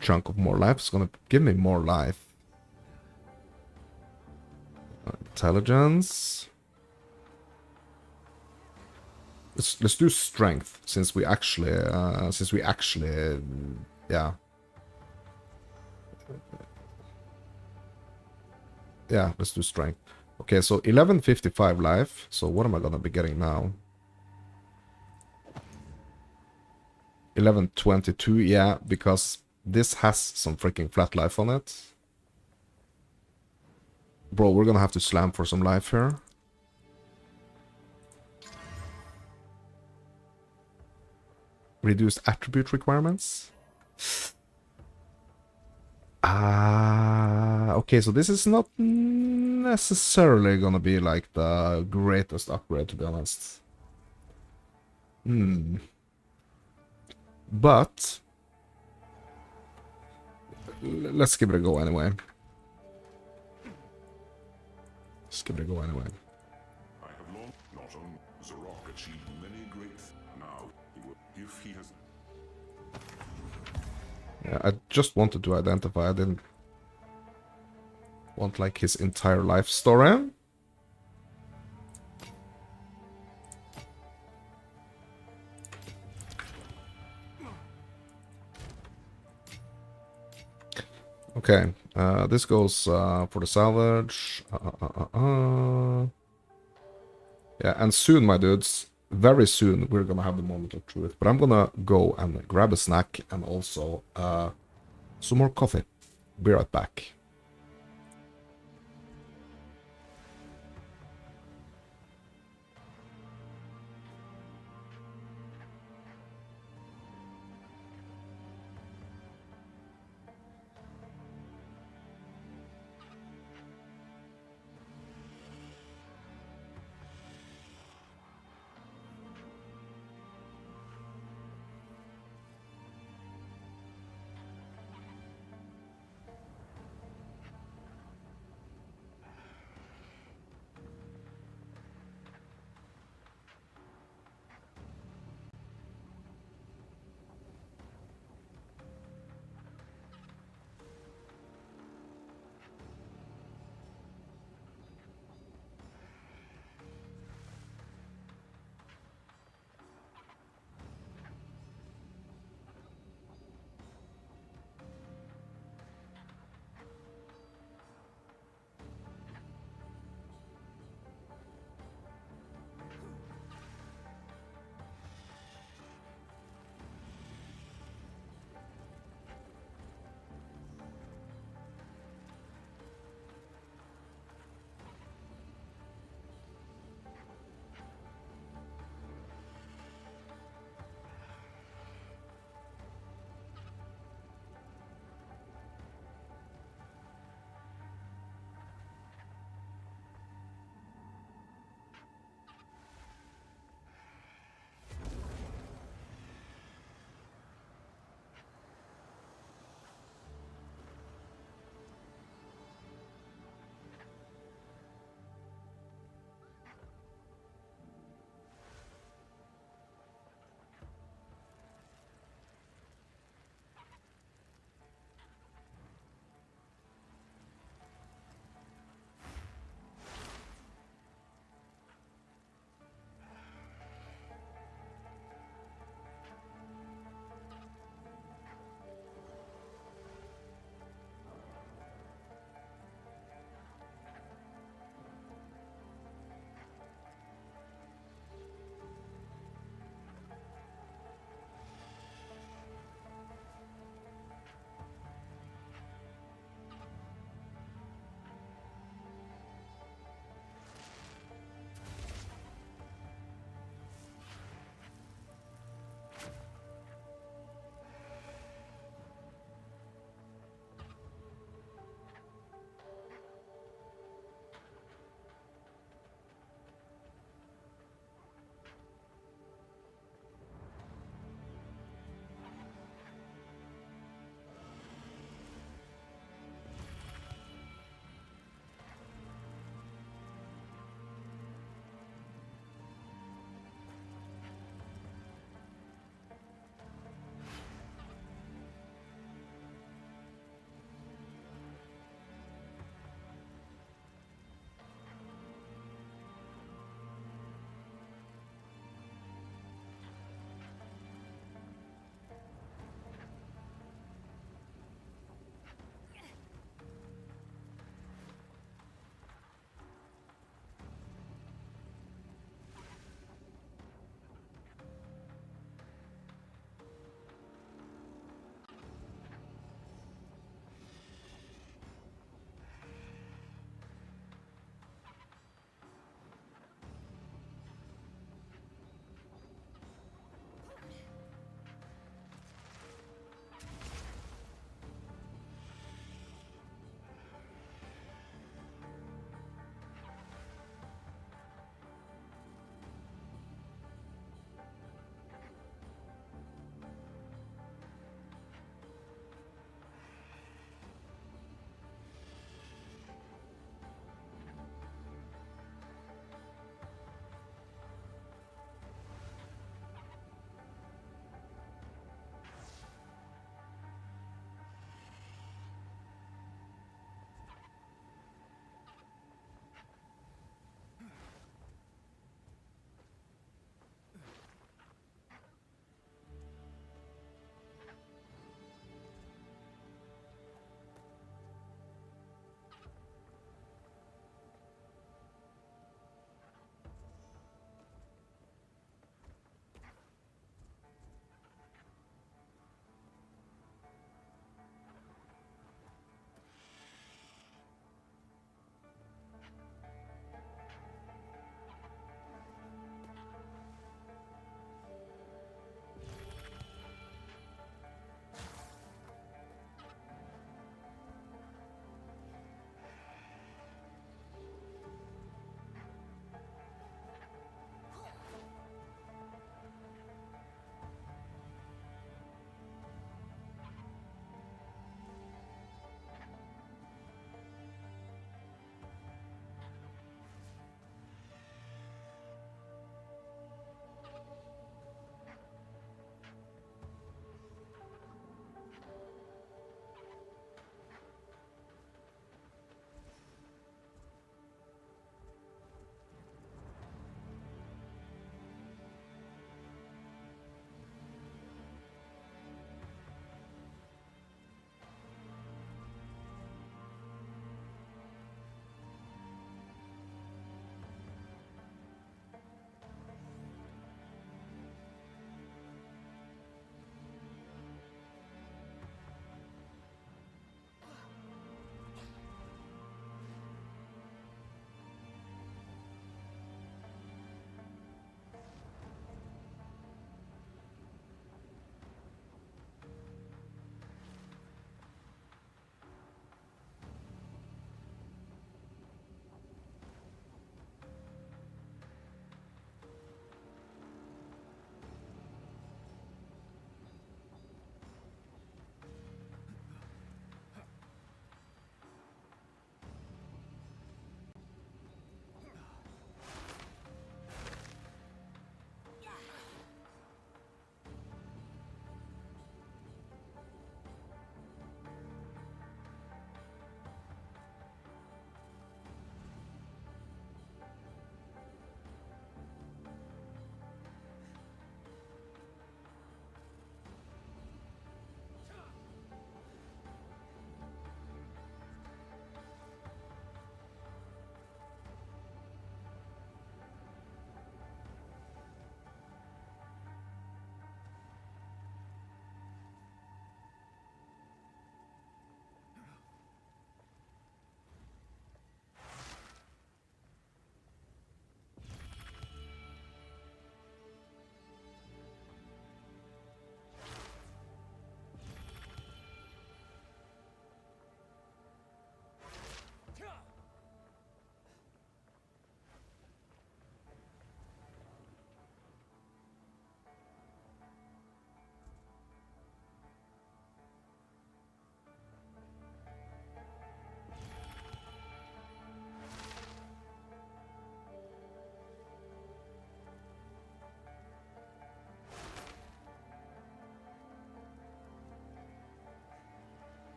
chunk of more life. It's gonna give me more life. Intelligence. Let's do strength, since we actually yeah. Yeah, let's do strength. Okay, so 1155 life. So what am I gonna be getting now? 1122, yeah, because this has some freaking flat life on it. Bro, we're gonna have to slam for some life here. Reduced attribute requirements. Okay, Okay, so this is not necessarily gonna be like the greatest upgrade, to be honest. But let's give it a go anyway. Let's give it a go anyway. I have long not on Zarok achieved many great now he will if he has Yeah, I just wanted to identify. I didn't want like his entire life story. Okay, this goes for the salvage. Yeah, and soon, my dudes, very soon, we're gonna have the moment of truth. But I'm gonna go and grab a snack and also some more coffee. Be right back.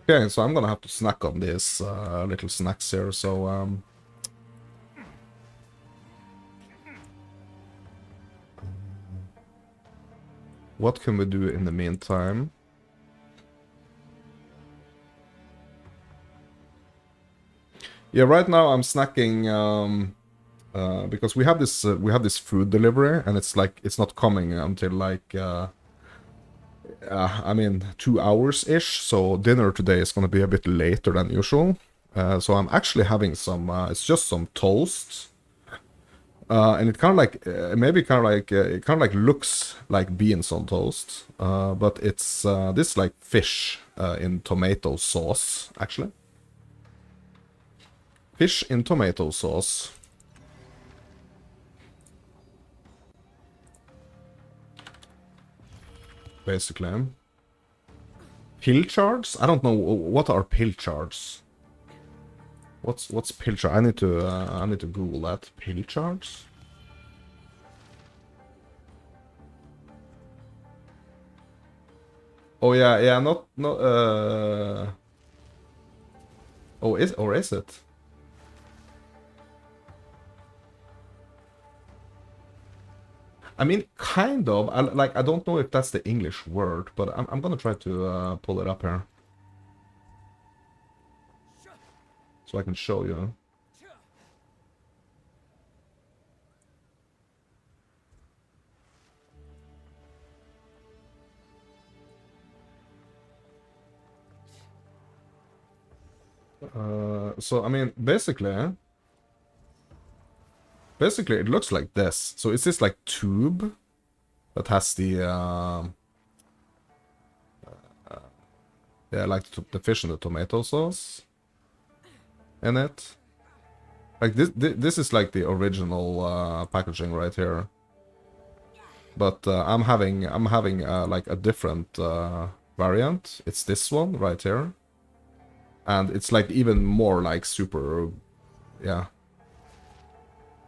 Okay, so I'm gonna have to snack on these little snacks here, so what can we do in the meantime? Yeah, right now I'm snacking because we have this food delivery, and it's like it's not coming until like I mean 2 hours ish. So dinner today is gonna be a bit later than usual. So I'm actually having some. It's just some toast. And it kind of like maybe kind of like it kind of like looks like beans on toast, but it's this like fish in tomato sauce actually. Fish in tomato sauce. Basically. Pill charts? I don't know what are pill charts. What's pill chart? I need to Google that. Pill charts. Oh yeah, yeah, not oh is it? I mean, kind of. I don't know if that's the English word, but I'm gonna try to pull it up here. So I can show you. So I mean, basically it looks like this. So it's this like tube that has the yeah, like the fish and the tomato sauce in it. Like this is like the original packaging right here. But I'm having like a different variant. It's this one right here. And it's like even more like super, yeah.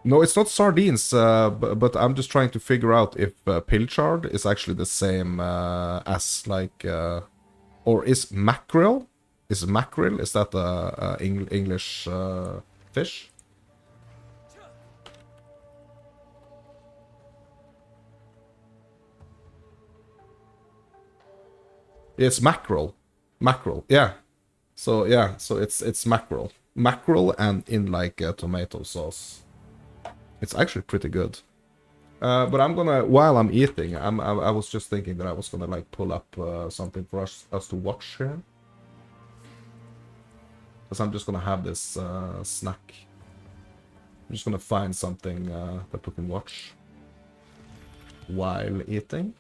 No, it's not sardines, but I'm just trying to figure out if pilchard is actually the same as like, or is mackerel? Is mackerel, is that a English fish? It's mackerel. Mackerel, yeah. So yeah, so it's mackerel. Mackerel and in like tomato sauce. It's actually pretty good. But I'm gonna, while I'm eating, I was just thinking that I was gonna like pull up something for us to watch here. Because I'm just gonna have this snack. I'm just gonna find something that we can watch while eating.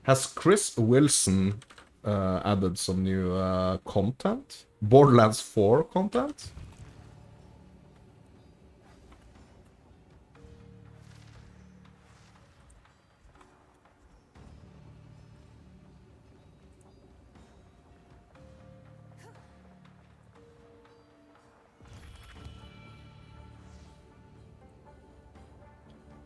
Has Chris Wilson added some new content? Borderlands 4 content?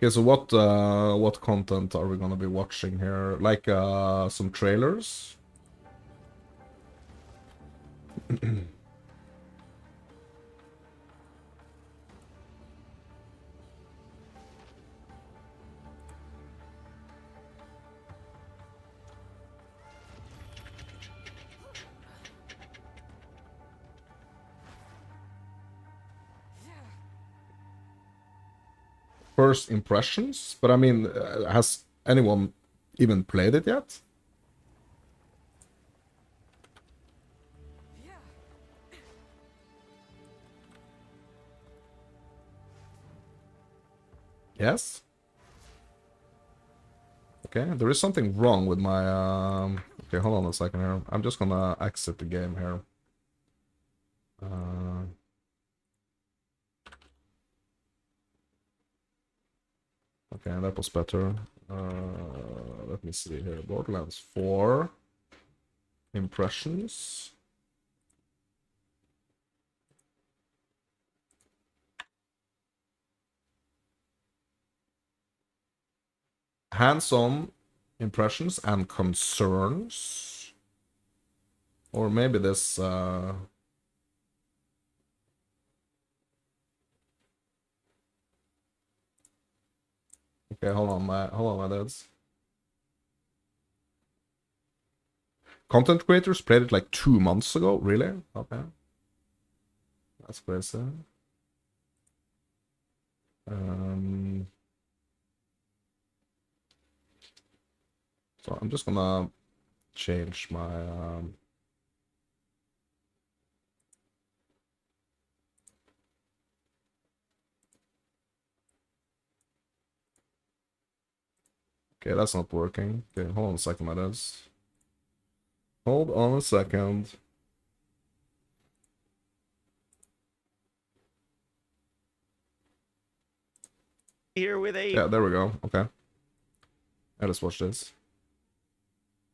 Okay, so what content are we gonna be watching here? Like some trailers? First impressions, but I mean, has anyone even played it yet? Yes? Okay, there is something wrong with my, okay, hold on a second here. I'm just gonna exit the game here. Okay, that was better. Let me see here. Borderlands 4 impressions. Hands-on impressions and concerns. Or maybe this okay, hold on my dudes. Content creators played it like 2 months ago, really? Okay. That's crazy. So I'm just gonna change my okay, that's not working. Okay, hold on a second, my dudes. Hold on a second. Here with a Yeah, there we go. Okay. Let's watch this.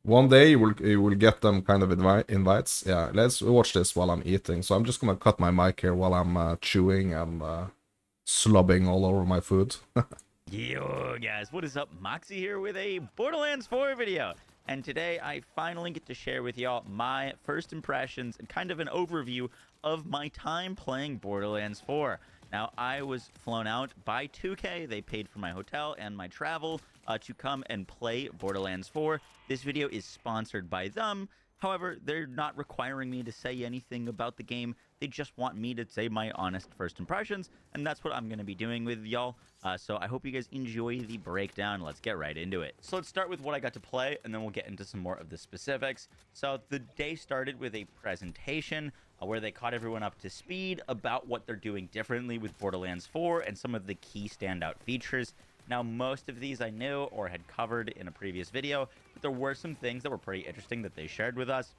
One day you will get them kind of invites. Yeah, let's watch this while I'm eating. So I'm just gonna cut my mic here while I'm chewing and slobbing all over my food. Yo guys, what is up? Moxie here with a Borderlands 4 video. And today I finally get to share with y'all my first impressions and kind of an overview of my time playing Borderlands 4. Now, I was flown out by 2K. They paid for my hotel and my travel to come and play Borderlands 4. This video is sponsored by them. However, they're not requiring me to say anything about the game. They just want me to say my honest first impressions, and that's what I'm going to be doing with y'all. So I hope you guys enjoy the breakdown. Let's get right into it. So let's start with what I got to play, and then we'll get into some more of the specifics. So the day started with a presentation where they caught everyone up to speed about what they're doing differently with Borderlands 4 and some of the key standout features. Now, most of these I knew or had covered in a previous video, but there were some things that were pretty interesting that they shared with us.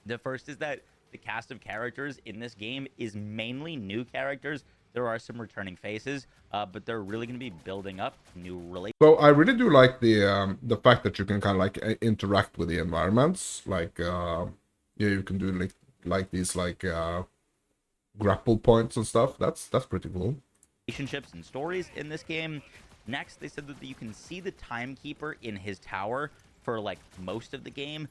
The first is that the cast of characters in this game is mainly new characters. There are some returning faces, but they're really going to be building up new relationships. So I really do like the fact that you can kind of like interact with the environments. Like yeah, you can do like these like grapple points and stuff. That's pretty cool. Relationships and stories in this game. Next, they said that you can see the timekeeper in his tower for like most of the game.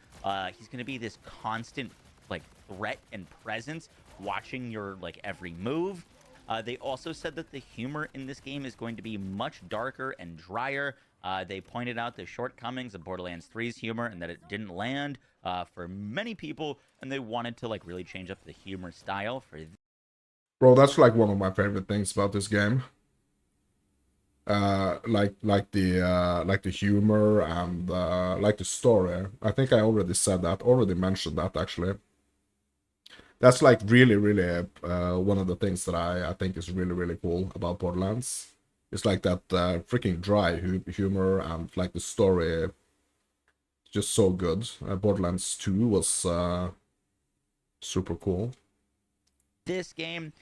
He's going to be this constant like threat and presence watching your like every move. They also said that the humor in this game is going to be much darker and drier. They pointed out the shortcomings of Borderlands 3's humor and that it didn't land for many people, and they wanted to like really change up the humor style for Bro, that's like one of my favorite things about this game. Like the humor and like the story. I think I already mentioned that actually. That's like really one of the things that I think is really cool about Borderlands. It's like that freaking dry humor and like the story just so good. Borderlands 2 was super cool. This game,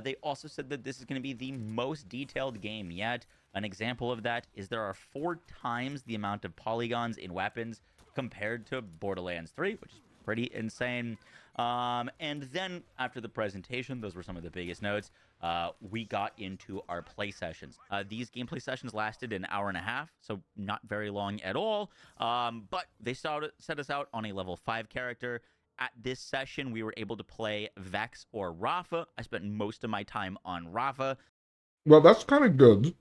they also said that this is going to be the most detailed game yet. An example of that is there are 4 times the amount of polygons in weapons compared to Borderlands 3, which is pretty insane. And then after the presentation, those were some of the biggest notes, we got into our play sessions. These gameplay sessions lasted an hour and a half, so not very long at all. But they set us out on a level 5 character. At this session, we were able to play Vex or Rafa. I spent most of my time on Rafa. Well, that's kind of good.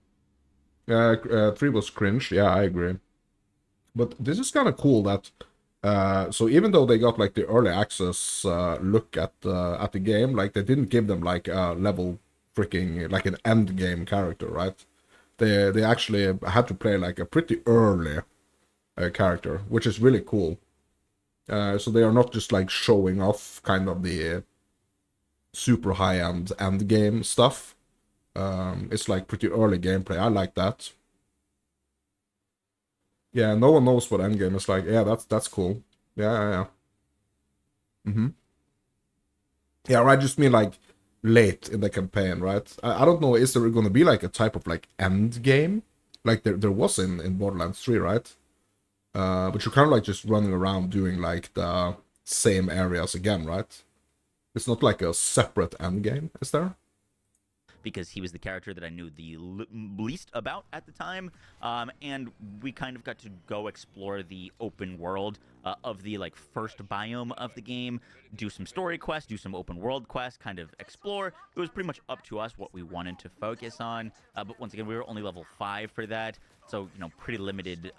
3 was cringe. Yeah, I agree. But this is kind of cool that so even though they got like the early access look at the game, like they didn't give them like a level freaking like an end game character, right? They actually had to play like a pretty early character, which is really cool. So they are not just like showing off kind of the super high-end end game stuff. It's like pretty early gameplay. I like that. Yeah, no one knows what endgame is like. Yeah, that's cool. Yeah. Yeah, I just mean like late in the campaign, right? I don't know, is there gonna be like a type of like end game? like there was in Borderlands 3, right? But you're kind of like just running around doing like the same areas again, right? It's not like a separate end game, is there? Because he was the character that I knew the least about at the time, and we kind of got to go explore the open world of the like first biome of the game, do some story quests, do some open world quests, kind of explore. It was pretty much up to us what we wanted to focus on, but once again, we were only level 5 for that, so pretty limited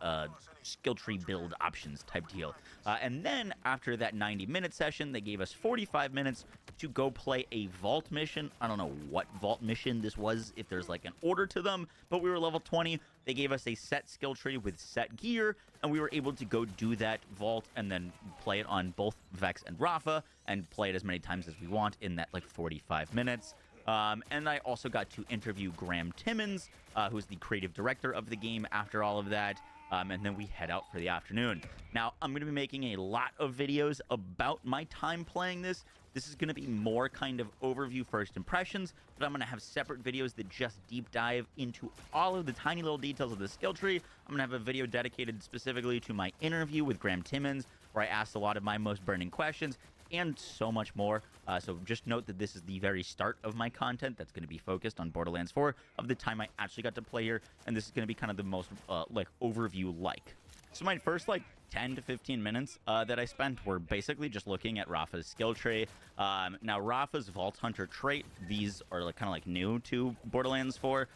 skill tree build options type deal. And then after that 90-minute session, they gave us 45 minutes to go play a vault mission. I don't know what vault mission this was, if there's like an order to them, but we were level 20. They gave us a set skill tree with set gear, and we were able to go do that vault and then play it on both Vex and Rafa, and play it as many times as we want in that like 45 minutes. And I also got to interview Graham Timmons, who's the creative director of the game after all of that. And then we head out for the afternoon. Now, I'm going to be making a lot of videos about my time playing this. This is going to be more kind of overview first impressions, but I'm going to have separate videos that just deep dive into all of the tiny little details of the skill tree. I'm going to have a video dedicated specifically to my interview with Graham Timmons, where I asked a lot of my most burning questions, and so much more. So just note that this is the very start of my content that's going to be focused on Borderlands 4 of the time I actually got to play here, and this is going to be kind of the most like overview-like. So my first like 10 to 15 minutes that I spent were basically just looking at Rafa's skill tree. Now Rafa's Vault Hunter trait, these are like kind of like new to Borderlands 4.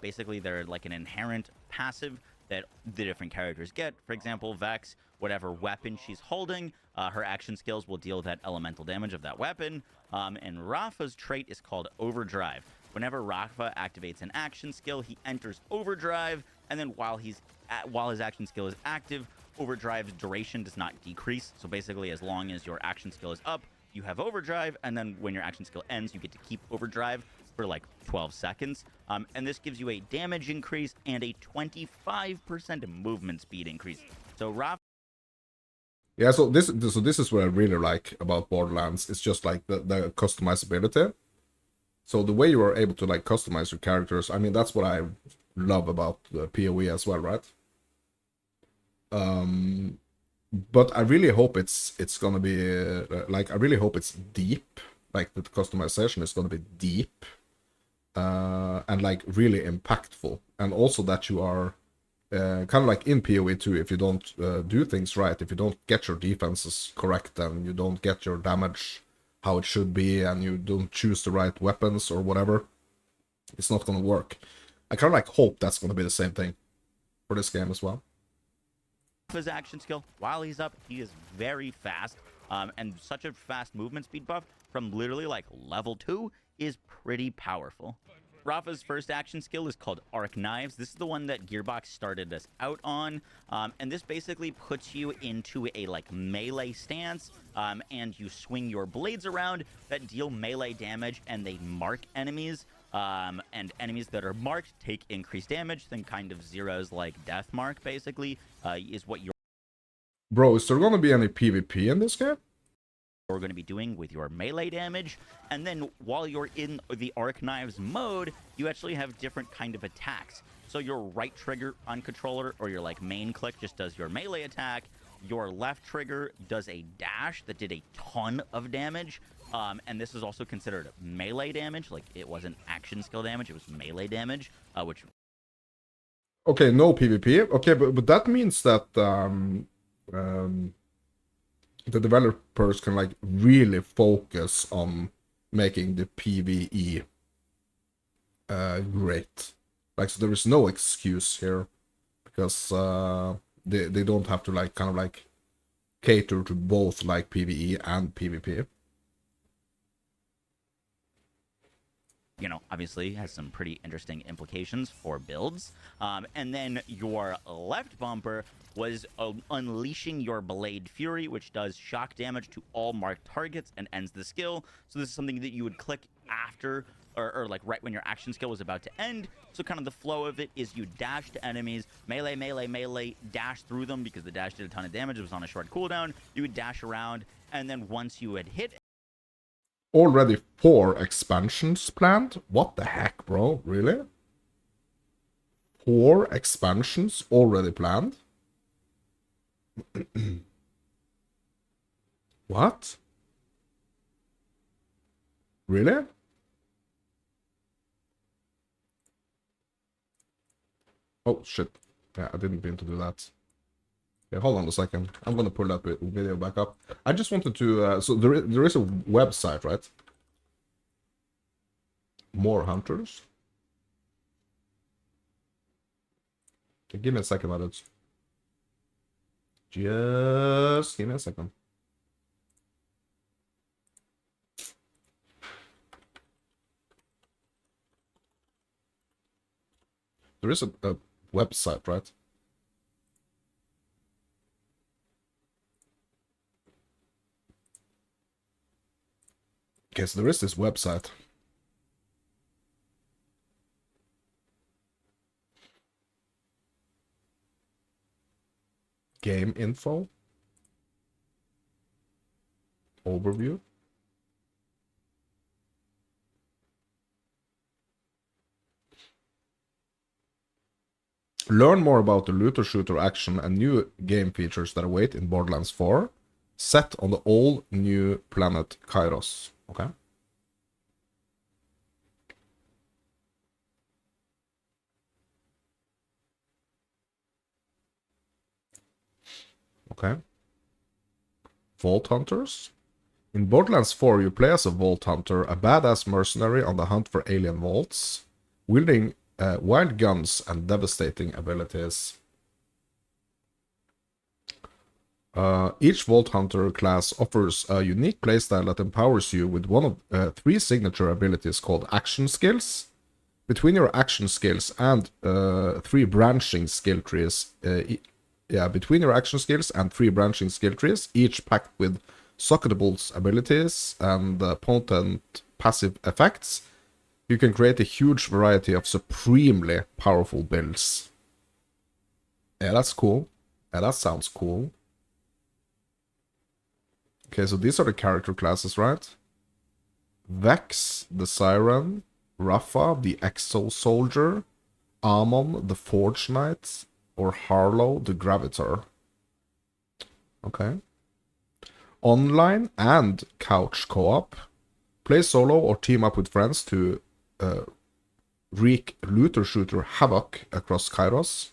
Basically they're like an inherent passive that the different characters get. For example, Vex, whatever weapon she's holding, her action skills will deal that elemental damage of that weapon. And Rafa's trait is called Overdrive. Whenever Rafa activates an action skill, he enters Overdrive, and then while his action skill is active, Overdrive's duration does not decrease. So basically, as long as your action skill is up, you have Overdrive, and then when your action skill ends, you get to keep Overdrive for like 12 seconds. And this gives you a damage increase and a 25% movement speed increase. So Rafa... Yeah, so this is what I really like about Borderlands. It's just like the customizability. So the way you are able to like customize your characters, I mean, that's what I love about the PoE as well, right? But I really hope it's gonna be like, I really hope it's deep. Like the customization is gonna be deep, and like really impactful, and also that you are kind of like in PoE 2, if you don't do things right, if you don't get your defenses correct, and you don't get your damage how it should be, and you don't choose the right weapons or whatever, it's not gonna work. I kind of like hope that's gonna be the same thing for this game as well. His action skill, while he's up, he is very fast, and such a fast movement speed buff from literally like level 2 is pretty powerful. Rafa's first action skill is called Arc Knives. This is the one that Gearbox started us out on, and this basically puts you into a like melee stance, and you swing your blades around that deal melee damage, and they mark enemies, and enemies that are marked take increased damage. Then kind of zeros like death mark basically is what you're... Bro, is there gonna be any PvP in this game? We're going to be doing with your melee damage. And then while you're in the Arc Knives mode, you actually have different kind of attacks. So your right trigger on controller, or your like main click, just does your melee attack. Your left trigger does a dash that did a ton of damage, and this is also considered melee damage. Like, it wasn't action skill damage, it was melee damage, which... Okay, no PvP. Okay, but that means that the developers can like really focus on making the PvE great. Like, so there is no excuse here, because they don't have to like kind of like cater to both like PvE and PvP. You know, obviously has some pretty interesting implications for builds. And then your left bumper was unleashing your Blade Fury, which does shock damage to all marked targets and ends the skill. So this is something that you would click after, or like right when your action skill was about to end. So kind of the flow of it is you dash to enemies, melee, melee, melee, dash through them, because the dash did a ton of damage. It was on a short cooldown. You would dash around, and then once you had hit... Already 4 expansions planned? What the heck, bro? Really? 4 expansions already planned. What? Really? Oh, shit. Yeah, I didn't mean to do that. Okay, hold on a second. I'm gonna pull that video back up. I just wanted to... so there is a website, right? More Hunters. Okay, give me a second, lads. Just give me a second. There is a website, right? Okay, so there is this website. Game info. Overview. Learn more about the looter-shooter action and new game features that await in Borderlands 4, set on the all-new planet Kairos. Okay. Okay. Vault Hunters. In Borderlands 4, you play as a Vault Hunter, a badass mercenary on the hunt for alien vaults, wielding wild guns and devastating abilities. Each Vault Hunter class offers a unique playstyle that empowers you with one of 3 signature abilities called action skills. Between your action skills and 3 branching skill trees, between your action skills and 3 branching skill trees, each packed with socketable abilities and potent passive effects, you can create a huge variety of supremely powerful builds. Yeah, that's cool. Yeah, that sounds cool. Okay, so these are the character classes, right? Vex, the Siren, Rafa, the Exile Soldier, Amon, the Forge Knight, or Harlow, the Gravitor. Okay. Online and couch co-op. Play solo or team up with friends to wreak looter-shooter havoc across Kairos.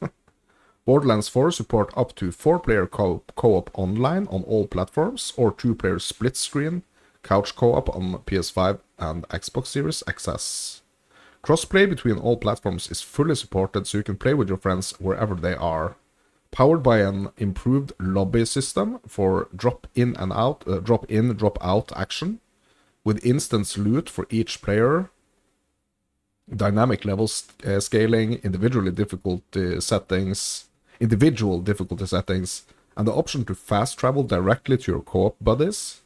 Borderlands 4 support up to 4-player co-op online on all platforms, or 2-player split-screen couch co-op on PS5 and Xbox Series XS. Crossplay between all platforms is fully supported, so you can play with your friends wherever they are. Powered by an improved lobby system for drop in, drop out action, with instance loot for each player, dynamic level scaling, individual difficulty settings, and the option to fast travel directly to your co-op buddies.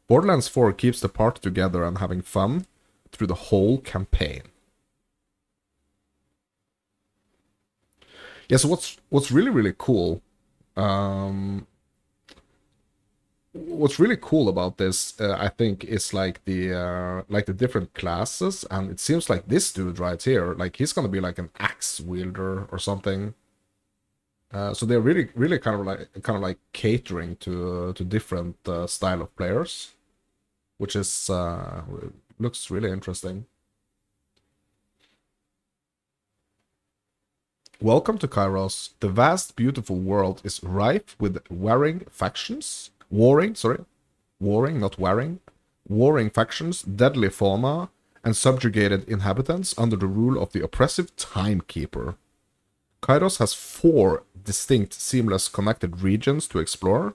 Borderlands 4 keeps the party together and having fun through the whole campaign. Yeah, so what's really cool, what's really cool about this, I think, is like the different classes, and it seems like this dude right here, like he's gonna be like an axe wielder or something. So they're really kind of like catering to different style of players, which is looks really interesting. Welcome to Kairos. The vast, beautiful world is rife with warring factions, warring factions, deadly fauna, and subjugated inhabitants under the rule of the oppressive Timekeeper. Kairos has 4 distinct, seamless, connected regions to explore.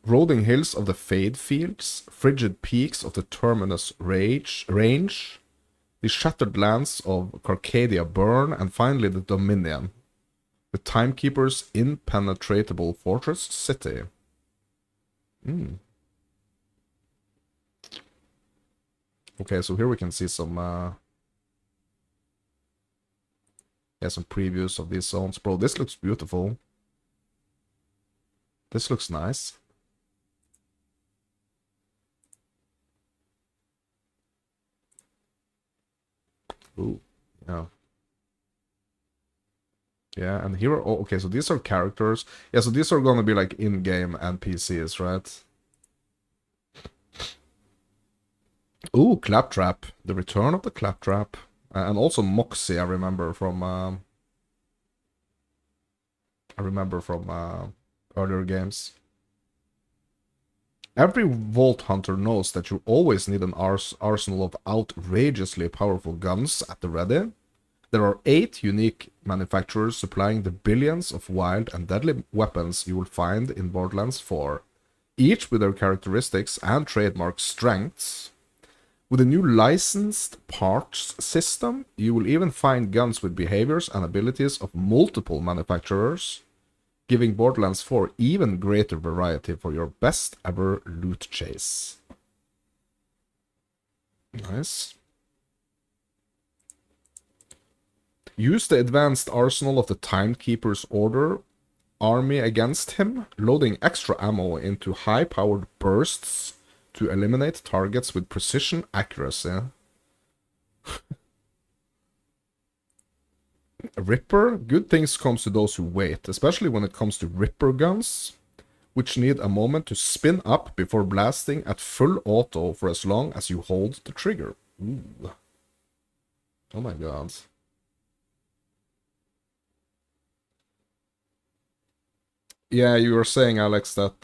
Rolling hills of the Fade Fields, frigid peaks of the Terminus Range, the shattered lands of Carcadia Burn, and finally the Dominion, the Timekeeper's impenetrable fortress city. Okay, so here we can see some some previews of these zones. Bro, this looks beautiful. This looks nice. Ooh, yeah. Yeah, and here, oh, okay, so these are characters. Yeah, so these are gonna be like in-game NPCs, right? Ooh, Claptrap. The return of the Claptrap. And also Moxie, I remember from earlier games. Every Vault Hunter knows that you always need an arsenal of outrageously powerful guns at the ready. There are 8 unique manufacturers supplying the billions of wild and deadly weapons you will find in Borderlands 4, each with their characteristics and trademark strengths. With a new licensed parts system, you will even find guns with behaviors and abilities of multiple manufacturers, giving Borderlands 4 even greater variety for your best ever loot chase. Nice. Use the advanced arsenal of the Timekeeper's Order army against him, loading extra ammo into high-powered bursts to eliminate targets with precision accuracy. Ripper, good things comes to those who wait, especially when it comes to Ripper guns, which need a moment to spin up before blasting at full auto for as long as you hold the trigger. Ooh. Oh my god. Yeah, you were saying, Alex, that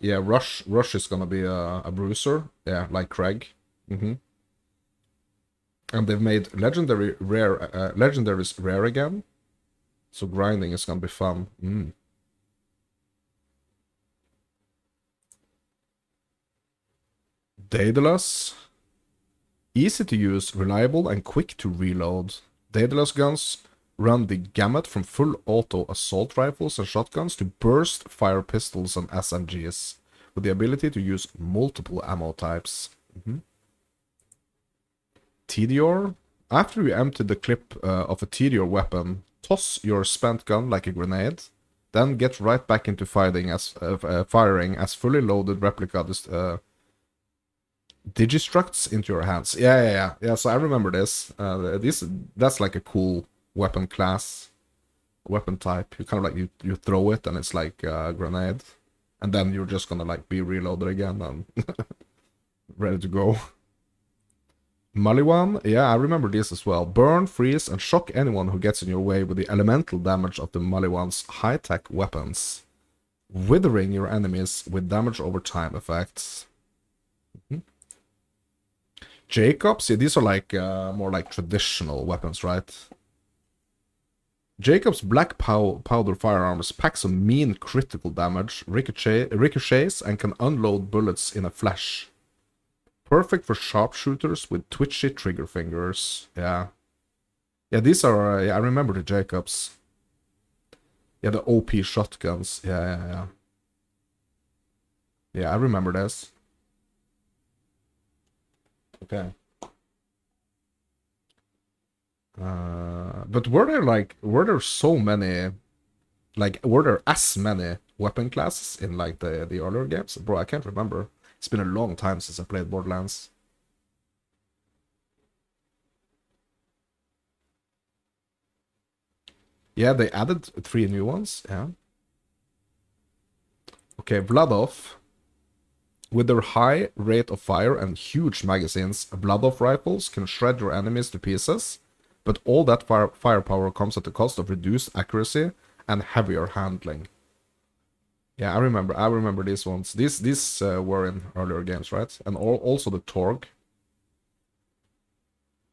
yeah, Rush is gonna be a bruiser. Yeah, like Craig. And they've made legendaries rare again, so grinding is gonna be fun. Daedalus, easy to use, reliable, and quick to reload. Daedalus guns run the gamut from full auto assault rifles and shotguns to burst fire pistols and SMGs, with the ability to use multiple ammo types. Tediore, after you empty the clip of a Tediore weapon, toss your spent gun like a grenade, then get right back into firing as fully loaded replica Digistructs into your hands. Yeah. So I remember this. That's like a cool weapon class, weapon type. You kind of like you throw it and it's like a grenade, and then you're just gonna like be reloaded again and ready to go. Maliwan, yeah, I remember this as well. Burn, freeze, and shock anyone who gets in your way with the elemental damage of the Maliwan's high-tech weapons, withering your enemies with damage over time effects. Jacobs, yeah, these are like more like traditional weapons, right? Jacob's black powder firearms pack some mean critical damage, ricochets, and can unload bullets in a flash. Perfect for sharpshooters with twitchy trigger fingers. Yeah, these are. I remember the Jacobs. Yeah, the OP shotguns. Yeah. Yeah, I remember this. Okay. But were there so many, were there as many weapon classes in like the earlier games? Bro, I can't remember. It's been a long time since I played Borderlands. Yeah, they added 3 new ones, yeah. Okay, Vladov. With their high rate of fire and huge magazines, Vladov rifles can shred your enemies to pieces, but all that firepower comes at the cost of reduced accuracy and heavier handling. Yeah, I remember these ones. These were in earlier games, right? And also the Torg.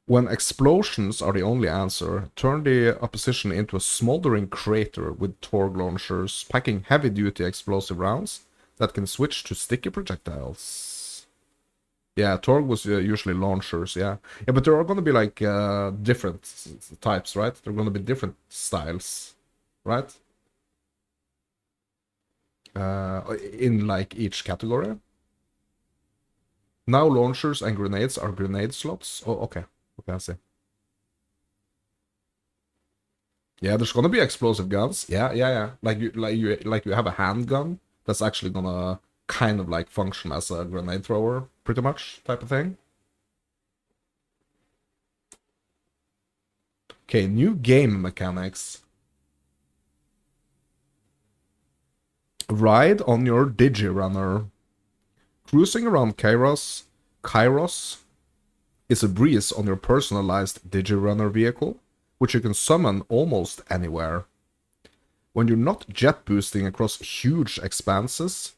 When explosions are the only answer, turn the opposition into a smoldering crater with Torg launchers, packing heavy-duty explosive rounds that can switch to sticky projectiles. Yeah, Torg was usually launchers, yeah. Yeah, but there are gonna be like different types, right? There are gonna be different styles, right? In like each category. Now launchers and grenades are grenade slots. Oh, okay. Okay, I see. Yeah, there's gonna be explosive guns. Yeah. Like you have a handgun that's actually gonna kind of like function as a grenade thrower, pretty much, type of thing. Okay, new game mechanics. Ride on your Digirunner. Cruising around Kairos is a breeze on your personalized Digirunner vehicle, which you can summon almost anywhere. When you're not jet boosting across huge expanses,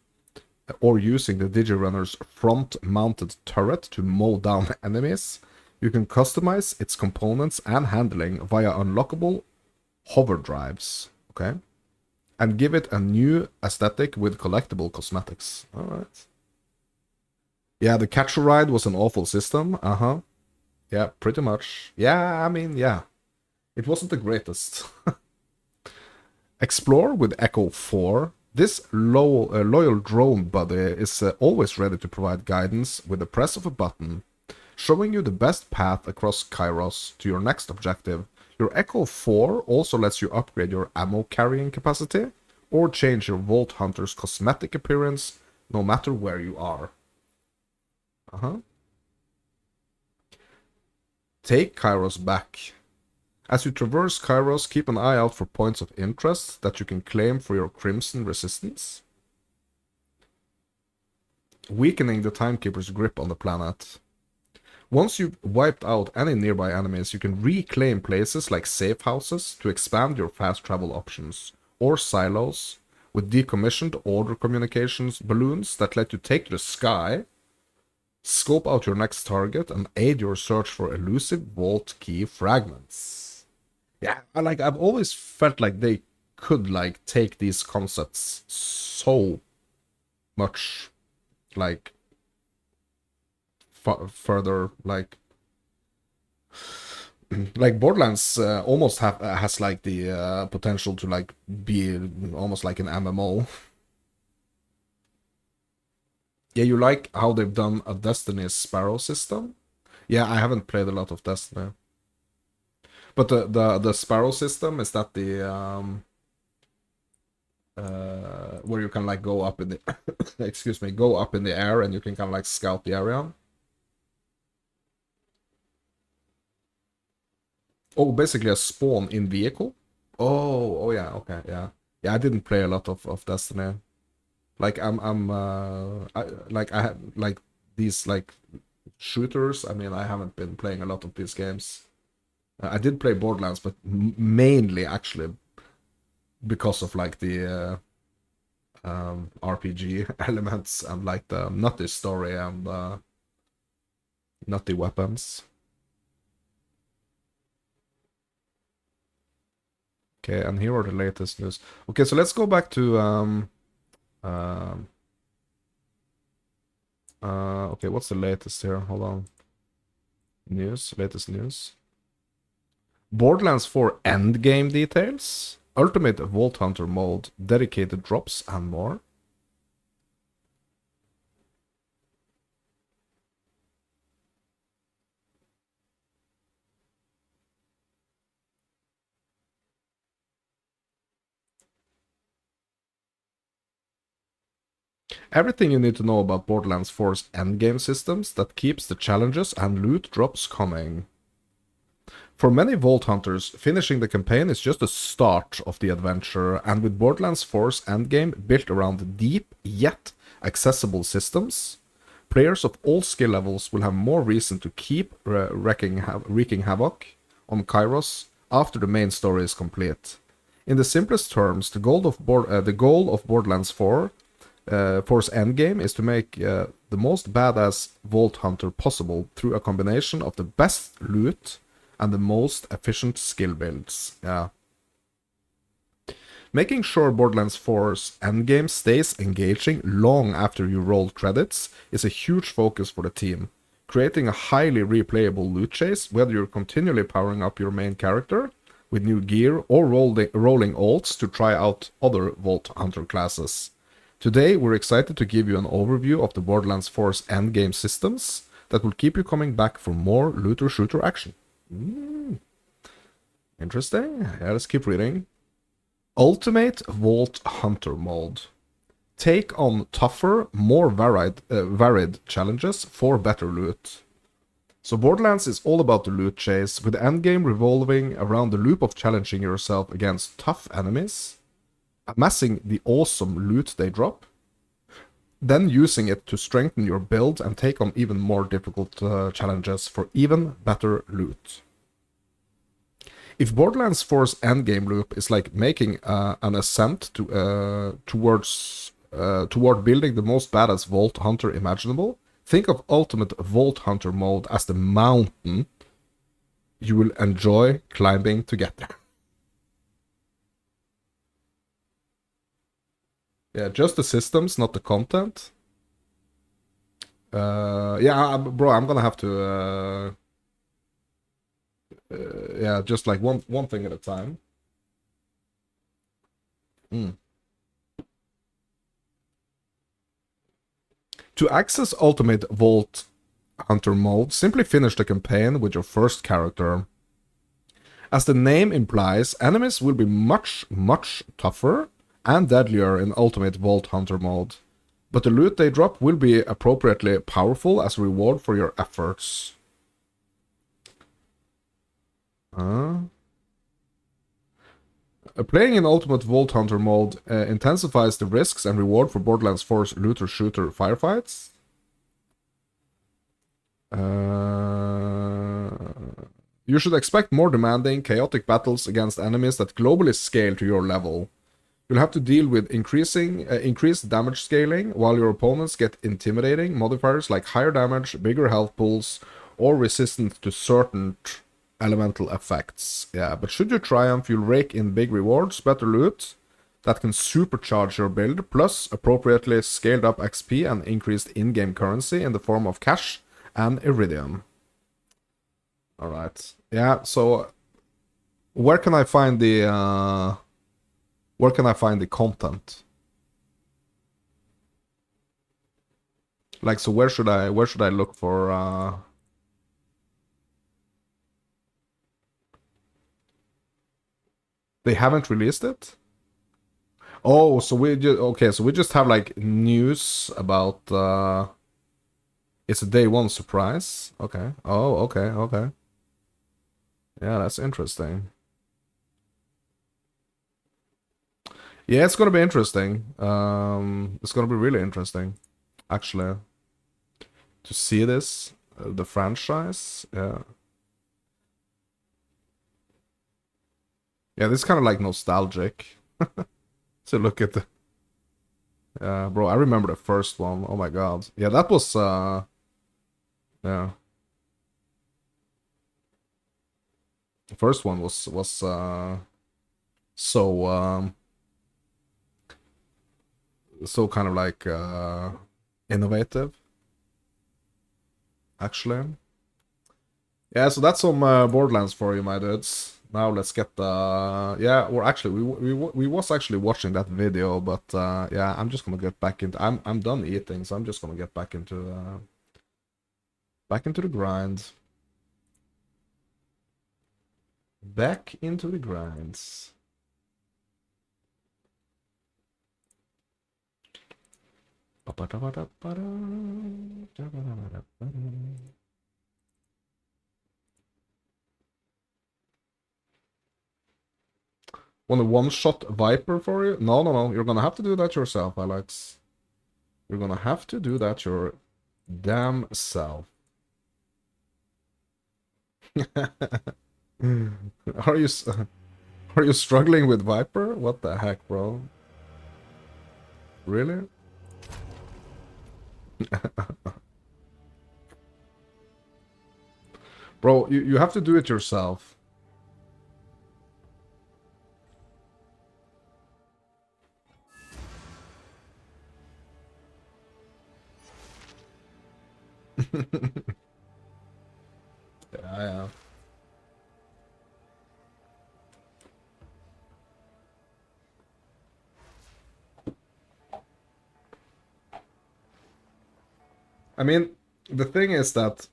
or using the Digirunner's front-mounted turret to mow down enemies, you can customize its components and handling via unlockable hover drives, okay? And give it a new aesthetic with collectible cosmetics. Alright. Yeah, the Catcher Ride was an awful system, Yeah, pretty much. Yeah, I mean, yeah. It wasn't the greatest. Explore with Echo 4. This loyal drone buddy is always ready to provide guidance with the press of a button, showing you the best path across Kairos to your next objective. Your Echo 4 also lets you upgrade your ammo carrying capacity, or change your Vault Hunter's cosmetic appearance, no matter where you are. Take Kairos back. As you traverse Kairos, keep an eye out for points of interest that you can claim for your Crimson Resistance, weakening the Timekeeper's grip on the planet. Once you've wiped out any nearby enemies, you can reclaim places like safe houses to expand your fast travel options, or silos with decommissioned order communications balloons that let you take to the sky, scope out your next target, and aid your search for elusive vault key fragments. Yeah, I've always felt like they could like take these concepts so much like further, like Borderlands almost has like the potential to like be almost like an MMO. Yeah, you like how they've done a Destiny's Sparrow system? Yeah, I haven't played a lot of Destiny. But the Sparrow system, is that the where you can like go up in the excuse me, go up in the air and you can kind of like scout the area? Oh, basically a spawn in vehicle? Oh yeah, okay, yeah. Yeah, I didn't play a lot of Destiny. Like I had like these like shooters. I mean, I haven't been playing a lot of these games. I did play Borderlands, but mainly actually because of like the RPG elements and like the nutty story and nutty weapons. Okay, and here are the latest news. Okay, so let's go back to okay, what's the latest here? Hold on. Latest news. Borderlands 4 endgame details, Ultimate Vault Hunter mode, dedicated drops, and more. Everything you need to know about Borderlands 4's endgame systems that keeps the challenges and loot drops coming. For many Vault Hunters, finishing the campaign is just the start of the adventure, and with Borderlands 4's endgame built around deep yet accessible systems, players of all skill levels will have more reason to keep wreaking havoc on Kairos after the main story is complete. In the simplest terms, the goal of Borderlands 4's endgame is to make the most badass Vault Hunter possible through a combination of the best loot and the most efficient skill builds. Yeah. Making sure Borderlands 4's endgame stays engaging long after you roll credits is a huge focus for the team, creating a highly replayable loot chase, whether you're continually powering up your main character with new gear or rolling alts to try out other Vault Hunter classes. Today, we're excited to give you an overview of the Borderlands 4's endgame systems that will keep you coming back for more looter-shooter action. Interesting. Yeah, let's keep reading. Ultimate Vault Hunter mode. Take on tougher, more varied challenges for better loot. So Borderlands is all about the loot chase, with the endgame revolving around the loop of challenging yourself against tough enemies amassing the awesome loot they drop, then using it to strengthen your build and take on even more difficult challenges for even better loot. If Borderlands 4's endgame loop is like making an ascent toward building the most badass Vault Hunter imaginable, think of Ultimate Vault Hunter mode as the mountain you will enjoy climbing to get there. Yeah, just the systems, not the content. Yeah, bro, I'm gonna have to... yeah, just like one thing at a time. To access Ultimate Vault Hunter mode, simply finish the campaign with your first character. As the name implies, enemies will be much tougher and deadlier in Ultimate Vault Hunter mode, but the loot they drop will be appropriately powerful as a reward for your efforts. Playing in Ultimate Vault Hunter mode intensifies the risks and reward for Borderlands 4's looter-shooter firefights. You should expect more demanding, chaotic battles against enemies that globally scale to your level. You'll have to deal with increased damage scaling, while your opponents get intimidating modifiers like higher damage, bigger health pools, or resistance to certain elemental effects. Yeah, but should you triumph, you'll rake in big rewards, better loot that can supercharge your build, plus appropriately scaled up XP and increased in-game currency in the form of cash and iridium. Alright. Yeah, so where can I find the content? Like, so where should I look for They haven't released it? Oh, so we just have like news about it's a day one surprise. Okay. Oh, okay. Yeah, that's interesting. Yeah, it's gonna be interesting. It's gonna be really interesting, actually, to see this, the franchise. Yeah. Yeah, this is kind of like nostalgic. To look at the... bro, I remember the first one. Oh my god. Yeah, that was, yeah. The first one was so kind of like, innovative. Actually. Yeah, so that's some Borderlands for you, my dudes. Now let's get the... yeah, or actually, we was actually watching that video, but yeah, I'm just gonna get back into... I'm done eating, so I'm just gonna get back into the grind. Back into the grinds. Want a one-shot Viper for you? No. You're gonna have to do that yourself, Alex. You're gonna have to do that your damn self. Are you struggling with Viper? What the heck, bro? Really? Bro, you have to do it yourself. Yeah. I mean, the thing is that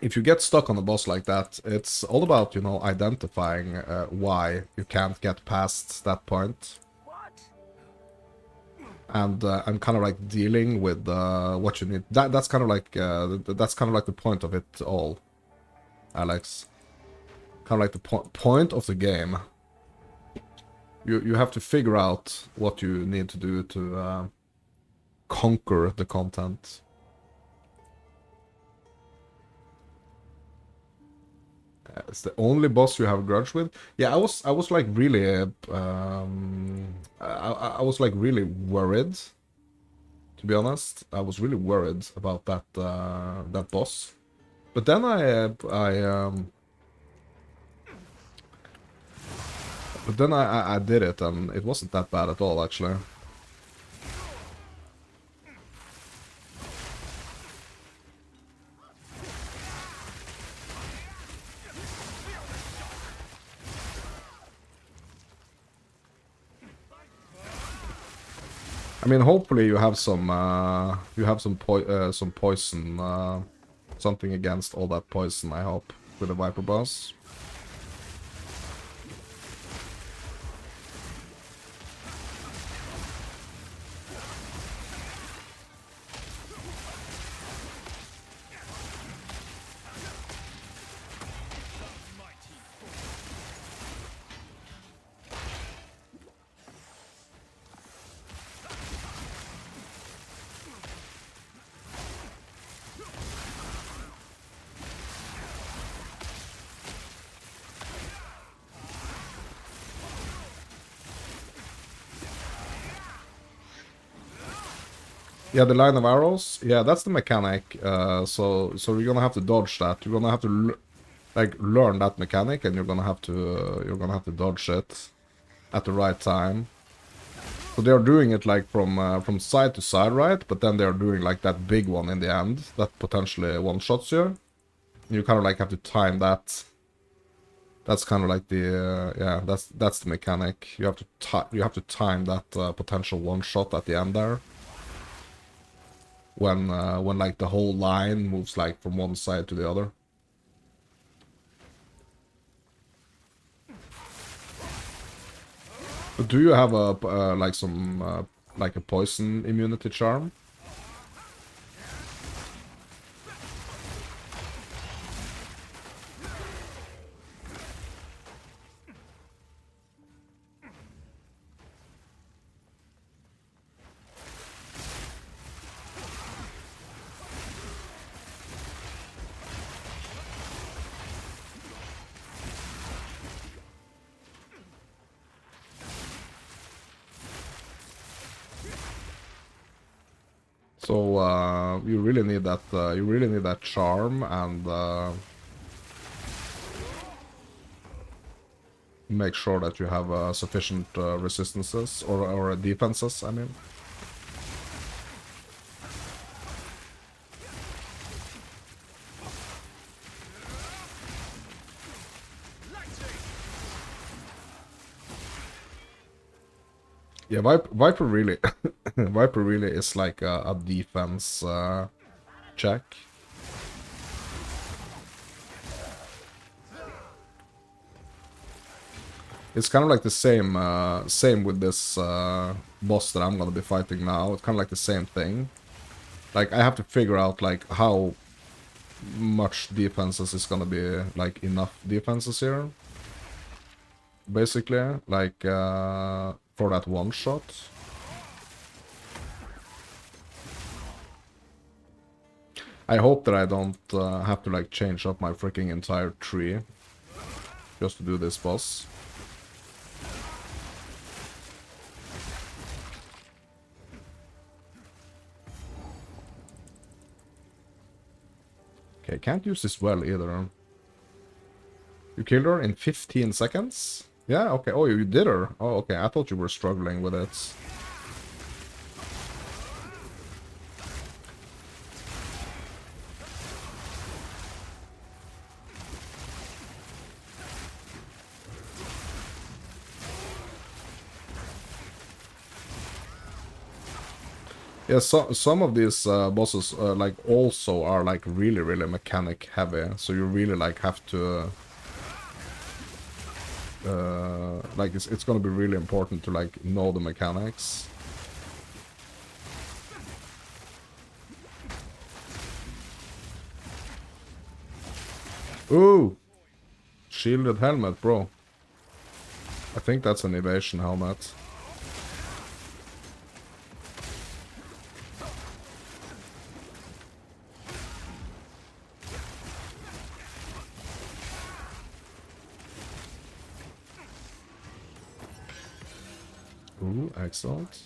if you get stuck on a boss like that, it's all about, you know, identifying why you can't get past that point. And kind of like dealing with what you need. That's kind of like the point of it all, Alex. Kind of like the point of the game. You have to figure out what you need to do to conquer the content. It's the only boss you have a grudge with. Yeah, I was like really I was like really worried. To be honest, I was really worried about that boss. But then I did it, and it wasn't that bad at all, actually. I mean, hopefully you have some poison, something against all that poison. I hope with the Viper boss. Yeah, the line of arrows. Yeah, that's the mechanic. So you're gonna have to dodge that. You're gonna have to like learn that mechanic, and you're gonna have to dodge it at the right time. So they're doing it like from side to side, right? But then they're doing like that big one in the end that potentially one-shots you. You kind of like have to time that. That's kind of like the yeah. That's the mechanic. You have to time that potential one-shot at the end there. When like the whole line moves like from one side to the other. But do you have a like some like a poison immunity charm? So you really need that. You really need that charm, and make sure that you have sufficient resistances or defenses. I mean. Yeah, Viper really, Viper really is like a defense check. It's kind of like the same with this boss that I'm gonna be fighting now. It's kind of like the same thing. Like I have to figure out like how much defenses is gonna be like enough defenses here. Basically, like for that one shot. I hope that I don't have to like change up my freaking entire tree just to do this boss. Okay, can't use this well either. You killed her in 15 seconds? Yeah, okay. Oh, you did her. Oh, okay. I thought you were struggling with it. Yeah, so some of these bosses like also are like really mechanic heavy, so you really like have to like it's gonna be really important to like know the mechanics. Ooh, shielded helmet, bro. I think that's an evasion helmet. Ooh, excellent.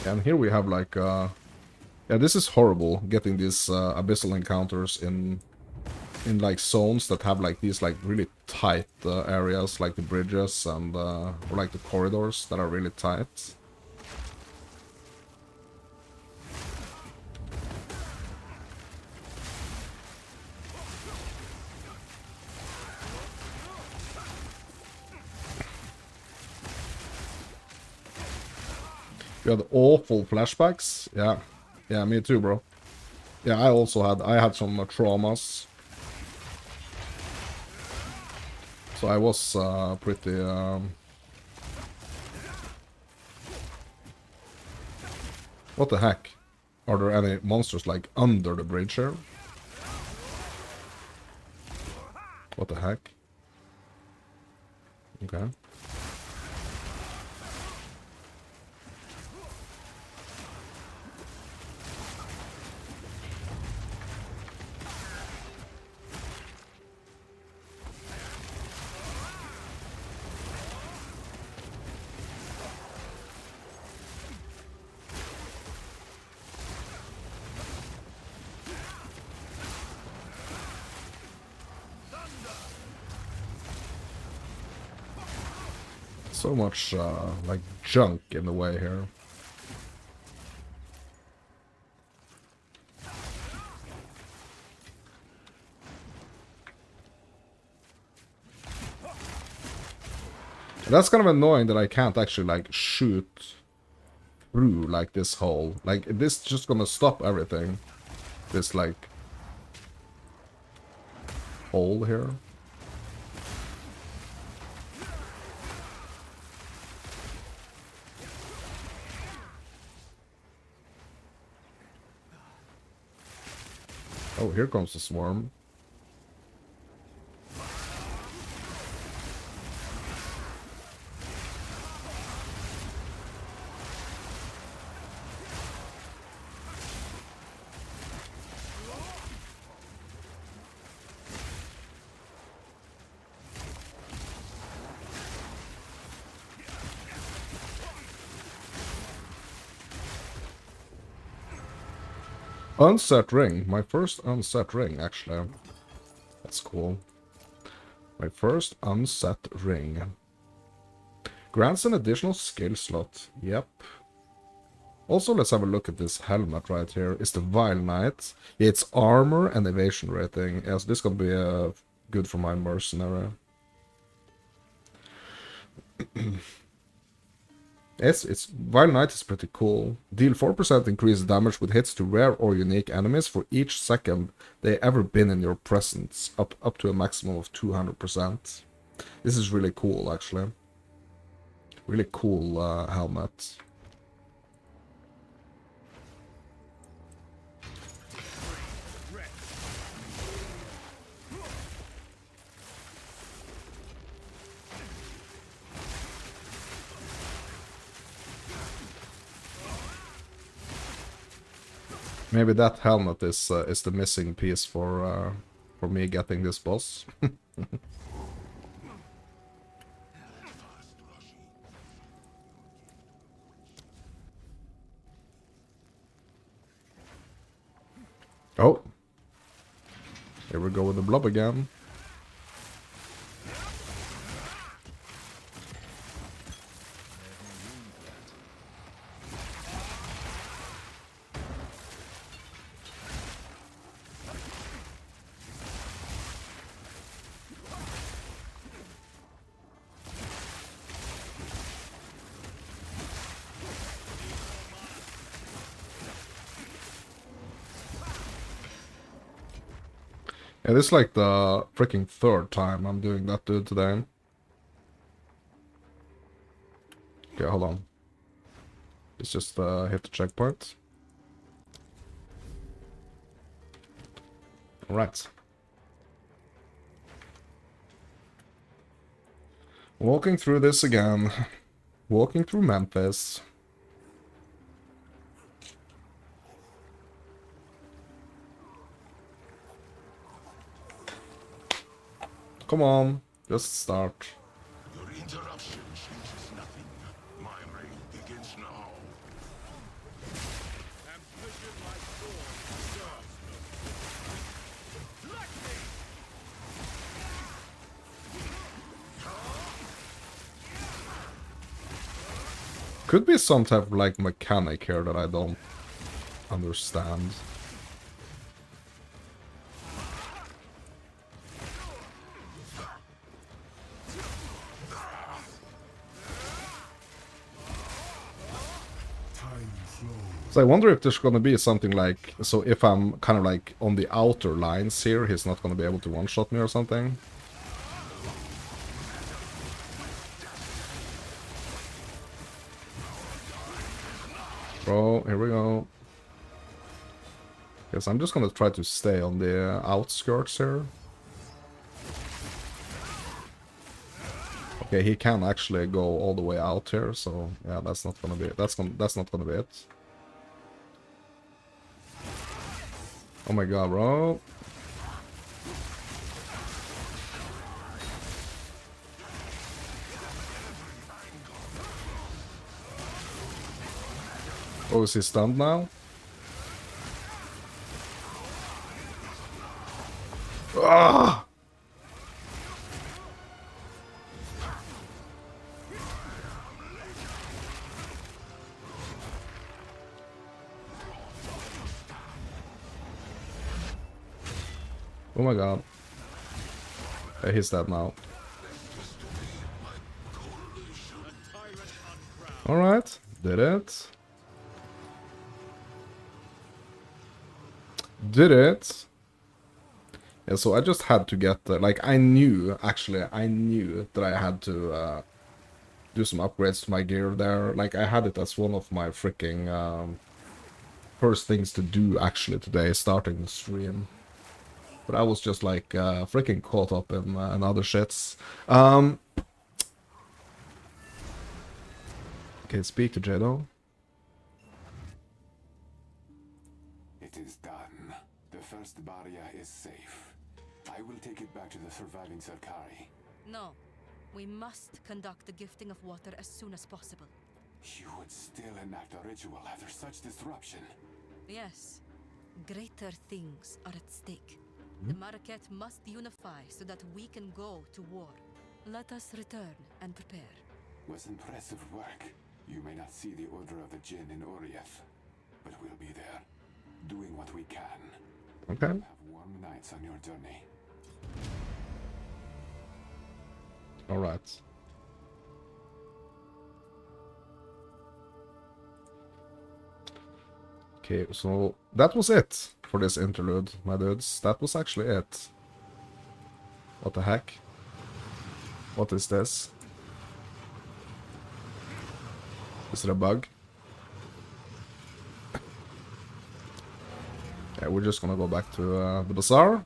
And here we have like, yeah, this is horrible, getting these Abyssal encounters in like zones that have like these like really tight areas, like the bridges and or like the corridors that are really tight. You had awful flashbacks. Yeah, yeah, me too, bro. Yeah, I had some traumas. So I was pretty what the heck? Are there any monsters like under the bridge here? What the heck? Okay. So much like junk in the way here. And that's kind of annoying that I can't actually like shoot through like this hole. Like this just gonna stop everything. This like hole here. Oh, here comes the swarm. Unset ring. My first unset ring, actually. That's cool. My first unset ring. Grants an additional skill slot. Yep. Also, let's have a look at this helmet right here. It's the Vile Knight. It's armor and evasion rating. Yes, this could be good for my Mercenary. It's Vile Knight is pretty cool. Deal 4% increased damage with hits to rare or unique enemies for each second they ever been in your presence, up to a maximum of 200%. This is really cool, actually. Really cool helmet. Maybe that helmet is the missing piece for me getting this boss. Oh, here we go with the blob again. Yeah, this is like the freaking third time I'm doing that dude today. Okay, hold on. Let's just hit the checkpoint. Alright. Walking through this again. Walking through Memphis. Come on, just start. Your interruption changes nothing. My reign begins now. Ambition like sword serves no. Let me! Could be some type of like mechanic here that I don't understand. So I wonder if there's gonna be something like, so if I'm kind of like on the outer lines here, he's not gonna be able to one-shot me or something. Bro, here we go. Yes, I'm just gonna try to stay on the outskirts here. Okay, he can actually go all the way out here, so yeah, that's not gonna be it. That's not gonna be it. Oh my god, bro. Oh, is he stunned now? Ah! Oh my god. Yeah, he's dead now. Alright, did it. Did it. Yeah, so I just had to get the, like, I knew that I had to do some upgrades to my gear there. Like, I had it as one of my freaking first things to do actually today, starting the stream. But I was just like freaking caught up in other shits. Okay, speak to Jado. It is done. The first barrier is safe. I will take it back to the surviving Zerkari. No. We must conduct the gifting of water as soon as possible. You would still enact a ritual after such disruption. Yes. Greater things are at stake. The Marquette must unify so that we can go to war. Let us return and prepare. Was impressive work. You may not see the Order of the Jinn in Oriath, but we'll be there, doing what we can. Okay. Have warm nights on your journey. Alright. Okay, so that was it for this interlude, my dudes. That was actually it. What the heck? What is this? Is it a bug? Yeah, we're just gonna go back to the bazaar.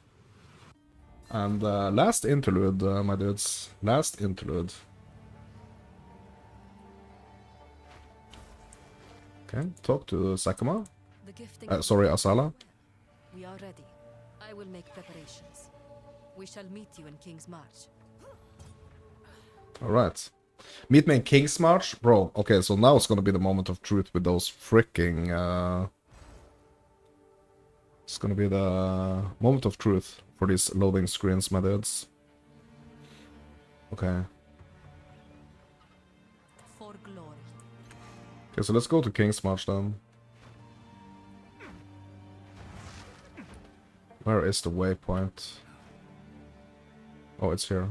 And last interlude, my dudes. Last interlude. Okay, talk to Sakuma. The gifting Sorry, Asala. We are ready. I will make preparations. We shall meet you in King's March. Alright. Meet me in King's March? Bro, okay, so now it's gonna be the moment of truth with those freaking... It's gonna be the moment of truth for these loading screens, my dudes. Okay. For glory. Okay, so let's go to King's March then. Where is the waypoint? Oh, it's here.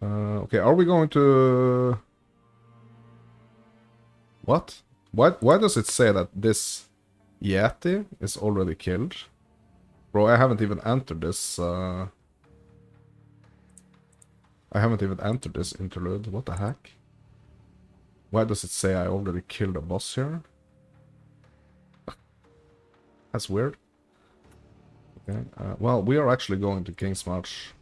Okay, are we going to... What? Why does it say that this Yeti is already killed? Bro, I haven't even entered this, I haven't even entered this interlude. What the heck? Why does it say I already killed a boss here? That's weird. Okay, well, we are actually going to King's March.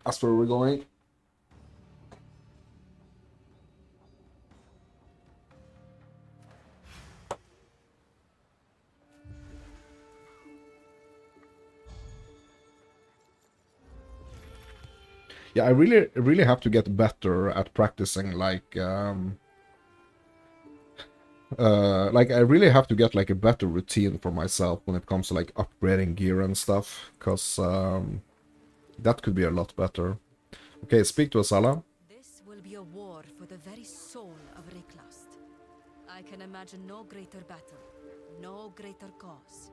That's where we're going. Yeah, I really have to get better at practicing, like I really have to get like a better routine for myself when it comes to like upgrading gear and stuff, because that could be a lot better. Okay, speak to Asala. This will be a war for the very soul of Reklast. I can imagine no greater battle, no greater cause.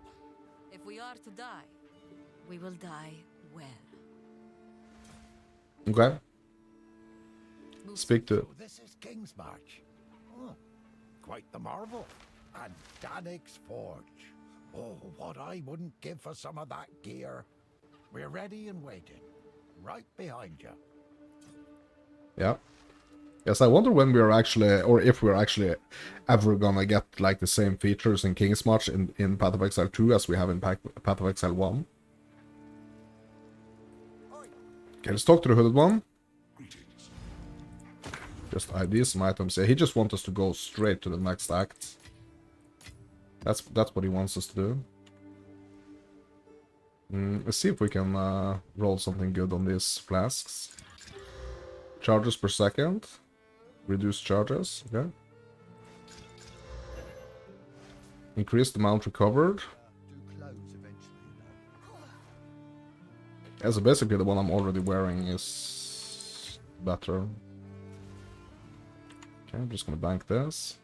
If we are to die, we will die well. Okay. Speak to... So this is King's March. Oh, quite the marvel. And Danik's Forge. Oh, what I wouldn't give for some of that gear. We're ready and waiting. Right behind you. Yeah. Yes, I wonder when we are actually, or if we're actually ever gonna get like the same features in King's March in Path of Exile 2 as we have in Path of Exile 1. Okay, let's talk to the Hooded One. Just ID some items. Yeah, he just wants us to go straight to the next act. That's what he wants us to do. Let's see if we can roll something good on these flasks. Charges per second. Reduce charges. Okay. Increase the amount recovered. Yeah, so basically the one I'm already wearing is better. Okay, I'm just gonna bank this.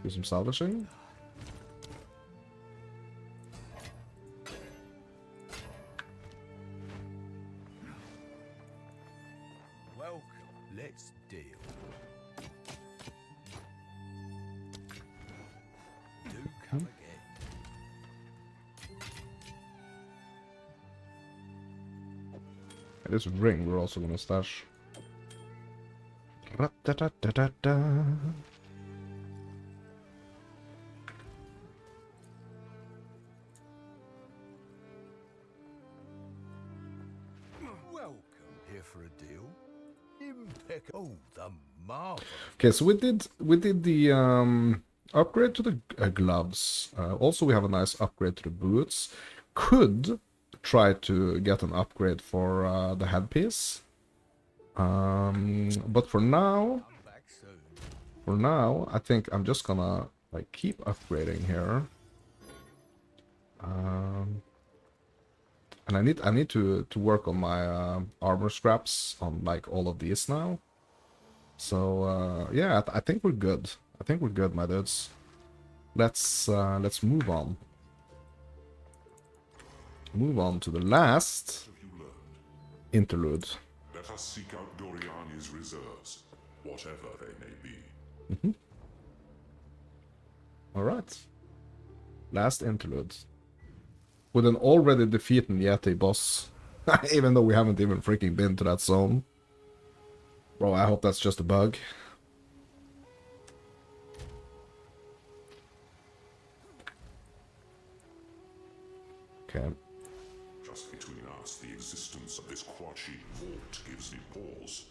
Do some salvaging. Welcome. Let's deal. Do come again. And this ring we're also gonna stash. Ra-da-da-da-da-da. Welcome. Here for a deal. Impeccable. Oh, the marvel. Okay, so we did the upgrade to the gloves. Also, we have a nice upgrade to the boots. Could try to get an upgrade for the headpiece. But for now, I think I'm just gonna like keep upgrading here. And I need to work on my armor scraps on like all of these now. So yeah, I think we're good. I think we're good, my dudes. Let's move on. Move on to the last interlude. Let us seek out Doriani's reserves, whatever they may be. Alright. Last interlude. With an already defeated Yeti boss. Even though we haven't even freaking been to that zone. Bro, I hope that's just a bug. Okay. Just between us, the existence of this Quachi vault gives me pause.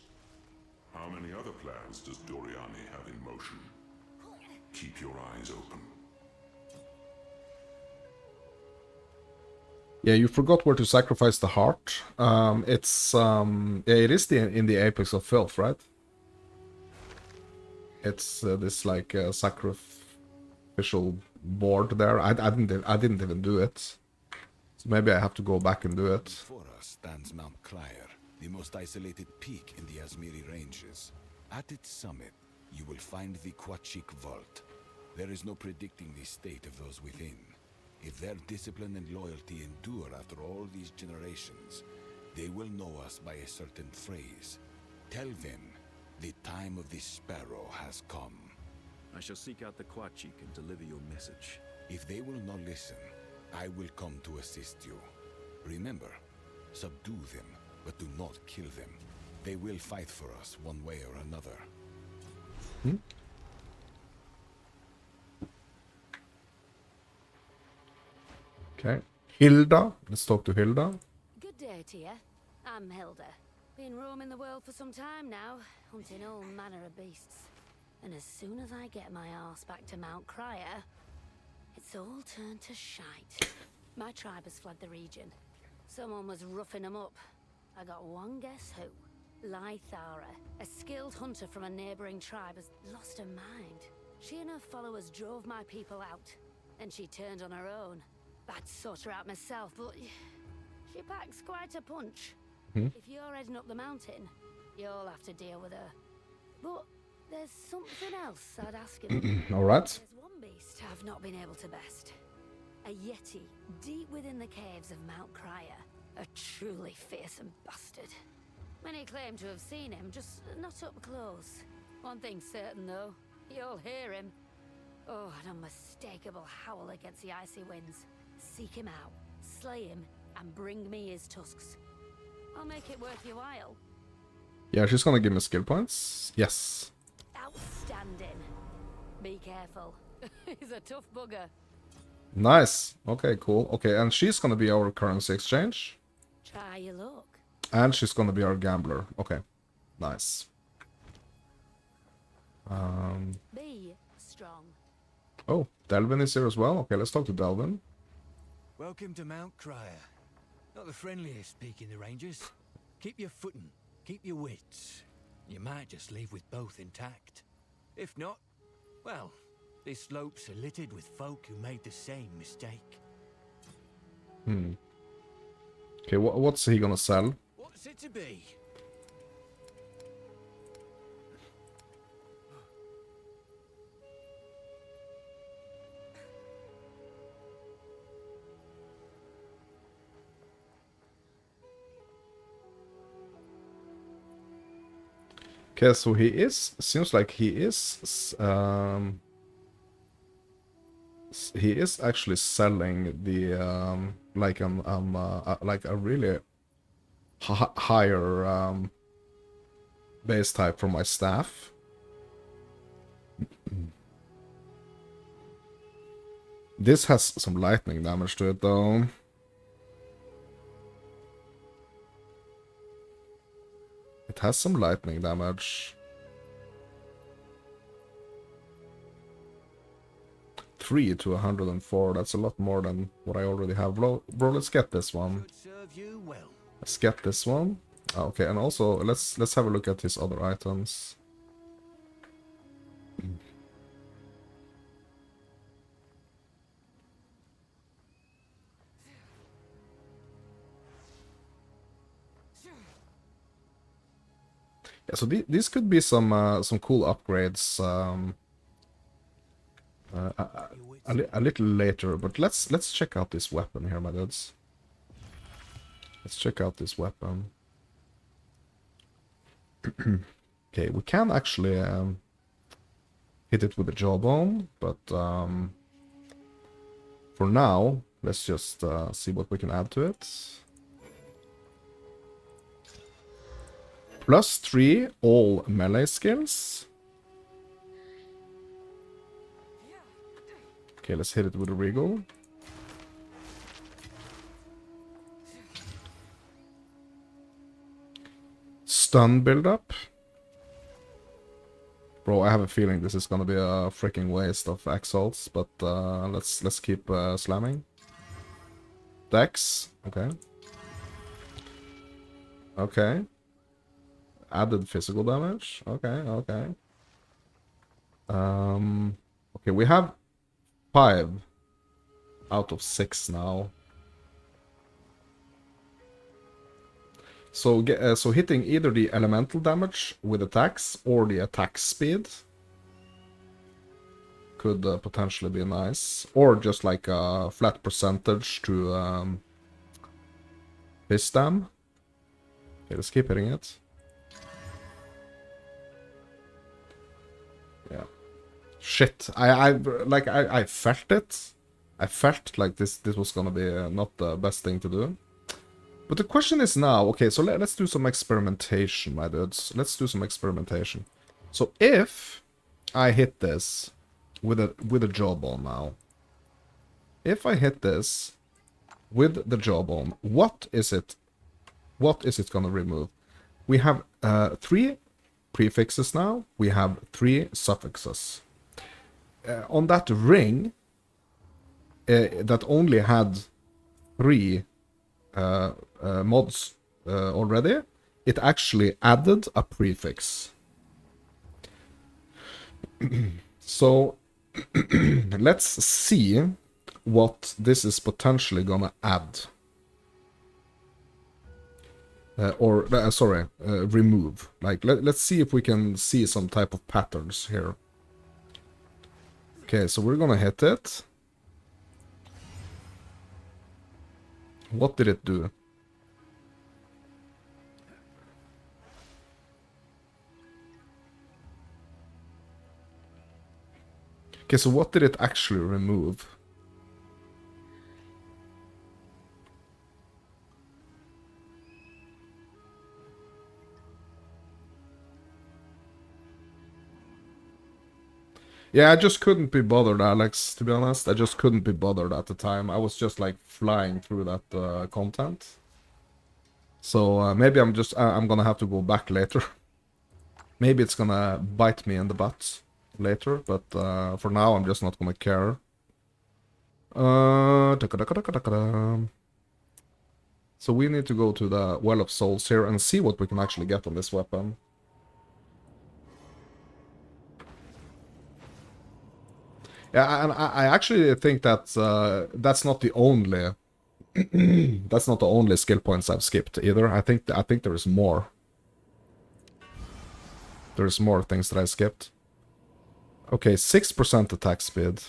How many other plans does Doriani have in motion? Keep your eyes open. Yeah, you forgot where to sacrifice the heart. Yeah, it is in the Apex of Filth, right? It's this like sacrificial board there. I didn't even do it. So maybe I have to go back and do it. Before us stands Mount Clire, the most isolated peak in the Azmiri Ranges. At its summit, you will find the Quachik Vault. There is no predicting the state of those within. If their discipline and loyalty endure after all these generations, they will know us by a certain phrase. Tell them, the time of the sparrow has come. I shall seek out the Quachik and deliver your message. If they will not listen, I will come to assist you. Remember, subdue them, but do not kill them. They will fight for us one way or another. Okay. Hilda. Let's talk to Hilda. Good day to you. I'm Hilda. Been roaming the world for some time now, hunting all manner of beasts. And as soon as I get my arse back to Mount Crier, it's all turned to shite. My tribe has fled the region. Someone was roughing them up. I got one guess who. Lythara, a skilled hunter from a neighboring tribe, has lost her mind. She and her followers drove my people out, and she turned on her own. I'd sort her out myself, but she packs quite a punch. If you're heading up the mountain, you'll have to deal with her. But there's something else I'd ask him. Alright. There's one beast I've not been able to best. A yeti, deep within the caves of Mount Crier. A truly fearsome bastard. Many claim to have seen him, just not up close. One thing's certain, though. You'll hear him. Oh, an unmistakable howl against the icy winds. Seek him out, slay him, and bring me his tusks. I'll make it worth your while. Yeah, she's gonna give me skill points. Yes. Outstanding. Be careful. He's a tough bugger. Nice. Okay, cool. Okay, and she's gonna be our currency exchange. Try your luck. And she's gonna be our gambler. Okay. Nice. Be strong. Oh, Delvin is here as well. Okay, let's talk to Delvin. Welcome to Mount Crier. Not the friendliest peak in the ranges. Keep your footing, keep your wits. You might just leave with both intact. If not, well, these slopes are littered with folk who made the same mistake. Okay, what's he gonna sell? What's it to be? Okay, so seems like he is actually selling the like a really higher base type for my staff. This has some lightning damage to it though. It has some lightning damage. 3 to 104, that's a lot more than what I already have. Bro, let's get this one. Let's get this one. Okay, and also let's have a look at his other items. Yeah, so these could be some cool upgrades a little later, but let's check out this weapon here, my dudes. Let's check out this weapon. Okay, we can actually hit it with the jawbone, but for now, let's just see what we can add to it. +3 all melee skills. Okay, let's hit it with a regal. Stun build-up. Bro, I have a feeling this is gonna be a freaking waste of exalts, but let's keep slamming. Dex, okay. Okay. Added physical damage. Okay. Okay, we have 5 out of 6 now. So hitting either the elemental damage with attacks or the attack speed could potentially be nice, or just like a flat percentage to fist dam. Okay, let's keep hitting it. Yeah. Shit. I felt it. I felt like this was gonna be not the best thing to do. But the question is now, okay, so let's do some experimentation, my dudes. Let's do some experimentation. So if I hit this with a jawbone now, if I hit this with the jawbone, what is it gonna remove? We have 3 prefixes now. We have 3 suffixes. On that ring, that only had 3 mods already, it actually added a prefix. So let's see what this is potentially gonna add. Remove. Like, let's see if we can see some type of patterns here. Okay, so we're gonna hit it. What did it do? Okay, so what did it actually remove? Yeah, I just couldn't be bothered, Alex, to be honest. I just couldn't be bothered at the time. I was just like flying through that content. So maybe I'm gonna have to go back later. Maybe it's gonna bite me in the butt later, but for now I'm just not gonna care. So we need to go to the Well of Souls here and see what we can actually get on this weapon. Yeah, and I actually think that that's not the only that's not the only skill points I've skipped either. I think there is more. There's more things that I skipped. Okay, 6% attack speed.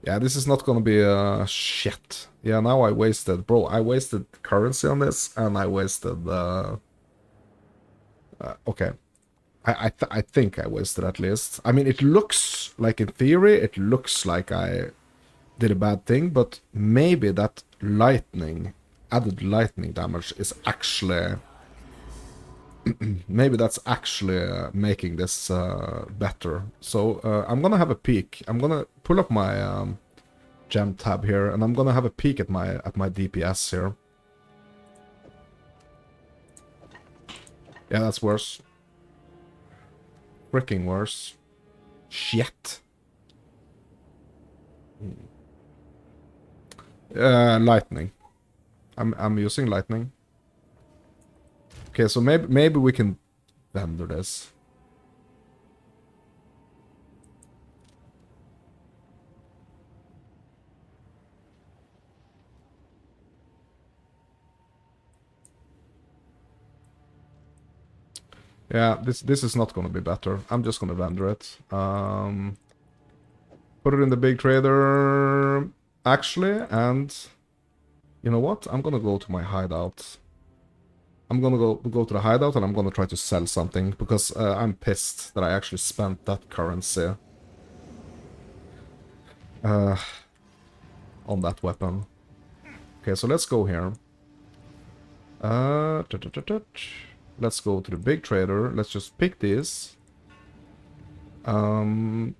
Yeah, this is not gonna be shit. Yeah, now I wasted, bro. I wasted currency on this, and I wasted. Okay. I think I wasted at least. I mean, it looks like, in theory, it looks like I did a bad thing, but maybe that added lightning damage is actually... maybe that's actually making this better. So I'm gonna have a peek. I'm gonna pull up my gem tab here, and I'm gonna have a peek at my DPS here. Yeah, that's worse. Freaking worse. Shit. Lightning. I'm using lightning. Okay, so maybe we can vendor this. Yeah, this is not gonna be better. I'm just gonna vendor it. Put it in the big trader, actually, and you know what? I'm gonna go to my hideout. I'm gonna go to the hideout, and I'm gonna try to sell something, because I'm pissed that I actually spent that currency on that weapon. Okay, so let's go here. Let's go to the big trader. Let's just pick this. Okay,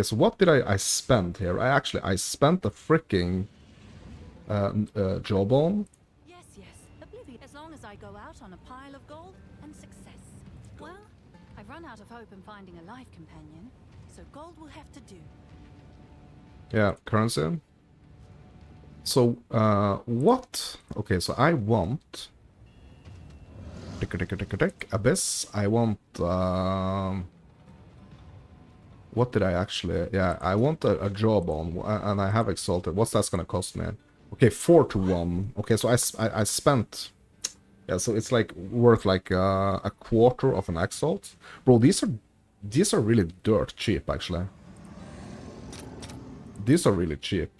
so what did I spend here? I spent a freaking jawbone. Yes, oblivion. As long as I go out on a pile of gold and success. Well, I've run out of hope in finding a life companion, so gold will have to do. Yeah, currency. So, what? Okay, so I want... Abyss. I want... what did I actually... Yeah, I want a jawbone, and I have Exalted. What's that gonna cost me? Okay, 4 to 1. Okay, so I spent... Yeah, so it's like worth like a quarter of an Exalt. Bro, these are really dirt cheap, actually. These are really cheap.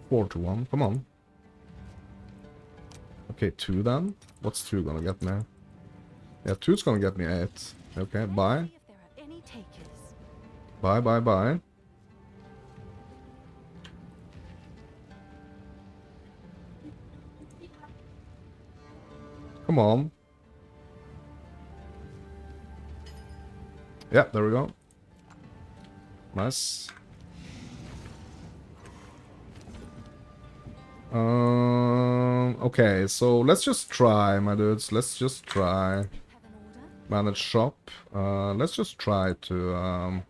Four to 1, come on. Okay, 2 then. What's 2 gonna get me? Yeah, 2's gonna get me 8. Okay, bye. Bye. Come Come on. Yeah, there we go. Nice. Okay, so let's just try, my dudes. Let's just try. Manage shop. Let's just try to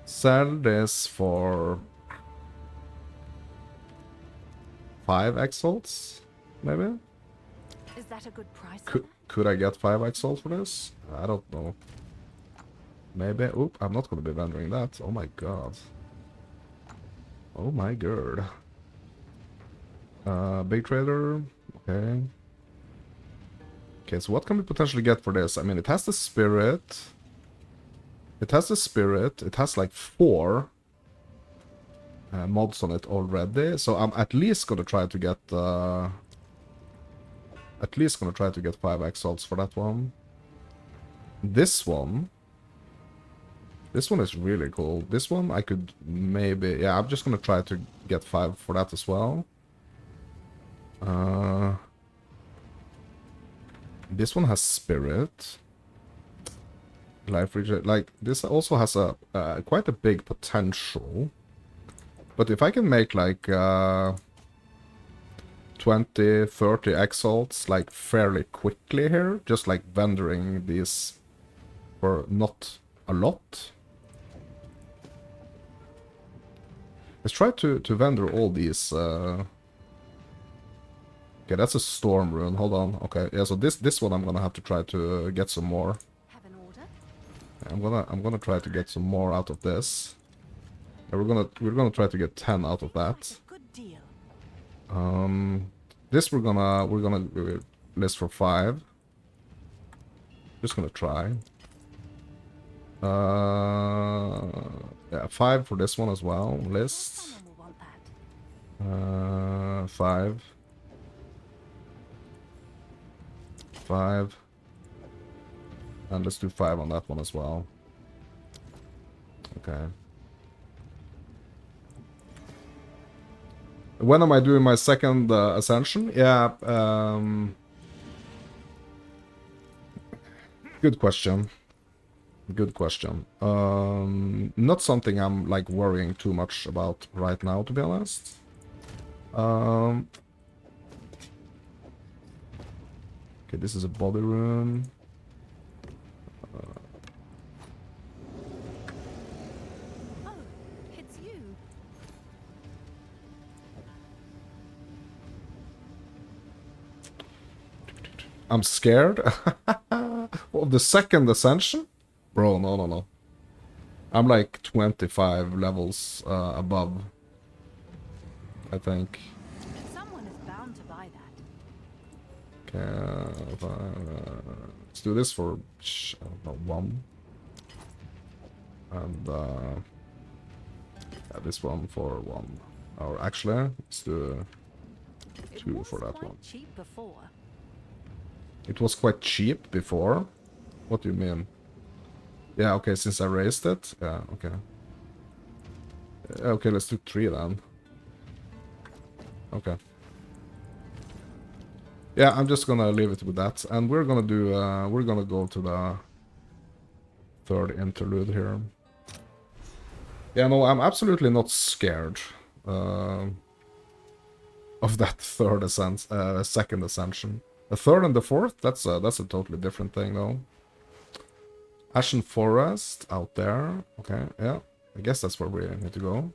sell this for 5 exalts, maybe? Is that a good price? Could I get 5 exalts for this? I don't know. Maybe. Oop, I'm not gonna be vending that. Oh my god. Oh my god. Big trader. Okay. Okay, so what can we potentially get for this? I mean, it has the spirit. It has the spirit. It has like 4 mods on it already. So I'm at least gonna try to get 5 exalts for that one. This one is really cool. This one I could maybe... Yeah, I'm just gonna try to get 5 for that as well. This one has spirit. Life regen... Like, this also has a quite a big potential. But if I can make like 20, 30 exalts like fairly quickly here, just like vendoring these for not a lot. Let's try to vendor all these. Okay, that's a storm rune. Hold on. Okay, yeah. So this one I'm gonna have to try to get some more. Have an order? I'm gonna try to get some more out of this. And we're gonna try to get 10 out of that. Good deal. This we're gonna list for 5. Just gonna try. Yeah, 5 for this one as well. List. Someone will want that. 5. 5. And let's do 5 on that one as well. Okay. When am I doing my second ascension? Yeah, good question. Good question. Not something I'm like worrying too much about right now, to be honest. Okay, this is a body rune. Oh, it's you. I'm scared of the second ascension? Bro, no. I'm like 25 levels above, I think. Someone is bound to buy that. Okay, let's do this for, I don't know, 1. And yeah, this one for 1. Or actually, let's do 2 for that one. Cheap before. It was quite cheap before? What do you mean? Yeah, okay, since I raised it? Yeah, okay. Okay, let's do 3 then. Okay. Yeah, I'm just gonna leave it with that. And we're gonna do, we're gonna go to the 3rd interlude here. Yeah, no, I'm absolutely not scared of that second ascension. The 3rd and the 4th, that's a totally different thing, though. Ashen Forest out there. Okay, yeah. I guess that's where we need to go.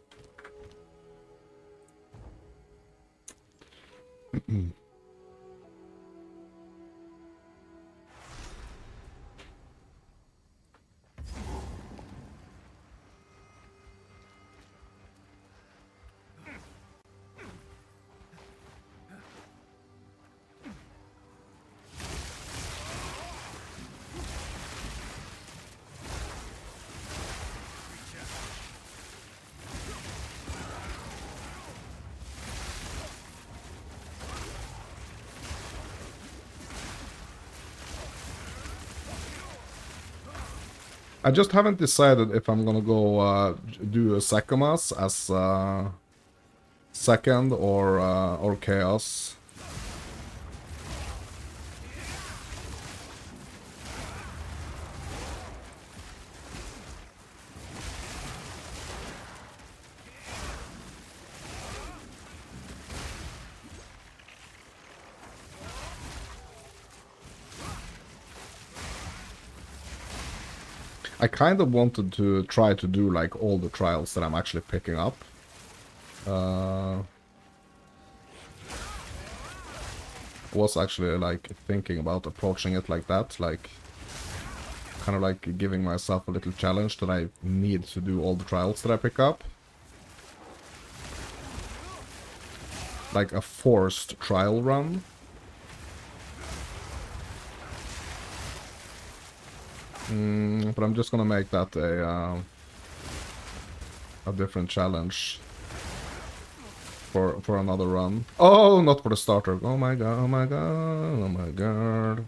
I just haven't decided if I'm gonna go do a Sakomas as second or Chaos. I kind of wanted to try to do like all the trials that I'm actually picking up. Was actually like thinking about approaching it like that, like kind of like giving myself a little challenge that I need to do all the trials that I pick up. Like a forced trial run. But I'm just gonna make that a different challenge for another run. Oh, not for the starter. Oh my god, oh my god, oh my god.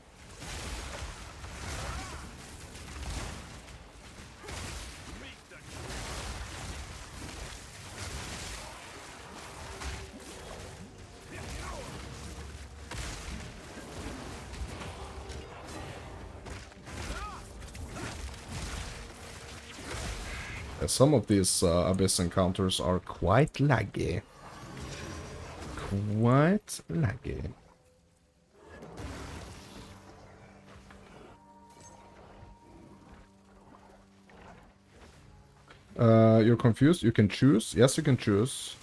Some of these Abyss encounters are quite laggy. Quite laggy. You're confused? You can choose? Yes, you can choose.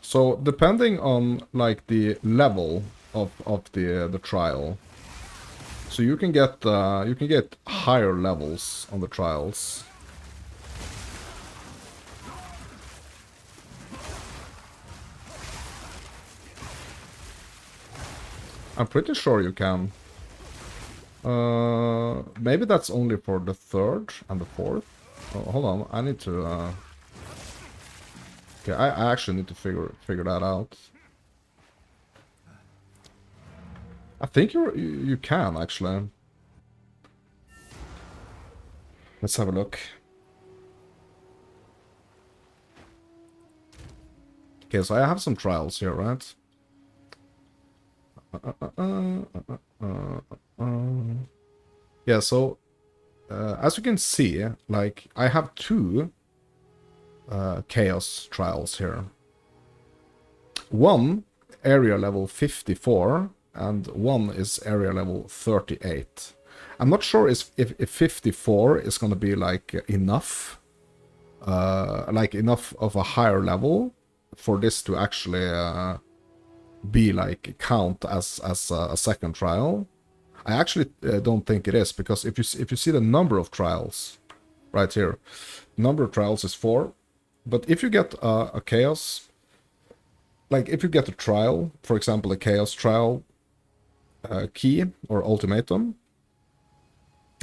So, depending on, like, the level of the trial. So you can get higher levels on the trials. I'm pretty sure you can. Maybe that's only for the 3rd and the 4th. Oh, hold on, I need to. Okay, I actually need to figure that out. I think you can actually. Let's have a look. Okay, so I have some trials here, right? Yeah, so as you can see, like I have 2 chaos trials here. One area level 54 and one is area level 38. I'm not sure if 54 is gonna be like enough of a higher level for this to actually be like count as a second trial. I actually don't think it is, because if you see the number of trials right here, number of trials is 4, but if you get a chaos, like if you get a trial, for example a chaos trial key or ultimatum,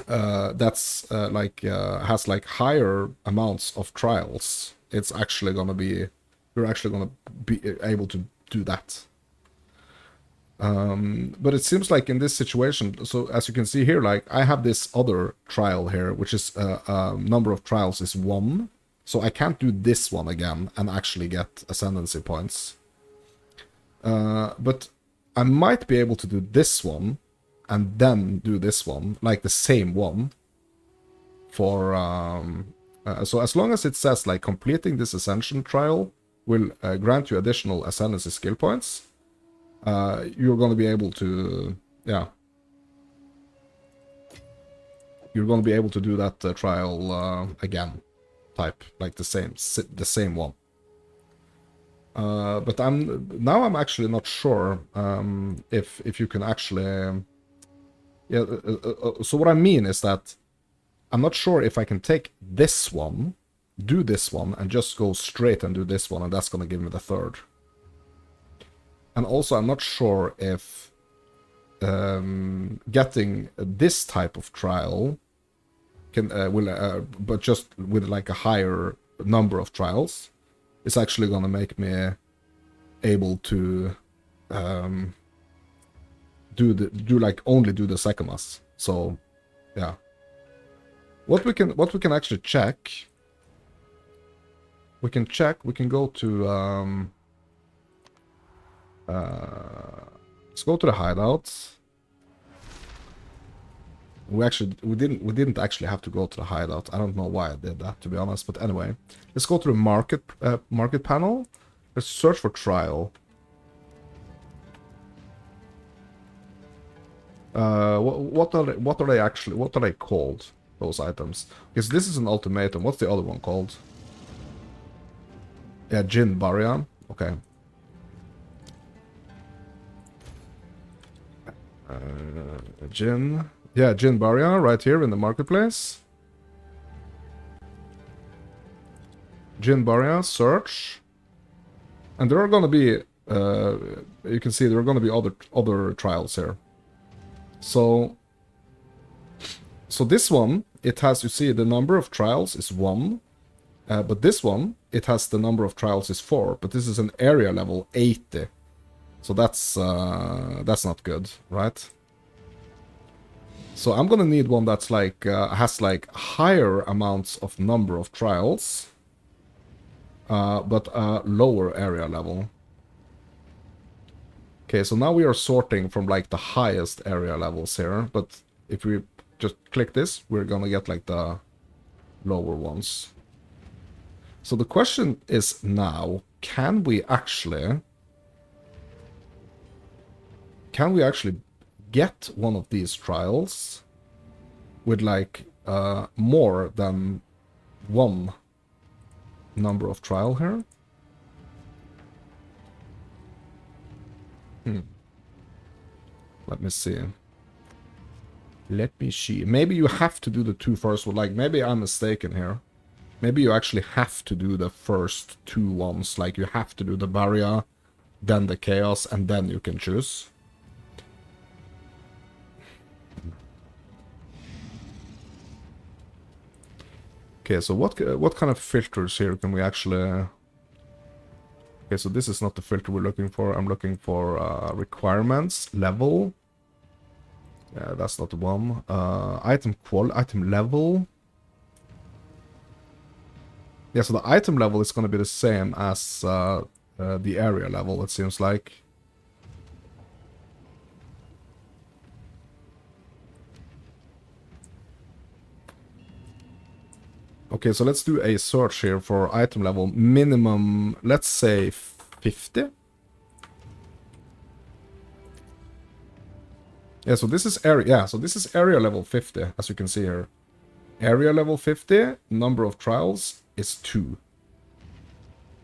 that's has like higher amounts of trials, it's actually gonna be, you're actually gonna be able to do that. But it seems like in this situation, so as you can see here, like I have this other trial here, which is number of trials is 1, so I can't do this one again and actually get ascendancy points. But I might be able to do this one and then do this one, like the same one. For so as long as it says like completing this ascension trial will grant you additional ascendancy skill points, you're going to be able to, yeah, you're going to be able to do that trial again, type like the same one. But I'm actually not sure if you can actually, yeah. So what I mean is that I'm not sure if I can take this one, do this one, and just go straight and do this one, and that's going to give me the 3rd. And also, I'm not sure if getting this type of trial can but just with like a higher number of trials, is actually gonna make me able to only do the second mass. So, yeah. What we can actually check. We can go to let's go to the hideouts. We didn't actually have to go to the hideout. I don't know why I did that, to be honest. But anyway, let's go to the market panel. Let's search for trial. What are they actually? What are they called? Those items? Because this is an ultimatum. What's the other one called? Yeah, Jin Barya. Okay. Jin. Yeah, Jin Barya right here in the marketplace. Jin Barya, search. And there are gonna be, you can see there are gonna be other trials here. So this one, it has, you see, the number of trials is 1. But this one, it has the number of trials is 4. But this is an area level 80. So that's not good, right? So I'm gonna need one that's like, has like higher amounts of number of trials. But a lower area level. Okay, so now we are sorting from like the highest area levels here, but if we just click this, we're gonna get like the lower ones. So the question is now, can we actually get one of these trials with like more than 1 number of trial here? Let me see. Maybe you have to do the 2 first one. Like, maybe I'm mistaken here. Maybe you actually have to do the first 2 ones. Like, you have to do the Barya, then the Chaos, and then you can choose. Okay, so what kind of filters here can we actually... Okay, so this is not the filter we're looking for. I'm looking for requirements, level. Yeah, that's not the one. Item level. Yeah, so the item level is going to be the same as the area level, it seems like. Okay, so let's do a search here for item level minimum, let's say 50. Yeah, so this is area level 50, as you can see here. Area level 50, number of trials is 2.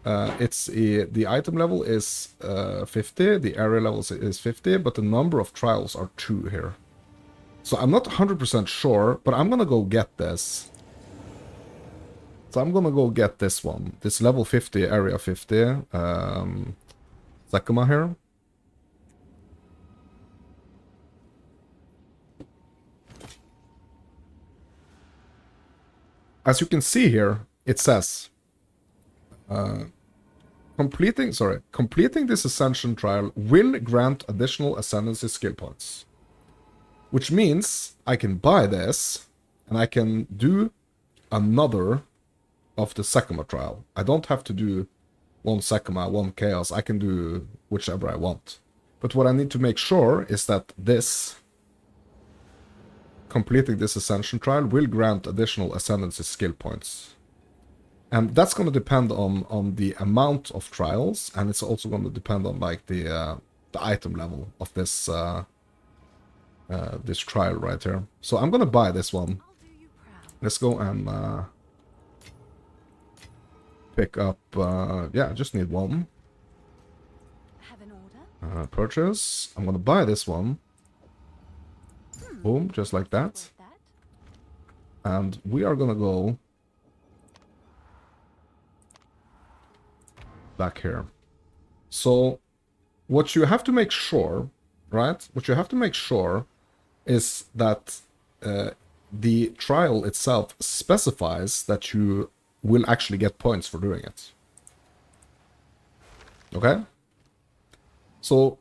The item level is 50, the area level is 50, but the number of trials are 2 here. So I'm not 100% sure, but I'm gonna go get this. So I'm gonna go get this one. This level 50, area 50. Sakuma here. As you can see here, it says completing this Ascension trial will grant additional Ascendancy skill points. Which means I can buy this and I can do another of the Sakuma trial. I don't have to do 1 Sakuma, 1 Chaos. I can do whichever I want. But what I need to make sure is that completing this Ascension trial will grant additional Ascendancy skill points. And that's going to depend on the amount of trials, and it's also going to depend on like the item level of this this trial right here. So I'm going to buy this one. Let's go and pick up, yeah, I just need 1. Have an order? Purchase. I'm gonna buy this one. Boom, just like that. And we are gonna go back here. So, what you have to make sure, right? What you have to make sure is that the trial itself specifies that you will actually get points for doing it. Okay? So,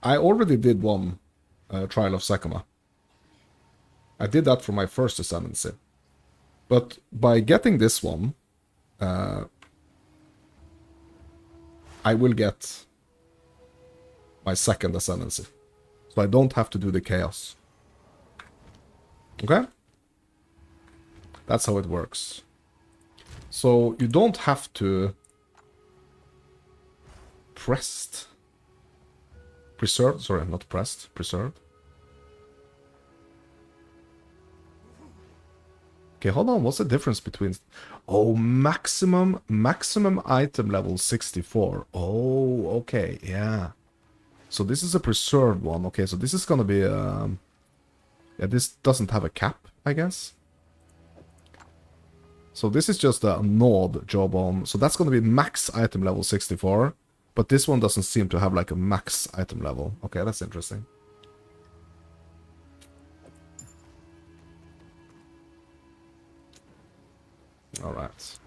I already did 1 trial of Sakuma. I did that for my first Ascendancy. But by getting this one, I will get my second Ascendancy. So I don't have to do the Chaos. Okay? That's how it works. So you don't have to preserved. Okay, hold on. What's the difference between... Oh, maximum item level 64. Oh, okay, yeah. So this is a preserved one. Okay, so this is gonna be... yeah, this doesn't have a cap, I guess. So this is just a node jawbone. So that's gonna be max item level 64. But this one doesn't seem to have like a max item level. Okay, that's interesting. Alright.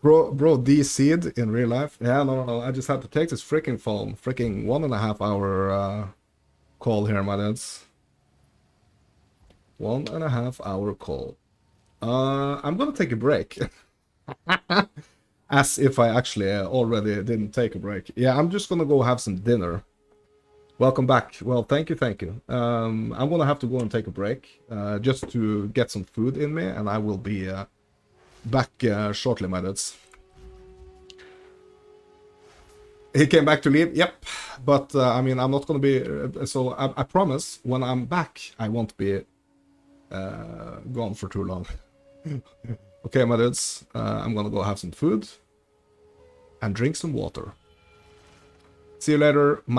Bro, DC'd in real life? Yeah, no. I just had to take this freaking phone. Freaking 1.5 hour call here, my dudes. 1.5 hour call. I'm gonna take a break. As if I actually already didn't take a break. Yeah, I'm just gonna go have some dinner. Welcome back. Well, thank you. I'm gonna have to go and take a break, just to get some food in me, and I will be back shortly, my dudes. He came back to leave, yep. But I mean, I'm not gonna be. So I promise, when I'm back, I won't be gone for too long. Okay, my dudes, I'm gonna go have some food and drink some water. See you later.